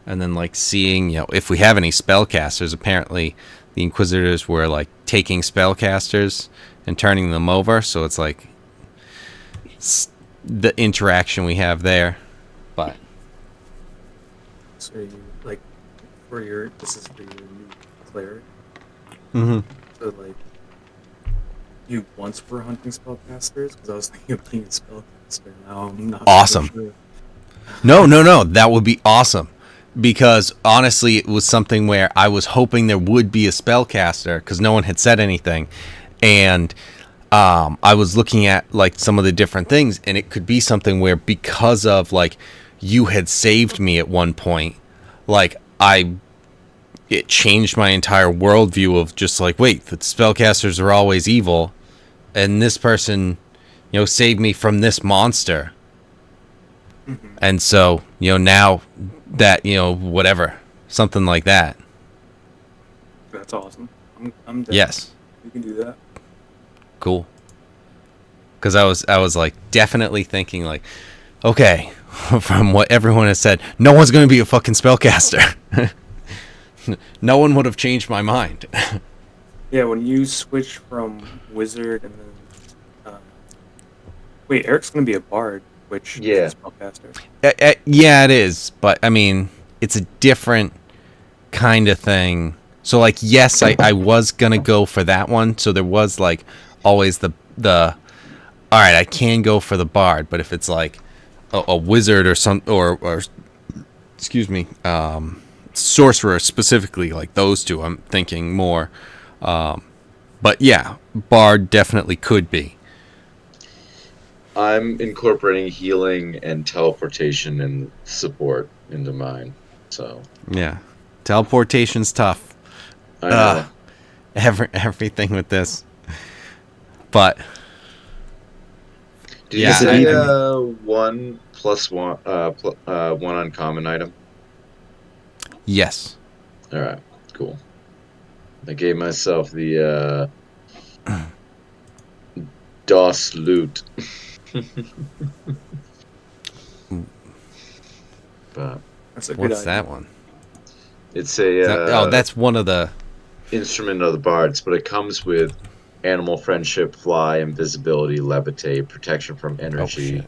And then like seeing, you know, if we have any spellcasters, apparently the Inquisitors were like taking spellcasters and turning them over, so it's like the interaction we have there. But So you like this is for your new cleric. mm-hmm. So like you once were hunting spellcasters, because I was thinking of being a spellcaster. Now I'm not. Awesome. So sure. No, that would be awesome. Because honestly, it was something where I was hoping there would be a spellcaster, because no one had said anything, and I was looking at like some of the different things, and it could be something where because of like you had saved me at one point, like it changed my entire worldview of just like, wait, the spellcasters are always evil, and this person, saved me from this monster, and so now that whatever, something like that. That's awesome. I'm down. Yes, You can do that. cool. Because I was like definitely thinking like, okay, from what everyone has said, no one's going to be a fucking spellcaster. No one would have changed my mind. Yeah, when you switch from wizard and then wait, Eric's gonna be a bard, which Yeah. is a spellcaster. Yeah, it is, but I mean, it's a different kind of thing. So like, yes, I was gonna go for that one. So there was like always the all right, I can go for the bard, but if it's like a wizard or some or excuse me, sorcerer specifically, like those two, I'm thinking more. But yeah, bard definitely could be. I'm incorporating healing and teleportation and support into mine. So Yeah, teleportation's tough. I know. Everything with this, but Did yeah, you say even- 1+1 one uncommon item? yes. All right, cool. I gave myself the DOS loot. But That's a good What's idea. that one? it's a That's one of the. instrument of the bards, but it comes with animal friendship, fly, invisibility, levitate, protection from energy, shit.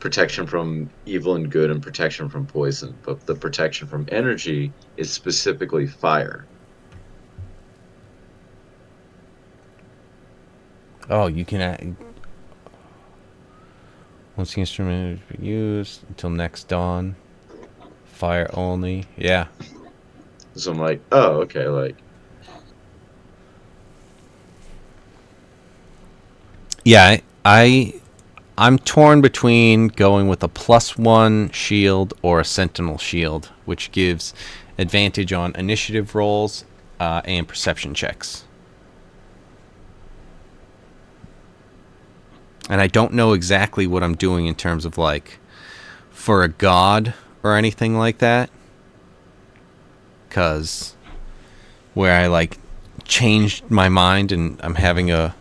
protection from evil and good, and protection from poison. But the protection from energy is specifically fire. Oh, you can. Once the instrument is used until next dawn. Fire only. Yeah. So I'm like, oh, okay, like Yeah, I'm torn between going with a +1 shield or a sentinel shield, which gives advantage on initiative rolls and perception checks. And I don't know exactly what I'm doing in terms of like for a god or anything like that. 'Cause where I like changed my mind and I'm having a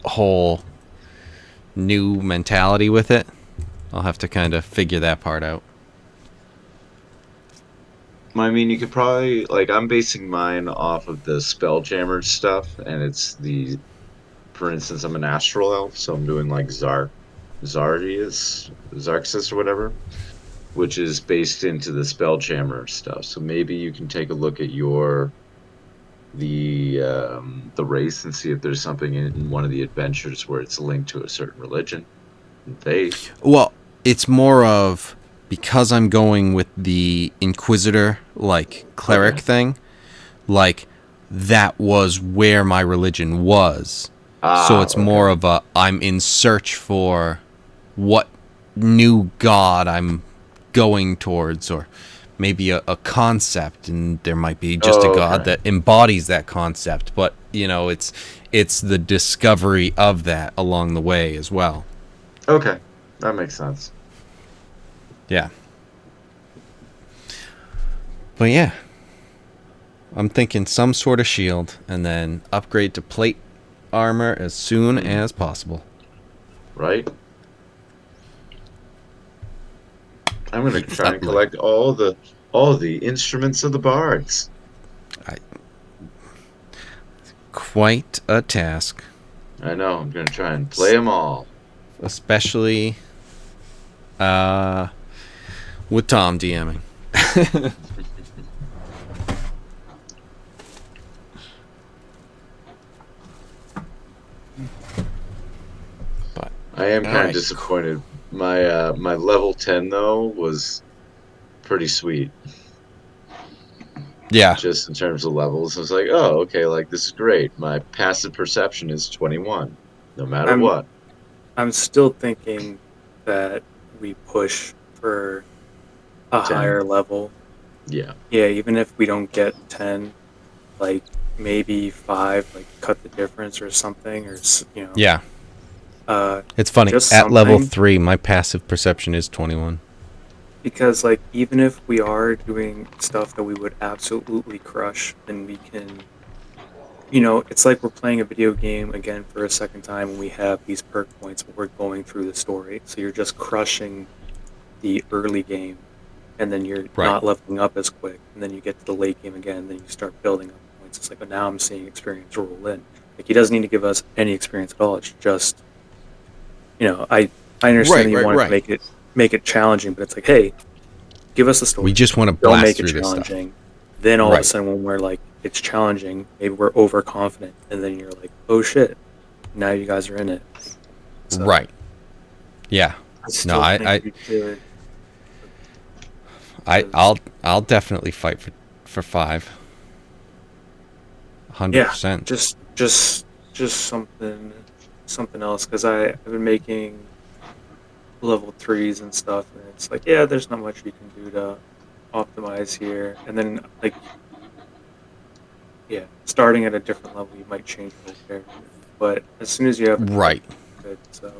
whole new mentality with it. I'll have to kind of figure that part out. I mean, you could probably like I'm basing mine off of the Spelljammer stuff, and it's the, for instance, I'm an astral elf, so I'm doing like Zarxus or whatever, which is based into the Spelljammer stuff. So maybe you can take a look at the race and see if there's something in one of the adventures where it's linked to a certain religion and faith. Well, it's more of because I'm going with the Inquisitor, like cleric Okay. thing, like that was where my religion was. So it's more of a I'm in search for what new god I'm going towards, or maybe a concept, and there might be just a god Okay. that embodies that concept, but it's the discovery of that along the way as well. Okay, that makes sense. Yeah. But yeah, I'm thinking some sort of shield and then upgrade to plate armor as soon as possible. Right? I'm gonna try and Exactly. collect all the instruments of the bards. Quite a task, I know. I'm gonna try and play them all. especially with Tom DMing. But I am kind of Alright. disappointed. My level 10 though was pretty sweet. yeah, Just in terms of levels, I was like, oh, okay, like this is great. My passive perception is 21. no matter I'm what. I'm still thinking that we push for a 10. higher level. Yeah. Yeah, even if we don't get 10, like maybe 5, like cut the difference or something, or Yeah. uh, It's funny. just At level something. 3, my passive perception is 21. Because like even if we are doing stuff that we would absolutely crush, then we can. It's like we're playing a video game again for a second time, and we have these perk points, but we're going through the story. So you're just crushing the early game, and then you're Right. not leveling up as quick, and then you get to the late game again, and then you start building up points. It's like, but now I'm seeing experience roll in. Like he doesn't need to give us any experience at all. It's just, I understand that you want to make it challenging, but it's like, hey, give us the story. We just want to Don't blast make it through this stuff. challenging. Then all of a Right. sudden, when we're like, it's challenging, maybe we're overconfident, and then you're like, oh shit, now you guys are in it. So, Right. Yeah. I still think we should. I'll definitely fight for 5. 100%. Just something else, because I've been making level 3s and stuff, and it's like, yeah, there's not much you can do to optimize here, and then like, yeah, starting at a different level, you might change your whole character, but as soon as you have Right. good, so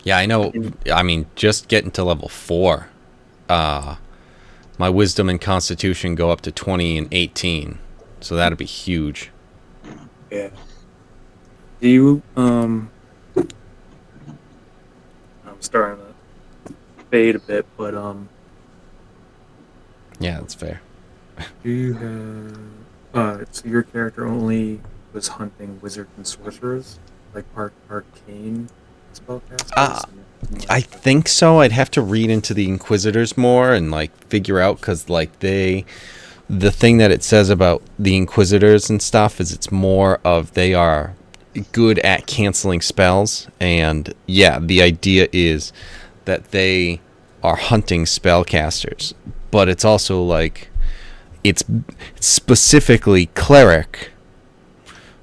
Yeah, I know. I mean, just getting to level 4, my wisdom and constitution go up to 20 and 18. So that'd be huge. yeah. Do you I'm starting to fade a bit, but Yeah, that's fair. do you have so your character only was hunting wizards and sorcerers, like arcane spellcasters? I think so. I'd have to read into the Inquisitors more and like figure out, because like the thing that it says about the Inquisitors and stuff is it's more of they are good at canceling spells, and yeah, the idea is that they are hunting spellcasters, but it's also like it's specifically cleric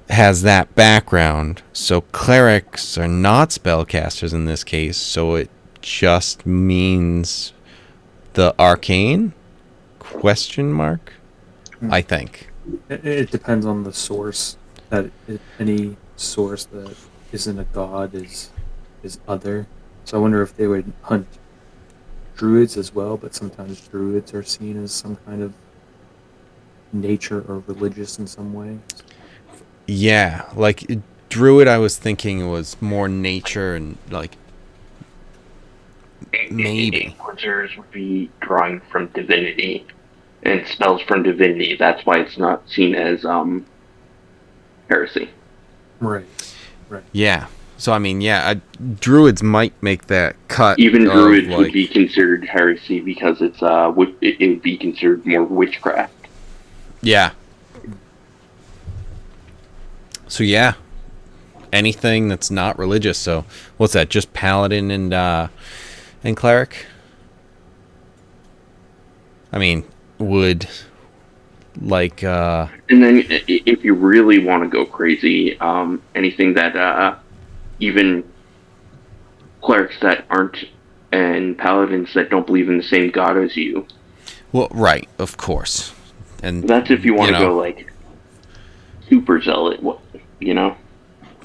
has that background, so clerics are not spellcasters in this case, so it just means the arcane question mark, I think. It depends on the source. Any source that isn't a god is other. So I wonder if they would hunt druids as well, but sometimes druids are seen as some kind of nature or religious in some way. Yeah, like druid, I was thinking was more nature and like maybe. Inquisitors would be drawing from divinity and spells from divinity. That's why it's not seen as heresy. Right. Yeah. So I mean, yeah, druids might make that cut. Even of, druids like, would be considered heresy because it's it would be considered more witchcraft. Yeah. So yeah, anything that's not religious. So what's that? Just paladin and cleric. I mean, would like And then if you really want to go crazy, anything that even clerics that aren't and paladins that don't believe in the same god as you. Well, right, of course, and that's if you want to go like super zealot, you know.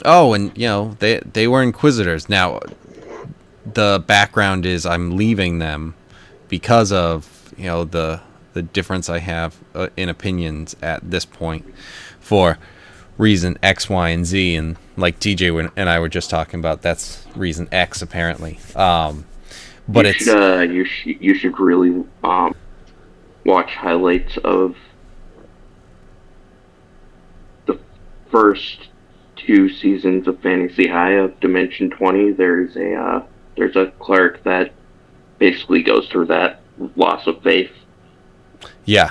Oh, and they were inquisitors. Now, the background is I'm leaving them because of the difference I have in opinions at this point for reason X, Y, and Z, and like TJ and I were just talking about, that's reason X apparently. But you should really watch highlights of the first 2 seasons of Fantasy High of Dimension 20. There's a cleric that basically goes through that loss of faith. Yeah.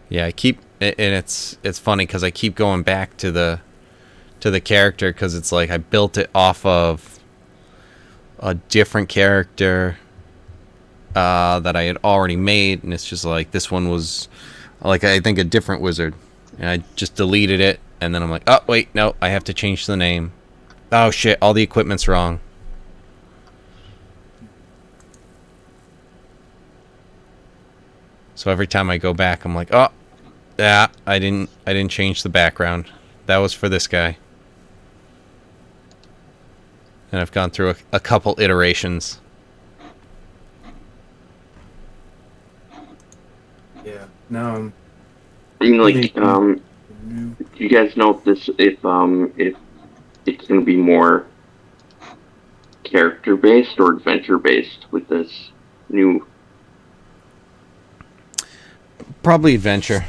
Yeah, I keep, and it's funny because I keep going back to the character, because it's like I built it off of a different character that I had already made, and it's just like this one was like I think a different wizard, and I just deleted it, and then I'm like, oh wait, no, I have to change the name. Oh shit, all the equipment's wrong. So every time I go back, I'm like, oh, yeah, I didn't change the background. That was for this guy. And I've gone through a couple iterations. Yeah. Now I mean, like, new. do you guys know if it's gonna be more character based or adventure based with this new? Probably adventure.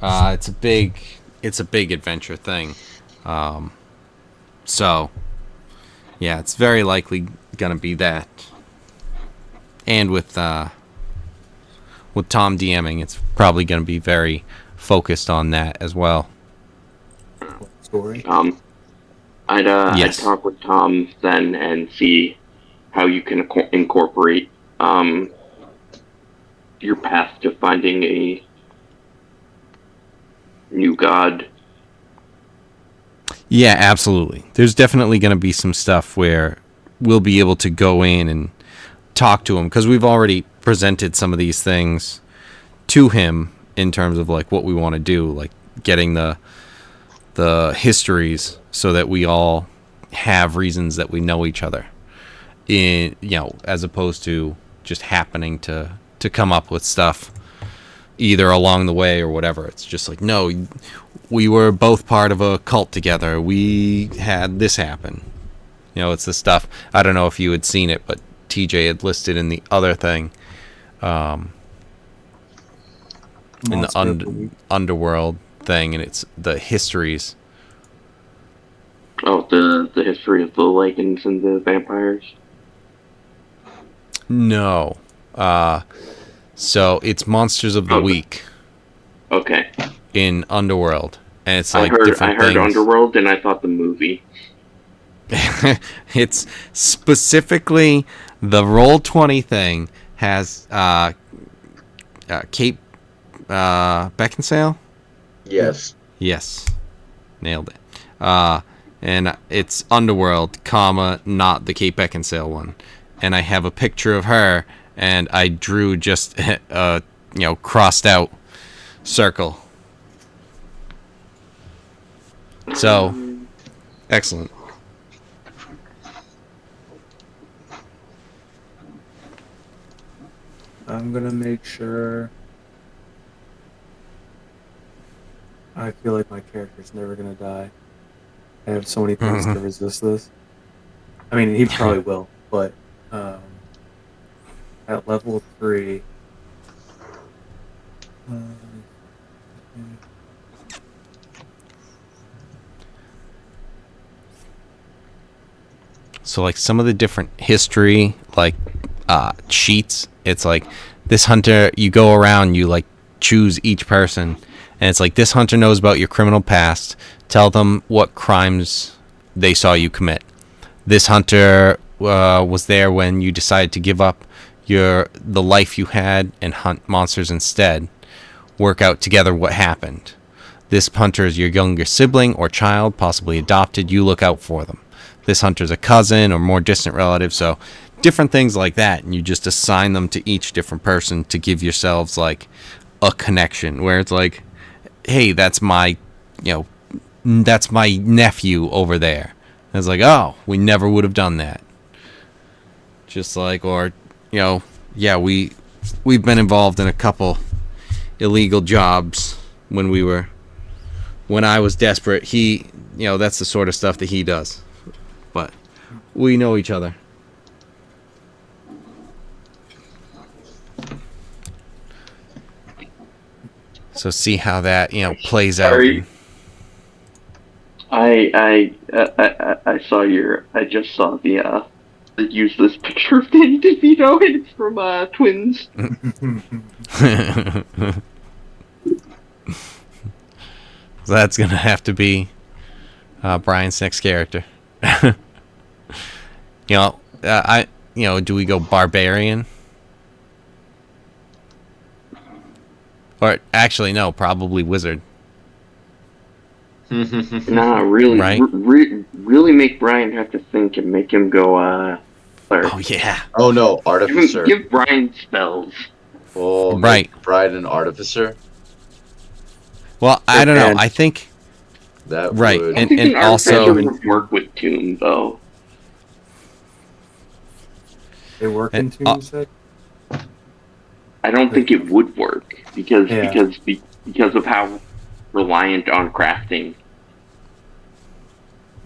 It's a big adventure thing. So yeah, it's very likely gonna be that. And with Tom DMing, it's probably gonna be very focused on that as well. Story. I'd talk with Tom then and see how you can incorporate your path to finding a new god. Yeah, absolutely. There's definitely going to be some stuff where we'll be able to go in and talk to him, because we've already presented some of these things to him in terms of like what we want to do, like getting the histories so that we all have reasons that we know each other, in as opposed to just happening to come up with stuff either along the way or whatever. It's just like, no, we were both part of a cult together, we had this happen. It's the stuff, I don't know if you had seen it, but TJ had listed in the other thing, in the underworld thing, and it's the histories. Oh, the history of the Lycans and the vampires? No. So it's Monsters of the Week. Okay. In Underworld. And it's like I heard things. Underworld, and I thought the movie. It's specifically the Roll20 thing has Kate Beckinsale? Yes. Yes. Nailed it. And it's Underworld, comma, not the Kate Beckinsale one. And I have a picture of her, and I drew just a crossed out circle. So, excellent. I'm gonna make sure. I feel like my character's never gonna die. I have so many things to resist this. I mean, he probably will, but at level 3. So like some of the different history like sheets, it's like this hunter, you go around, you like choose each person, and it's like this hunter knows about your criminal past, tell them what crimes they saw you commit. This hunter was there when you decided to give up the life you had and hunt monsters instead. Work out together what happened. This hunter is your younger sibling or child, possibly adopted. You look out for them. This hunter's a cousin or more distant relative. So different things like that, and you just assign them to each different person to give yourselves like a connection where it's like, hey, that's my nephew over there. And it's like, oh, we never would have done that. Just like, or yeah, we've been involved in a couple illegal jobs when I was desperate. He, that's the sort of stuff that he does. But we know each other. So see how that plays out. I saw I just saw the useless picture of Danny DeVito, and it's from Twins. So that's gonna have to be Brian's next character. Do we go barbarian? Or actually, no, probably wizard. Nah, really, Right? really make Brian have to think and make him go, cleric. Oh yeah, Oh no, artificer. Give Brian spells. Oh, right. make Bride an artificer. Well, I don't know. And- I think That right, would. I think and an artificer also would work with Tomb, though. They work And, into you said? I don't think it would work because Yeah. because of how reliant on crafting.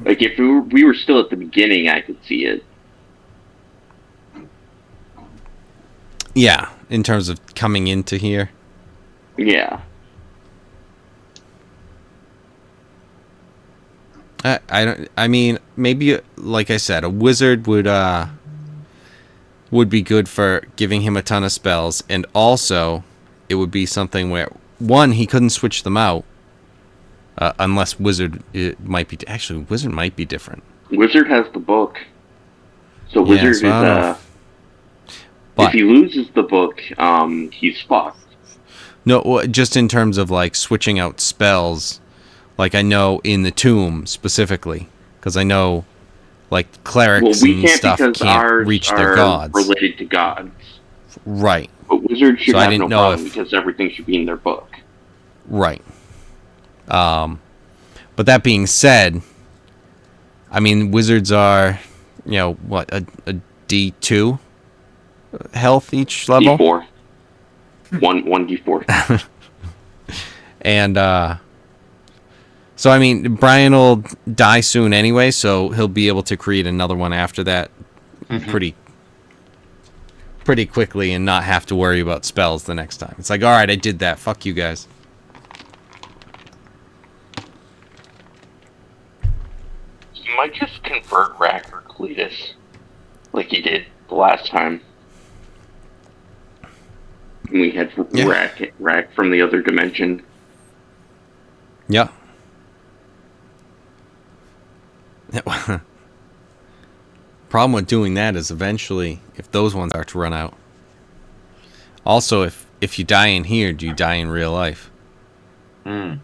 Like if we were still at the beginning, I could see it. yeah, in terms of coming into here. Yeah. I don't. I mean, maybe like I said, a wizard would be good for giving him a ton of spells, and also it would be something where one he couldn't switch them out unless wizard it might be actually wizard might be different. Wizard has the book, so Yeah, Wizard so I don't know is But if he loses the book, he's fucked. no, just in terms of like switching out spells, like I know in the tomb specifically, because I know like clerics Well, we and can't stuff because can't ours reach are their gods. related to gods. Right, But Wizard should So I have didn't no know problem if- because everything should be in their book. right. But that being said, I mean wizards are, what a D2 health each level. D4. One D4. And so I mean Brian will die soon anyway, so he'll be able to create another one after that pretty quickly and not have to worry about spells the next time. It's like, all right, I did that. Fuck you guys. You might just convert Rack or Cletus, like he did the last time. We had Yeah. Rack from the other dimension. Yeah. Problem with doing that is eventually, if those ones start to run out. Also, if you die in here, do you die in real life? Hmm.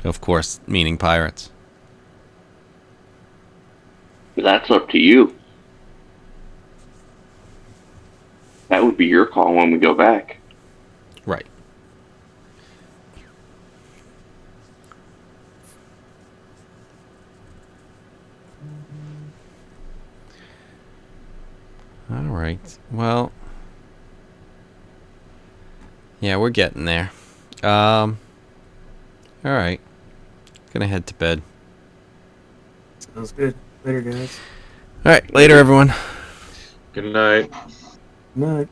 Of course, meaning pirates. That's up to you. That would be your call when we go back. Right. All right. Well, yeah, we're getting there. All right. Gonna head to bed. Sounds good. Later, guys. All right. Later, everyone. Good night. Night.